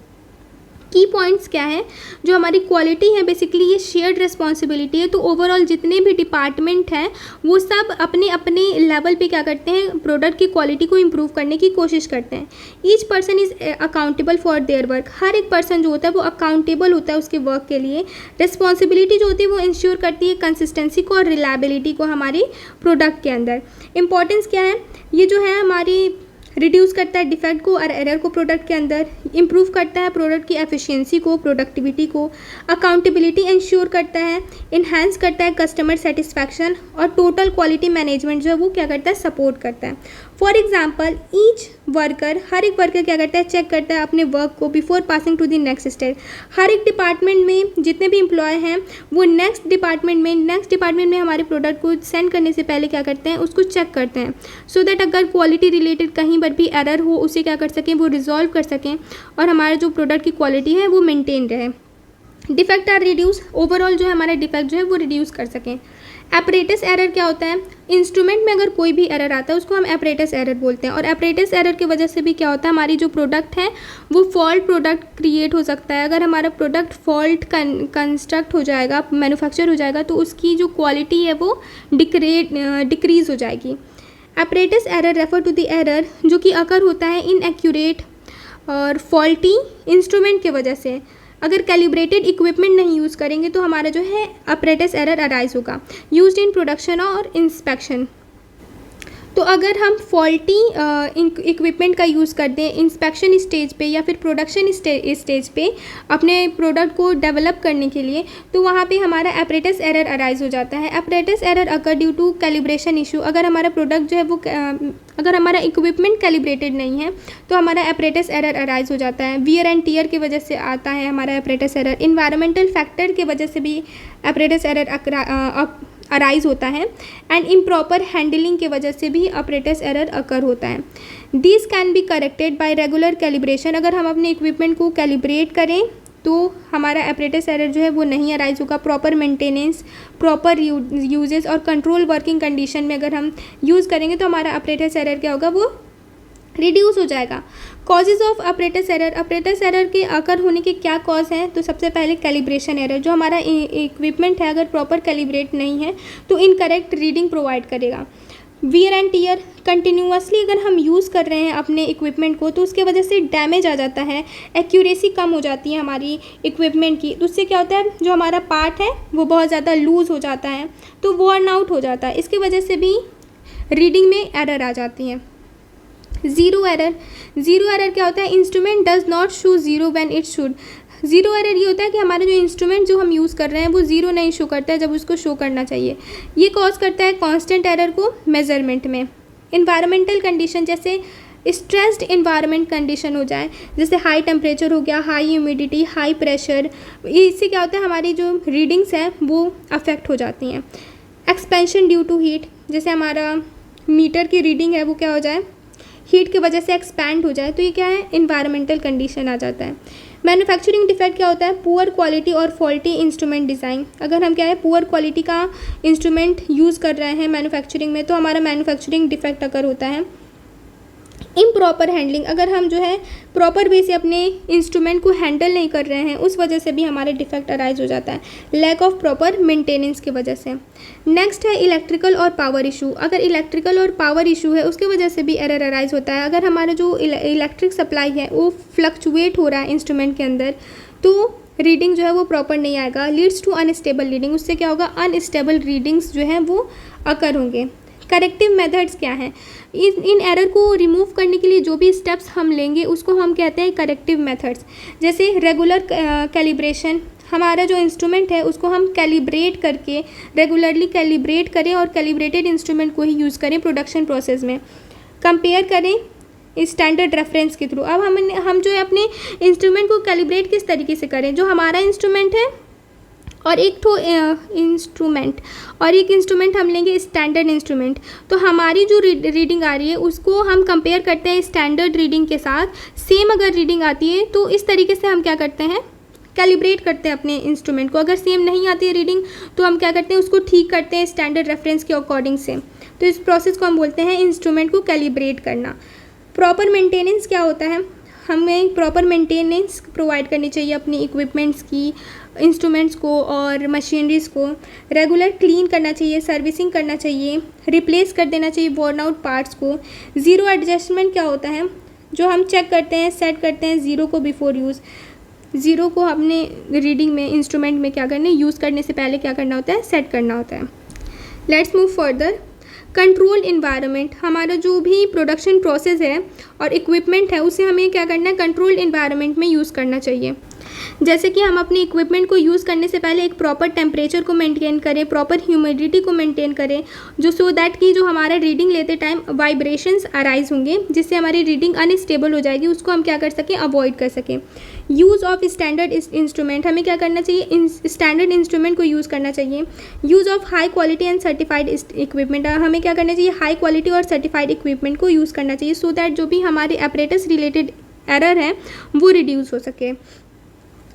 की पॉइंट्स क्या है, जो हमारी क्वालिटी है बेसिकली ये शेयर्ड रिस्पॉन्सिबिलिटी है, तो ओवरऑल जितने भी डिपार्टमेंट हैं वो सब अपने अपने लेवल पे क्या करते हैं, प्रोडक्ट की क्वालिटी को इम्प्रूव करने की कोशिश करते हैं। Each person is accountable for their work, हर एक पर्सन जो होता है वो अकाउंटेबल होता है उसके वर्क के लिए। रिस्पॉन्सिबिलिटी जो होती है वो इंश्योर करती है कंसिस्टेंसी को और रिलायबिलिटी को हमारी प्रोडक्ट के अंदर। इंपॉर्टेंस क्या है, ये जो है हमारी रिड्यूस करता है डिफेक्ट को और एरर को प्रोडक्ट के अंदर, इंप्रूव करता है प्रोडक्ट की एफिशिएंसी को, प्रोडक्टिविटी को, अकाउंटेबिलिटी इंश्योर करता है, इन्हांस करता है कस्टमर सेटिस्फैक्शन और टोटल क्वालिटी मैनेजमेंट जो है वो क्या करता है, सपोर्ट करता है। फॉर एग्जाम्पल ईच वर्कर, हर एक वर्कर क्या करता है, चेक करता है अपने वर्क को before passing to the next stage. हर एक डिपार्टमेंट में जितने भी एम्प्लॉय हैं वो नेक्स्ट डिपार्टमेंट में हमारे प्रोडक्ट को सेंड करने से पहले क्या करते हैं, उसको चेक करते हैं, सो दैट अगर क्वालिटी रिलेटेड कहीं पर भी एरर हो उसे क्या कर सकें, वो रिजॉल्व कर सकें और हमारा जो प्रोडक्ट की क्वालिटी है वो मेंटेन रहे। डिफेक्ट आर रिड्यूस, ओवरऑल जो है हमारा डिफेक्ट जो है वो रिड्यूस कर सकें। एपरेटस एरर क्या होता है, इंस्ट्रूमेंट में अगर कोई भी एरर आता है उसको हम एपरेटस एरर बोलते हैं, और एपरेटस एरर की वजह से भी क्या होता है, हमारी जो प्रोडक्ट है वो फॉल्ट प्रोडक्ट क्रिएट हो सकता है। अगर हमारा प्रोडक्ट फॉल्ट कंस्ट्रक्ट हो जाएगा, मैन्युफैक्चर हो जाएगा, तो उसकी जो क्वालिटी है वो डिक्रीज़ हो जाएगी। Apparatus error refer to the error जो कि अकर होता है इनएक्यूरेट और फॉल्टी इंस्ट्रूमेंट के वजह से। अगर कैलिब्रेटेड इक्विपमेंट नहीं यूज़ करेंगे तो हमारा जो है एपरेटस एरर अराइज होगा। यूज्ड इन प्रोडक्शन और इंस्पेक्शन, तो अगर हम फॉल्टी इक्विपमेंट का यूज़ कर दें इंस्पेक्शन स्टेज पे या फिर प्रोडक्शन स्टेज पे अपने प्रोडक्ट को डेवलप करने के लिए, तो वहाँ पे हमारा एपरेटस एरर अराइज हो जाता है। Apparatus error occur due to calibration issue, अगर हमारा प्रोडक्ट जो है वो अगर हमारा इक्विपमेंट कैलिब्रेटेड नहीं है तो हमारा एपरेटस एरर अराइज हो जाता है। वियर एंड टीयर की वजह से आता है हमारा एपरेटस एरर। इन्वायरमेंटल फैक्टर की वजह से भी एपरेटस एरर अराइज होता है, एंड इम्प्रॉपर हैंडलिंग की वजह से भी एपरेटस एरर अकर होता है। This can be corrected bye regular calibration, अगर हम अपने इक्विपमेंट को कैलिब्रेट करें तो हमारा एपरेटस एरर जो है वो नहीं अराइज होगा। प्रॉपर मेंटेनेंस, प्रॉपर यूजेस और कंट्रोल वर्किंग कंडीशन में अगर हम यूज़ करेंगे तो हमारा एपरेटस एरर क्या होगा, वो रिड्यूस हो जाएगा। Causes of apparatus error, apparatus error के अकर होने के क्या कॉज हैं? तो सबसे पहले कैलिब्रेशन एरर, जो हमारा इक्विपमेंट है अगर प्रॉपर कैलिब्रेट नहीं है तो इनकरेक्ट रीडिंग प्रोवाइड करेगा। वियर एंड टीयर, कंटिन्यूसली अगर हम यूज़ कर रहे हैं अपने इक्विपमेंट को तो उसके वजह से डैमेज आ जाता है, एक्यूरेसी कम हो जाती है हमारी इक्विपमेंट की, तो उससे क्या होता है जो हमारा पार्ट है वो बहुत ज़्यादा लूज़ हो जाता है, तो वर्न आउट हो जाता है, इसकी वजह से भी रीडिंग में एरर आ जाती है। ज़ीरो एरर, ज़ीरो एरर क्या होता है? Instrument does not show zero when it should. Zero error ये होता है कि हमारा जो इंस्ट्रूमेंट जो हम यूज़ कर रहे हैं वो ज़ीरो नहीं शो करता है जब उसको शो करना चाहिए। ये कॉज करता है कांस्टेंट एरर को मेजरमेंट में। इन्वायरमेंटल कंडीशन, जैसे स्ट्रेस्ड इन्वायरमेंट कंडीशन हो जाए, जैसे हाई टेम्परेचर हो गया, हाई ह्यूमिडिटी, हाई प्रेशर, इससे क्या होता है हमारी जो रीडिंग्स हैं वो अफेक्ट हो जाती हैं। एक्सपेंशन ड्यू टू हीट, जैसे हमारा मीटर की रीडिंग है वो क्या हो जाए, हीट की वजह से एक्सपैंड हो जाए, तो ये क्या है? इन्वायरमेंटल कंडीशन आ जाता है। मैन्युफैक्चरिंग डिफेक्ट क्या होता है? पुअर क्वालिटी और फॉल्टी इंस्ट्रूमेंट डिज़ाइन। अगर हम क्या है पुअर क्वालिटी का इंस्ट्रूमेंट यूज़ कर रहे हैं मैन्युफैक्चरिंग में तो हमारा मैन्युफैक्चरिंग डिफेक्ट अगर होता है। इम्प्रॉपर हैंडलिंग, अगर हम जो है प्रॉपर वे से अपने इंस्ट्रूमेंट को हैंडल नहीं कर रहे हैं उस वजह से भी हमारे डिफेक्ट अराइज हो जाता है, लैक ऑफ प्रॉपर मेंटेनेंस की वजह से। नेक्स्ट है इलेक्ट्रिकल और पावर इशू, अगर इलेक्ट्रिकल और पावर इशू है उसके वजह से भी एरर अराइज होता है। अगर हमारा जो इलेक्ट्रिक सप्लाई है वो फ्लक्चुएट हो रहा है इंस्ट्रूमेंट के अंदर तो रीडिंग जो है वो प्रॉपर नहीं आएगा, लीड्स टू अनस्टेबल रीडिंग, उससे क्या होगा अनस्टेबल रीडिंग्स जो हैं वो अकर होंगे। करेक्टिव मेथड्स क्या हैं? इन एरर को रिमूव करने के लिए जो भी स्टेप्स हम लेंगे उसको हम कहते हैं करेक्टिव मेथड्स। जैसे रेगुलर कैलिब्रेशन, हमारा जो इंस्ट्रूमेंट है उसको हम कैलिब्रेट करके रेगुलरली कैलिब्रेट करें और कैलिब्रेटेड इंस्ट्रूमेंट को ही यूज़ करें प्रोडक्शन प्रोसेस में। कंपेयर करें स्टैंडर्ड रेफरेंस के थ्रू। अब हम जो है अपने इंस्ट्रूमेंट को कैलिब्रेट किस तरीके से करें, जो हमारा इंस्ट्रूमेंट है और एक तो एक इंस्ट्रूमेंट हम लेंगे स्टैंडर्ड इंस्ट्रूमेंट, तो हमारी जो रीडिंग आ रही है उसको हम कंपेयर करते हैं स्टैंडर्ड रीडिंग के साथ। सेम अगर रीडिंग आती है तो इस तरीके से हम क्या करते हैं कैलिब्रेट करते हैं अपने इंस्ट्रूमेंट को। अगर सेम नहीं आती है रीडिंग तो हम क्या करते हैं उसको ठीक करते हैं स्टैंडर्ड रेफरेंस के अकॉर्डिंग से। तो इस प्रोसेस को हम बोलते हैं इंस्ट्रूमेंट को कैलिब्रेट करना। प्रॉपर मेंटेनेंस क्या होता है? हमें प्रॉपर मेंटेनेंस प्रोवाइड करनी चाहिए अपनी इक्विपमेंट्स की, इंस्ट्रूमेंट्स को और मशीनरीज़ को। रेगुलर क्लीन करना चाहिए, सर्विसिंग करना चाहिए, रिप्लेस कर देना चाहिए वर्न आउट पार्ट्स को। ज़ीरो एडजस्टमेंट क्या होता है? जो हम चेक करते हैं सेट करते हैं ज़ीरो को बिफोर यूज़, ज़ीरो को अपने रीडिंग में इंस्ट्रूमेंट में क्या करना है यूज़ करने से पहले क्या करना होता है सेट करना होता है। Let's move further. Control environment, हमारा जो भी प्रोडक्शन प्रोसेस है और इक्विपमेंट है उसे हमें क्या करना है कंट्रोल इन्वायरमेंट में यूज़ करना चाहिए। जैसे कि हम अपने इक्विपमेंट को यूज़ करने से पहले एक प्रॉपर टेम्परेचर को मेंटेन करें, प्रॉपर ह्यूमिडिटी को मेंटेन करें, जो सो दैट कि जो हमारा रीडिंग लेते टाइम वाइब्रेशंस अराइज होंगे जिससे हमारी रीडिंग अनस्टेबल हो जाएगी, उसको हम क्या कर सकें अवॉइड कर सकें। यूज़ ऑफ स्टैंडर्ड इंस्ट्रूमेंट, हमें क्या करना चाहिए स्टैंडर्ड इंस्ट्रूमेंट को यूज़ करना चाहिए। Use of high quality and certified equipment, हमें क्या करना चाहिए हाई क्वालिटी और सर्टिफाइड इक्विपमेंट को यूज़ करना चाहिए सो दैट जो भी हमारे अपरेटस रिलेटेड एरर है वो रिड्यूस हो सके।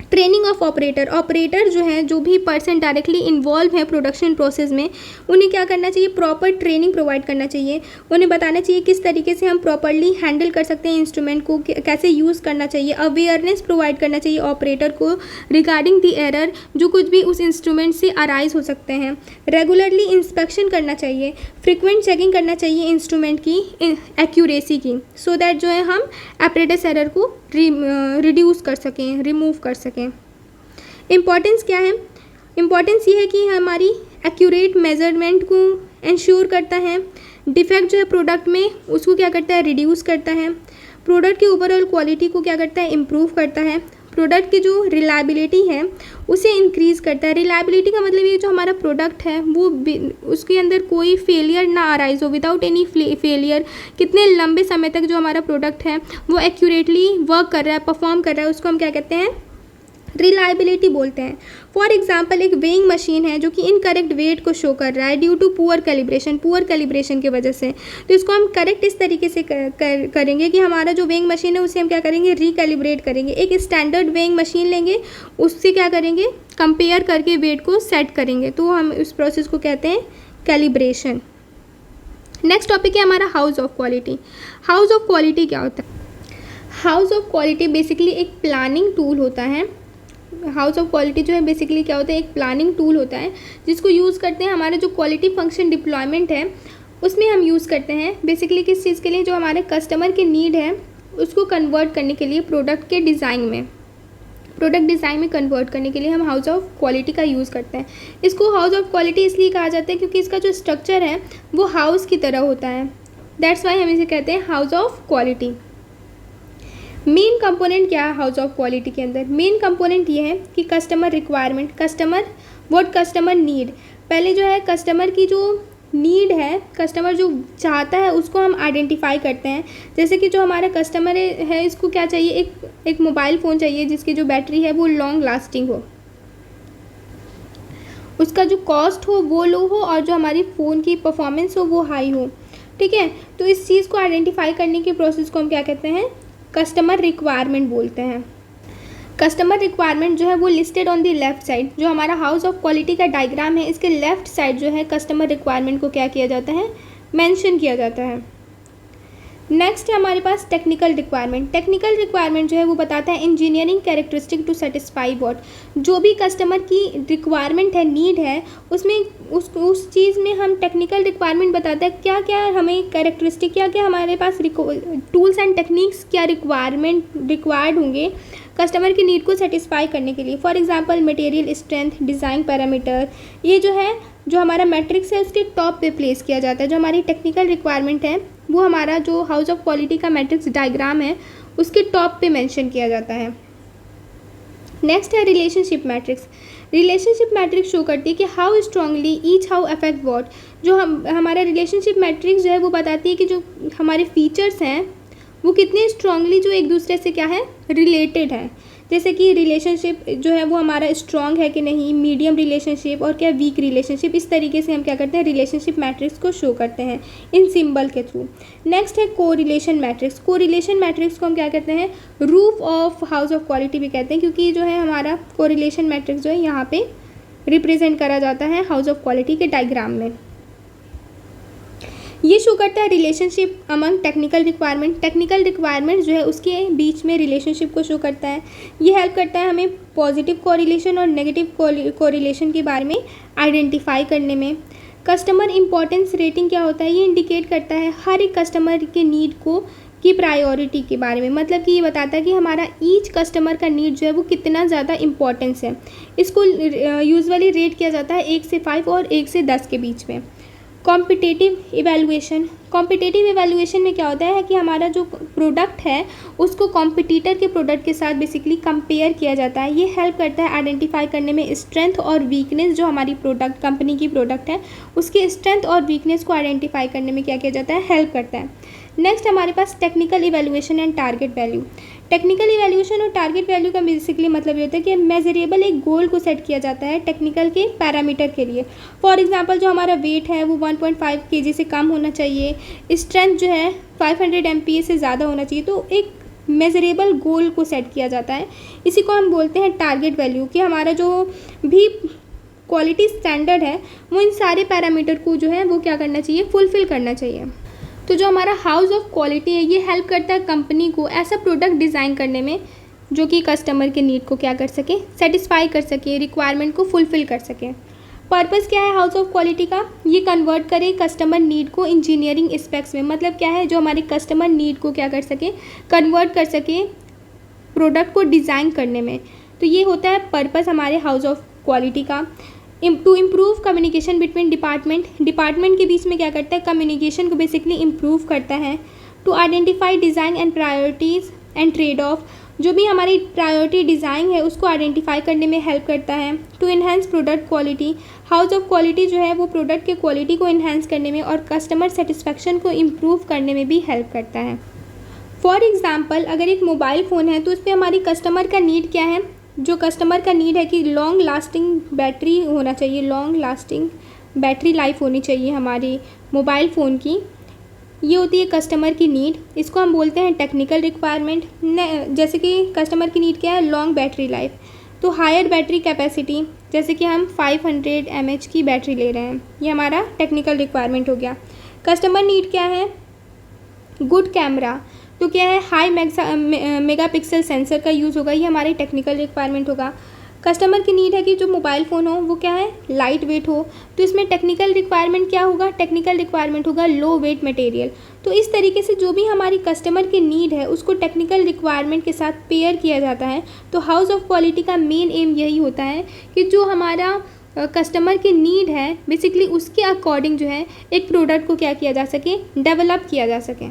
ट्रेनिंग ऑफ ऑपरेटर, ऑपरेटर जो है जो भी पर्सन डायरेक्टली इन्वॉल्व है प्रोडक्शन प्रोसेस में उन्हें क्या करना चाहिए प्रॉपर ट्रेनिंग प्रोवाइड करना चाहिए। उन्हें बताना चाहिए किस तरीके से हम प्रॉपरली हैंडल कर सकते हैं इंस्ट्रूमेंट को, कैसे यूज़ करना चाहिए। अवेयरनेस प्रोवाइड करना चाहिए ऑपरेटर को रिगार्डिंग द एरर जो कुछ भी उस इंस्ट्रूमेंट से अराइज हो सकते हैं। रेगुलरली इंस्पेक्शन करना चाहिए, फ्रिक्वेंट चेकिंग करना चाहिए इंस्ट्रूमेंट की एक्यूरेसी की, सो दैट जो है हम अपरेटस एरर को रिड्यूस कर सकें, रिमूव कर सकें। इम्पॉर्टेंस क्या है? इम्पॉर्टेंस ये है कि हमारी एक्यूरेट मेजरमेंट को इंश्योर करता है, डिफेक्ट जो है प्रोडक्ट में उसको क्या करता है रिड्यूस करता है, प्रोडक्ट की ओवरऑल क्वालिटी को क्या करता है इम्प्रूव करता है, प्रोडक्ट की जो रिलायबिलिटी है उसे इंक्रीज़ करता है। रिलायबिलिटी का मतलब ये जो हमारा प्रोडक्ट है वो उसके अंदर कोई फेलियर ना अराइज हो, विदाउट एनी फेलियर, कितने लंबे समय तक जो हमारा प्रोडक्ट है वो एक्यूरेटली वर्क कर रहा है, परफॉर्म कर रहा है, उसको हम क्या कहते हैं रिलायबिलिटी बोलते हैं। फॉर एग्जाम्पल एक वेइंग मशीन है जो कि इनकरेक्ट वेट को शो कर रहा है ड्यू टू पुअर कैलिब्रेशन की वजह से, तो इसको हम करेक्ट इस तरीके से करेंगे कि हमारा जो वेइंग मशीन है उसे हम क्या करेंगे रिकैलिब्रेट करेंगे। एक स्टैंडर्ड वेइंग मशीन लेंगे, उससे क्या करेंगे कंपेयर करके वेट को सेट करेंगे, तो हम इस प्रोसेस को कहते हैं कैलिब्रेशन। नेक्स्ट टॉपिक है हमारा house of quality. House of quality क्या होता है? हाउस ऑफ क्वालिटी बेसिकली एक प्लानिंग टूल होता है। हाउस ऑफ क्वालिटी जो है बेसिकली क्या होता है, एक प्लानिंग टूल होता है जिसको यूज़ करते हैं हमारे जो क्वालिटी फंक्शन डिप्लॉयमेंट है उसमें हम यूज़ करते हैं। बेसिकली किस चीज़ के लिए? जो हमारे कस्टमर की नीड है उसको कन्वर्ट करने के लिए प्रोडक्ट के डिज़ाइन में, प्रोडक्ट डिज़ाइन में कन्वर्ट करने के लिए हम हाउस ऑफ क्वालिटी का यूज़ करते हैं। इसको हाउस ऑफ क्वालिटी इसलिए कहा जाता है क्योंकि इसका जो स्ट्रक्चर है वो हाउस की तरह होता है। दैट्स वाई हम इसे कहते हैं house of quality. Main component क्या है हाउस ऑफ क्वालिटी के अंदर? मेन कंपोनेंट ये है कि customer requirement, customer what customer need. पहले जो है कस्टमर की जो नीड है, कस्टमर जो चाहता है उसको हम आइडेंटिफाई करते हैं। जैसे कि जो हमारा कस्टमर है इसको क्या चाहिए, एक मोबाइल फ़ोन चाहिए जिसकी जो बैटरी है वो लॉन्ग लास्टिंग हो, उसका जो कॉस्ट हो वो लो हो और जो हमारी फ़ोन की परफॉर्मेंस हो वो हाई हो। ठीक है, तो इस चीज़ को आइडेंटिफाई करने के प्रोसेस को हम क्या कहते हैं? कस्टमर रिक्वायरमेंट बोलते हैं। कस्टमर रिक्वायरमेंट जो है वो listed on the left side. जो हमारा हाउस ऑफ क्वालिटी का डायग्राम है इसके लेफ्ट साइड जो है कस्टमर रिक्वायरमेंट को क्या किया जाता है? मेंशन किया जाता है। नेक्स्ट है हमारे पास टेक्निकल रिक्वायरमेंट। टेक्निकल रिक्वायरमेंट जो है वो बताता है engineering characteristic to satisfy what. जो भी कस्टमर की रिक्वायरमेंट है, नीड है, उसमें उस चीज़ में हम टेक्निकल रिक्वायरमेंट बताता है क्या क्या हमें कैरेक्टरिस्टिक, क्या क्या हमारे पास टूल्स एंड टेक्निक्स क्या रिक्वायर्ड होंगे कस्टमर की नीड को सेटिस्फाई करने के लिए। For example material strength, design parameter, ये जो है जो हमारा मैट्रिक्स है उसके टॉप पे प्लेस किया जाता है। जो हमारी टेक्निकल रिक्वायरमेंट है वो हमारा जो हाउस ऑफ क्वालिटी का मैट्रिक्स डायग्राम है उसके टॉप पे मेंशन किया जाता है। नेक्स्ट है relationship matrix. Relationship matrix show करती है कि how strongly each how affect what. जो हमारा रिलेशनशिप मैट्रिक्स जो है वो बताती है कि जो हमारे फीचर्स हैं वो कितने स्ट्रांगली जो एक दूसरे से क्या है, रिलेटेड है। जैसे कि रिलेशनशिप जो है वो हमारा स्ट्रांग है कि नहीं, मीडियम रिलेशनशिप और क्या वीक रिलेशनशिप। इस तरीके से हम क्या करते हैं, रिलेशनशिप मैट्रिक्स को शो करते हैं इन सिंबल के थ्रू। नेक्स्ट है कोरिलेशन मैट्रिक्स। कोरिलेशन मैट्रिक्स को हम क्या कहते हैं, roof of house of quality भी कहते हैं, क्योंकि जो है हमारा कोरिलेशन मैट्रिक्स जो है यहाँ पे रिप्रेजेंट करा जाता है हाउस ऑफ क्वालिटी के डायग्राम में। ये शो करता है relationship among technical requirement. Technical requirement जो है उसके बीच में रिलेशनशिप को शो करता है। ये हेल्प करता है हमें पॉजिटिव कोरिलेशन और नेगेटिव कोरिलेशन के बारे में आइडेंटिफाई करने में। कस्टमर इम्पोर्टेंस रेटिंग क्या होता है, ये इंडिकेट करता है हर एक कस्टमर के नीड को की प्रायोरिटी के बारे में। मतलब कि ये बताता है कि हमारा ईच कस्टमर का नीड जो है वो कितना ज़्यादा इम्पोर्टेंस है। इसको यूजुअली रेट किया जाता है 1 से 5 और 1 से 10 के बीच में। Competitive evaluation. कॉम्पिटिटिव इवैल्यूएशन में क्या होता है कि हमारा जो प्रोडक्ट है उसको कॉम्पिटिटर के प्रोडक्ट के साथ बेसिकली कंपेयर किया जाता है। ये हेल्प करता है आइडेंटिफाई करने में स्ट्रेंथ और वीकनेस। जो हमारी प्रोडक्ट कंपनी की प्रोडक्ट है उसके स्ट्रेंथ और वीकनेस को आइडेंटिफाई करने में क्या किया जाता है, हेल्प करता है। नेक्स्ट हमारे पास technical evaluation and target value. Technical evaluation और टारगेट वैल्यू का बेसिकली मतलब ये होता है कि मेजरेबल एक गोल को सेट किया जाता है टेक्निकल के पैरामीटर के लिए। फॉर एग्जांपल जो हमारा वेट है वो 1.5 kg से कम होना चाहिए, स्ट्रेंथ जो है 500 MPa से ज़्यादा होना चाहिए। तो एक मेजरेबल गोल को सेट किया जाता है, इसी को हम बोलते हैं टारगेट वैल्यू। कि हमारा जो भी क्वालिटी स्टैंडर्ड है वो इन सारे पैरामीटर को जो है वो क्या करना चाहिए, फुलफ़िल करना चाहिए। तो जो हमारा हाउस ऑफ क्वालिटी है ये हेल्प करता है कंपनी को ऐसा प्रोडक्ट डिज़ाइन करने में जो कि कस्टमर के नीड को क्या कर सके, सेटिस्फाई कर सके, रिक्वायरमेंट को फुलफ़िल कर सके। पर्पस क्या है हाउस ऑफ क्वालिटी का, ये कन्वर्ट करे कस्टमर नीड को इंजीनियरिंग एस्पेक्ट्स में। मतलब क्या है, जो हमारे कस्टमर नीड को क्या कर सके, कन्वर्ट कर सके प्रोडक्ट को डिज़ाइन करने में। तो ये होता है पर्पस हमारे हाउस ऑफ क्वालिटी का। To improve communication between department के बीच में क्या करता है, कम्युनिकेशन को बेसिकली इम्प्रूव करता है। To identify design and priorities and trade off. जो भी हमारी प्रायोरिटी डिज़ाइन है उसको आइडेंटिफाई करने में हेल्प करता है। To enhance product quality. House of quality जो है वो प्रोडक्ट के क्वालिटी को इन्हेंस करने में और कस्टमर सेटिस्फेक्शन को इम्प्रूव करने में भी हेल्प करता है। फॉर एग्ज़ाम्पल अगर एक मोबाइल फ़ोन है तो उस पर हमारी कस्टमर का नीड क्या है, जो कस्टमर का नीड है कि लॉन्ग लास्टिंग बैटरी होना चाहिए, लॉन्ग लास्टिंग बैटरी लाइफ होनी चाहिए हमारी मोबाइल फ़ोन की। ये होती है कस्टमर की नीड, इसको हम बोलते हैं टेक्निकल रिक्वायरमेंट। जैसे कि कस्टमर की नीड क्या है, लॉन्ग बैटरी लाइफ। तो हायर बैटरी कैपेसिटी, जैसे कि हम 500 mAh की बैटरी ले रहे हैं, ये हमारा टेक्निकल रिक्वायरमेंट हो गया। कस्टमर नीड क्या है? गुड कैमरा, तो क्या है? हाई मेगापिक्सल सेंसर का यूज़ होगा, ये हमारी टेक्निकल रिक्वायरमेंट होगा। कस्टमर की नीड है कि जो मोबाइल फ़ोन हो वो क्या है? लाइट वेट हो, तो इसमें टेक्निकल रिक्वायरमेंट क्या होगा? टेक्निकल रिक्वायरमेंट होगा लो वेट मटेरियल। तो इस तरीके से जो भी हमारी कस्टमर की नीड है उसको टेक्निकल रिक्वायरमेंट के साथ पेयर किया जाता है। तो हाउस ऑफ क्वालिटी का मेन एम यही होता है कि जो हमारा कस्टमर की नीड है बेसिकली उसके अकॉर्डिंग जो है एक प्रोडक्ट को क्या किया जा सके? डेवलप किया जा सके।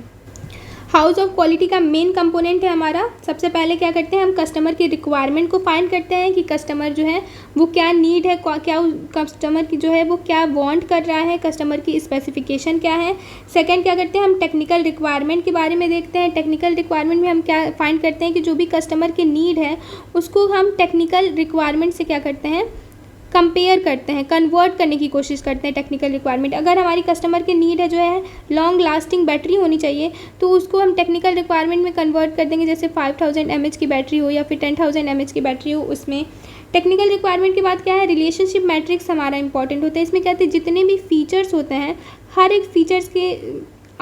हाउस ऑफ क्वालिटी का मेन कंपोनेंट है हमारा, सबसे पहले क्या करते हैं हम कस्टमर की रिक्वायरमेंट को फाइंड करते हैं कि कस्टमर जो है वो क्या नीड है, क्या कस्टमर की जो है वो क्या वांट कर रहा है, कस्टमर की स्पेसिफिकेशन क्या है। सेकंड क्या करते हैं हम टेक्निकल रिक्वायरमेंट के बारे में देखते हैं। टेक्निकल रिक्वायरमेंट में हम क्या फाइंड करते हैं कि जो भी कस्टमर की नीड है उसको हम टेक्निकल रिक्वायरमेंट से क्या करते हैं? कंपेयर करते हैं, कन्वर्ट करने की कोशिश करते हैं टेक्निकल रिक्वायरमेंट। अगर हमारी कस्टमर की नीड है जो है लॉन्ग लास्टिंग बैटरी होनी चाहिए तो उसको हम टेक्निकल रिक्वायरमेंट में कन्वर्ट कर देंगे, जैसे 5000 mAh की बैटरी हो या फिर 10,000 mAh की बैटरी हो। उसमें टेक्निकल रिक्वायरमेंट के बाद क्या है? रिलेशनशिप मैट्रिक्स हमारा इंपॉर्टेंट होता है। इसमें क्या होता है? जितने भी फीचर्स होते हैं हर एक फीचर्स के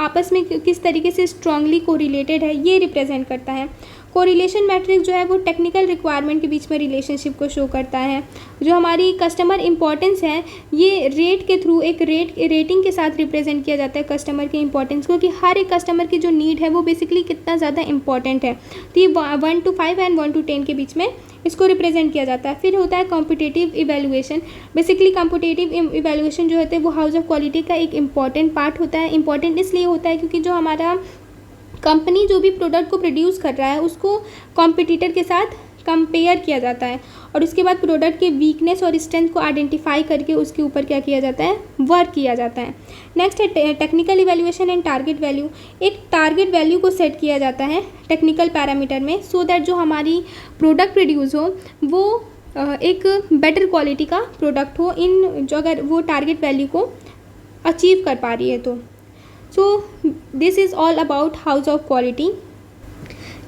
आपस में किस तरीके से स्ट्रांगली कोरिलेटेड है ये रिप्रेजेंट करता है। कोरिलेशन मैट्रिक्स जो है वो टेक्निकल रिक्वायरमेंट के बीच में रिलेशनशिप को शो करता है। जो हमारी कस्टमर इंपॉर्टेंस है ये रेट के थ्रू एक रेटिंग के साथ रिप्रेजेंट किया जाता है कस्टमर के इंपॉर्टेंस को, कि हर एक कस्टमर की जो नीड है वो बेसिकली कितना ज़्यादा इंपॉर्टेंट है। तो ये 1 to 5 एंड 1 to 10 के बीच में इसको रिप्रेजेंट किया जाता है। फिर होता है competitive evaluation. Basically competitive evaluation जो होते हैं वो हाउस ऑफ क्वालिटी का एक इम्पॉर्टेंट पार्ट होता है। इंपॉर्टेंट इसलिए होता है क्योंकि जो हमारा कंपनी जो भी प्रोडक्ट को प्रोड्यूस कर रहा है उसको कॉम्पिटिटर के साथ कंपेयर किया जाता है और उसके बाद प्रोडक्ट के वीकनेस और स्ट्रेंथ को आइडेंटिफाई करके उसके ऊपर क्या किया जाता है? वर्क किया जाता है। नेक्स्ट है technical evaluation and target value. एक टारगेट वैल्यू को सेट किया जाता है टेक्निकल पैरामीटर में सो दैट जो हमारी प्रोडक्ट प्रोड्यूस हो वो एक बेटर क्वालिटी का प्रोडक्ट हो, इन जो अगर वो टारगेट वैल्यू को अचीव कर पा रही है तो। So this is all about house of quality.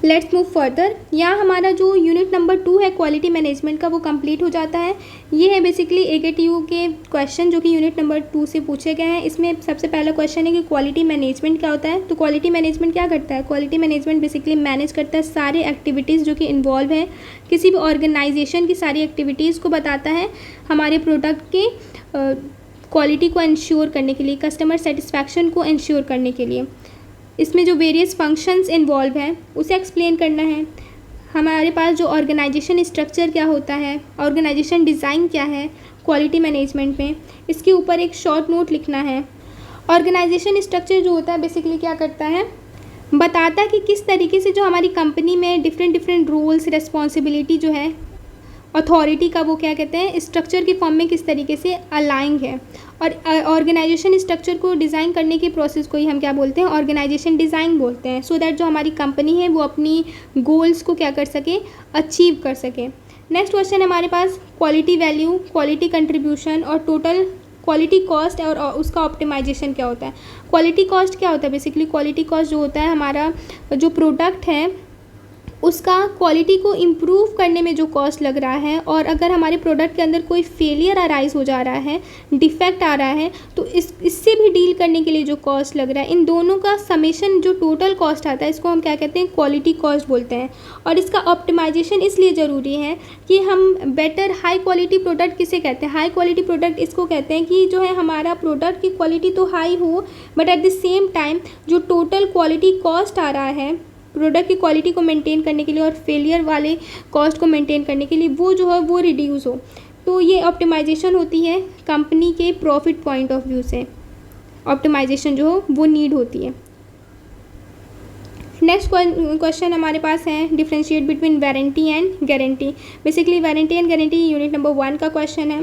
Let's move further. यहाँ हमारा जो यूनिट नंबर 2 है क्वालिटी मैनेजमेंट का वो कंप्लीट हो जाता है। ये है बेसिकली AKTU के क्वेश्चन जो कि यूनिट नंबर 2 से पूछे गए हैं। इसमें सबसे पहला क्वेश्चन है कि क्वालिटी मैनेजमेंट क्या होता है। तो क्वालिटी मैनेजमेंट क्या करता है? क्वालिटी मैनेजमेंट बेसिकली मैनेज करता है सारे एक्टिविटीज़ जो कि इन्वॉल्व हैं किसी भी ऑर्गेनाइजेशन की, सारी एक्टिविटीज़ को बताता है हमारे प्रोडक्ट के क्वालिटी को इंश्योर करने के लिए, कस्टमर सेटिस्फैक्शन को इंश्योर करने के लिए। इसमें जो वेरियस फंक्शंस इन्वॉल्व हैं उसे एक्सप्लेन करना है। हमारे पास जो ऑर्गेनाइजेशन स्ट्रक्चर क्या होता है, ऑर्गेनाइजेशन डिज़ाइन क्या है क्वालिटी मैनेजमेंट में, इसके ऊपर एक शॉर्ट नोट लिखना है। ऑर्गेनाइजेशन स्ट्रक्चर जो होता है बेसिकली क्या करता है? बताता है कि किस तरीके से जो हमारी कंपनी में डिफरेंट रोल्स रिस्पॉन्सिबिलिटी जो है अथॉरिटी का वो क्या कहते हैं स्ट्रक्चर के फॉर्म में किस तरीके से अलाइंग है। और ऑर्गेनाइजेशन स्ट्रक्चर को डिज़ाइन करने की प्रोसेस को ही हम क्या बोलते हैं? ऑर्गेनाइजेशन डिज़ाइन बोलते हैं। सो दैट जो हमारी कंपनी है वो अपनी गोल्स को क्या कर सके? अचीव कर सके। नेक्स्ट क्वेश्चन है हमारे पास क्वालिटी वैल्यू, क्वालिटी कंट्रीब्यूशन और टोटल क्वालिटी कॉस्ट और उसका ऑप्टिमाइजेशन क्या होता है। क्वालिटी कॉस्ट क्या होता है? बेसिकली क्वालिटी कॉस्ट जो होता है हमारा जो प्रोडक्ट है उसका क्वालिटी को इम्प्रूव करने में जो कॉस्ट लग रहा है, और अगर हमारे प्रोडक्ट के अंदर कोई फेलियर अराइज हो जा रहा है, डिफेक्ट आ रहा है, तो इससे भी डील करने के लिए जो कॉस्ट लग रहा है, इन दोनों का समेशन जो टोटल कॉस्ट आता है इसको हम क्या कहते हैं? क्वालिटी कॉस्ट बोलते हैं। और इसका ऑप्टिमाइजेशन इसलिए ज़रूरी है कि हम बेटर हाई क्वालिटी प्रोडक्ट किसे कहते हैं? हाई क्वालिटी प्रोडक्ट इसको कहते हैं कि जो है हमारा प्रोडक्ट की क्वालिटी तो हाई हो but at the same time जो टोटल क्वालिटी कॉस्ट आ रहा है प्रोडक्ट की क्वालिटी को मेंटेन करने के लिए और फेलियर वाले कॉस्ट को मेंटेन करने के लिए वो जो है वो रिड्यूस हो। तो ये ऑप्टिमाइजेशन होती है कंपनी के प्रॉफिट पॉइंट ऑफ व्यू से, ऑप्टिमाइजेशन जो हो वो नीड होती है। नेक्स्ट क्वेश्चन हमारे पास है differentiate between warranty and guarantee. Basically warranty and guarantee unit number 1 का क्वेश्चन है।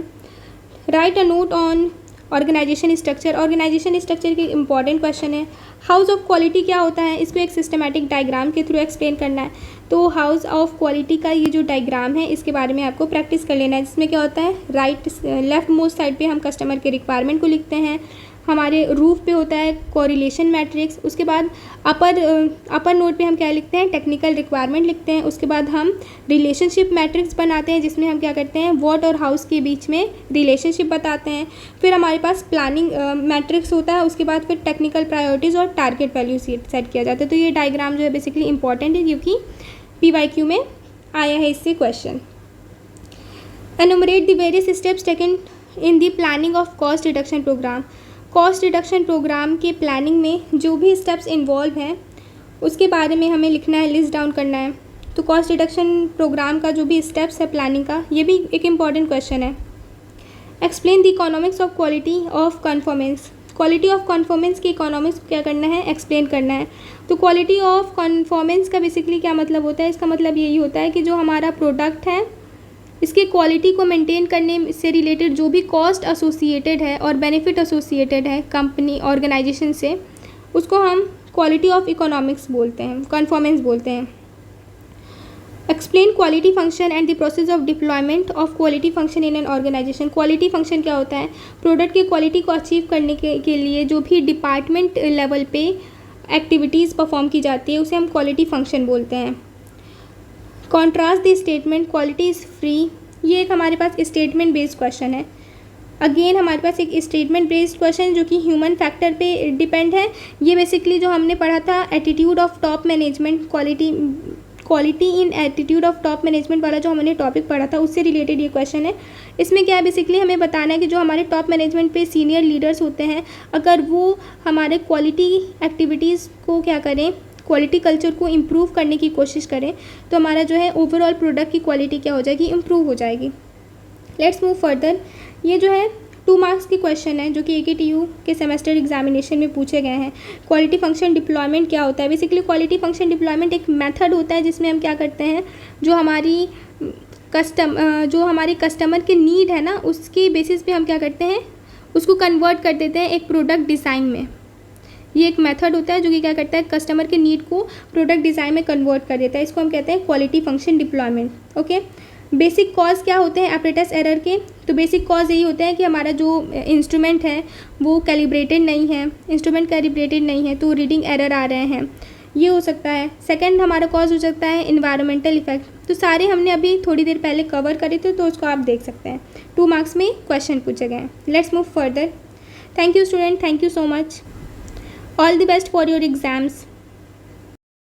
Write a note on organisation structure. Organisation structure की इंपॉर्टेंट क्वेश्चन है। हाउस ऑफ क्वालिटी क्या होता है इसको एक सिस्टमैटिक डायग्राम के थ्रू एक्सप्लेन करना है। तो हाउस ऑफ क्वालिटी का ये जो डायग्राम है इसके बारे में आपको प्रैक्टिस कर लेना है, जिसमें क्या होता है लेफ्ट मोस्ट साइड पे हम कस्टमर के रिक्वायरमेंट को लिखते हैं, हमारे रूफ पे होता है कोरिलेशन मैट्रिक्स। उसके बाद अपर नोड पे हम क्या लिखते हैं, टेक्निकल रिक्वायरमेंट लिखते हैं। उसके बाद हम रिलेशनशिप मैट्रिक्स बनाते हैं जिसमें हम क्या करते हैं, व्हाट और हाउस के बीच में रिलेशनशिप बताते हैं। फिर हमारे पास प्लानिंग मैट्रिक्स होता है। उसके बाद फिर टेक्निकल प्रायोरिटीज़ और टारगेट वैल्यू सेट किया जाता है। तो ये डायग्राम जो है बेसिकली इंपॉर्टेंट है क्योंकि PYQ में आया है इससे question. Enumerate the various steps taken in the planning of cost reduction programme. Cost reduction programme के प्लानिंग में जो भी स्टेप्स इन्वॉल्व हैं उसके बारे में हमें लिखना है, लिस्ट डाउन करना है। तो कॉस्ट रिडक्शन प्रोग्राम का जो भी स्टेप्स है प्लानिंग का, ये भी एक इम्पॉर्टेंट क्वेश्चन है। Explain the economics of quality of conformance. Quality of conformance की इकोनॉमिक्स को क्या करना है, एक्सप्लेन करना है। तो क्वालिटी ऑफ कन्फॉर्मेंस का बेसिकली क्या मतलब होता है, इसका मतलब यही होता है कि जो हमारा प्रोडक्ट है इसकी क्वालिटी को मेंटेन करने से रिलेटेड जो भी कॉस्ट एसोसिएटेड है और बेनिफिट एसोसिएटेड है कंपनी ऑर्गेनाइजेशन से, उसको हम क्वालिटी ऑफ इकोनॉमिक्स बोलते हैं, कन्फॉर्मेंस बोलते हैं। Explain quality function and the process of deployment of quality function in an organisation. Quality function क्या होता है, प्रोडक्ट की क्वालिटी को अचीव करने के लिए जो भी डिपार्टमेंट लेवल पे एक्टिविटीज़ परफॉर्म की जाती है उसे हम क्वालिटी फंक्शन बोलते हैं। Contrast the statement quality is free. ये एक हमारे पास स्टेटमेंट बेस्ड क्वेश्चन है। अगेन हमारे पास एक स्टेटमेंट बेस्ड क्वेश्चन जो कि ह्यूमन फैक्टर पे डिपेंड है। ये बेसिकली जो हमने पढ़ा था attitude of top management, quality in attitude of top management वाला जो हमने टॉपिक पढ़ा था उससे रिलेटेड ये क्वेश्चन है। इसमें क्या है, बेसिकली हमें बताना है कि जो हमारे टॉप मैनेजमेंट पे सीनियर लीडर्स होते हैं अगर वो हमारे क्वालिटी एक्टिविटीज़ को क्या करें, क्वालिटी कल्चर को इम्प्रूव करने की कोशिश करें तो हमारा जो है ओवरऑल प्रोडक्ट की क्वालिटी क्या हो जाएगी, इम्प्रूव हो जाएगी। Let's move further. ये जो है 2 मार्क्स के क्वेश्चन है जो कि AKTU के सेमेस्टर एग्जामिनेशन में पूछे गए हैं। क्वालिटी फंक्शन डिप्लॉयमेंट क्या होता है, बेसिकली क्वालिटी फंक्शन डिप्लॉयमेंट एक मेथड होता है जिसमें हम क्या करते हैं, जो हमारी कस्टमर की नीड है ना उसके बेसिस पे हम क्या करते हैं, उसको कन्वर्ट कर देते हैं एक प्रोडक्ट डिज़ाइन में। ये एक मेथड होता है जो कि क्या करता है, कस्टमर के नीड को प्रोडक्ट डिज़ाइन में कन्वर्ट कर देता है। इसको हम कहते हैं quality function deployment. Okay, basic cause क्या होते हैं एपरेटस एरर के, तो बेसिक कॉज यही होते हैं कि हमारा जो इंस्ट्रूमेंट है वो कैलिब्रेटेड नहीं है, इंस्ट्रूमेंट कैलिब्रेटेड नहीं है तो रीडिंग एरर आ रहे हैं, ये हो सकता है। सेकंड हमारा कॉज हो सकता है इन्वायरमेंटल इफेक्ट। तो सारे हमने अभी थोड़ी देर पहले कवर करे थे तो उसको आप देख सकते हैं। 2 मार्क्स में क्वेश्चन पूछे गए हैं। Let's move further. Thank you student, thank you so much. All the best for your exams.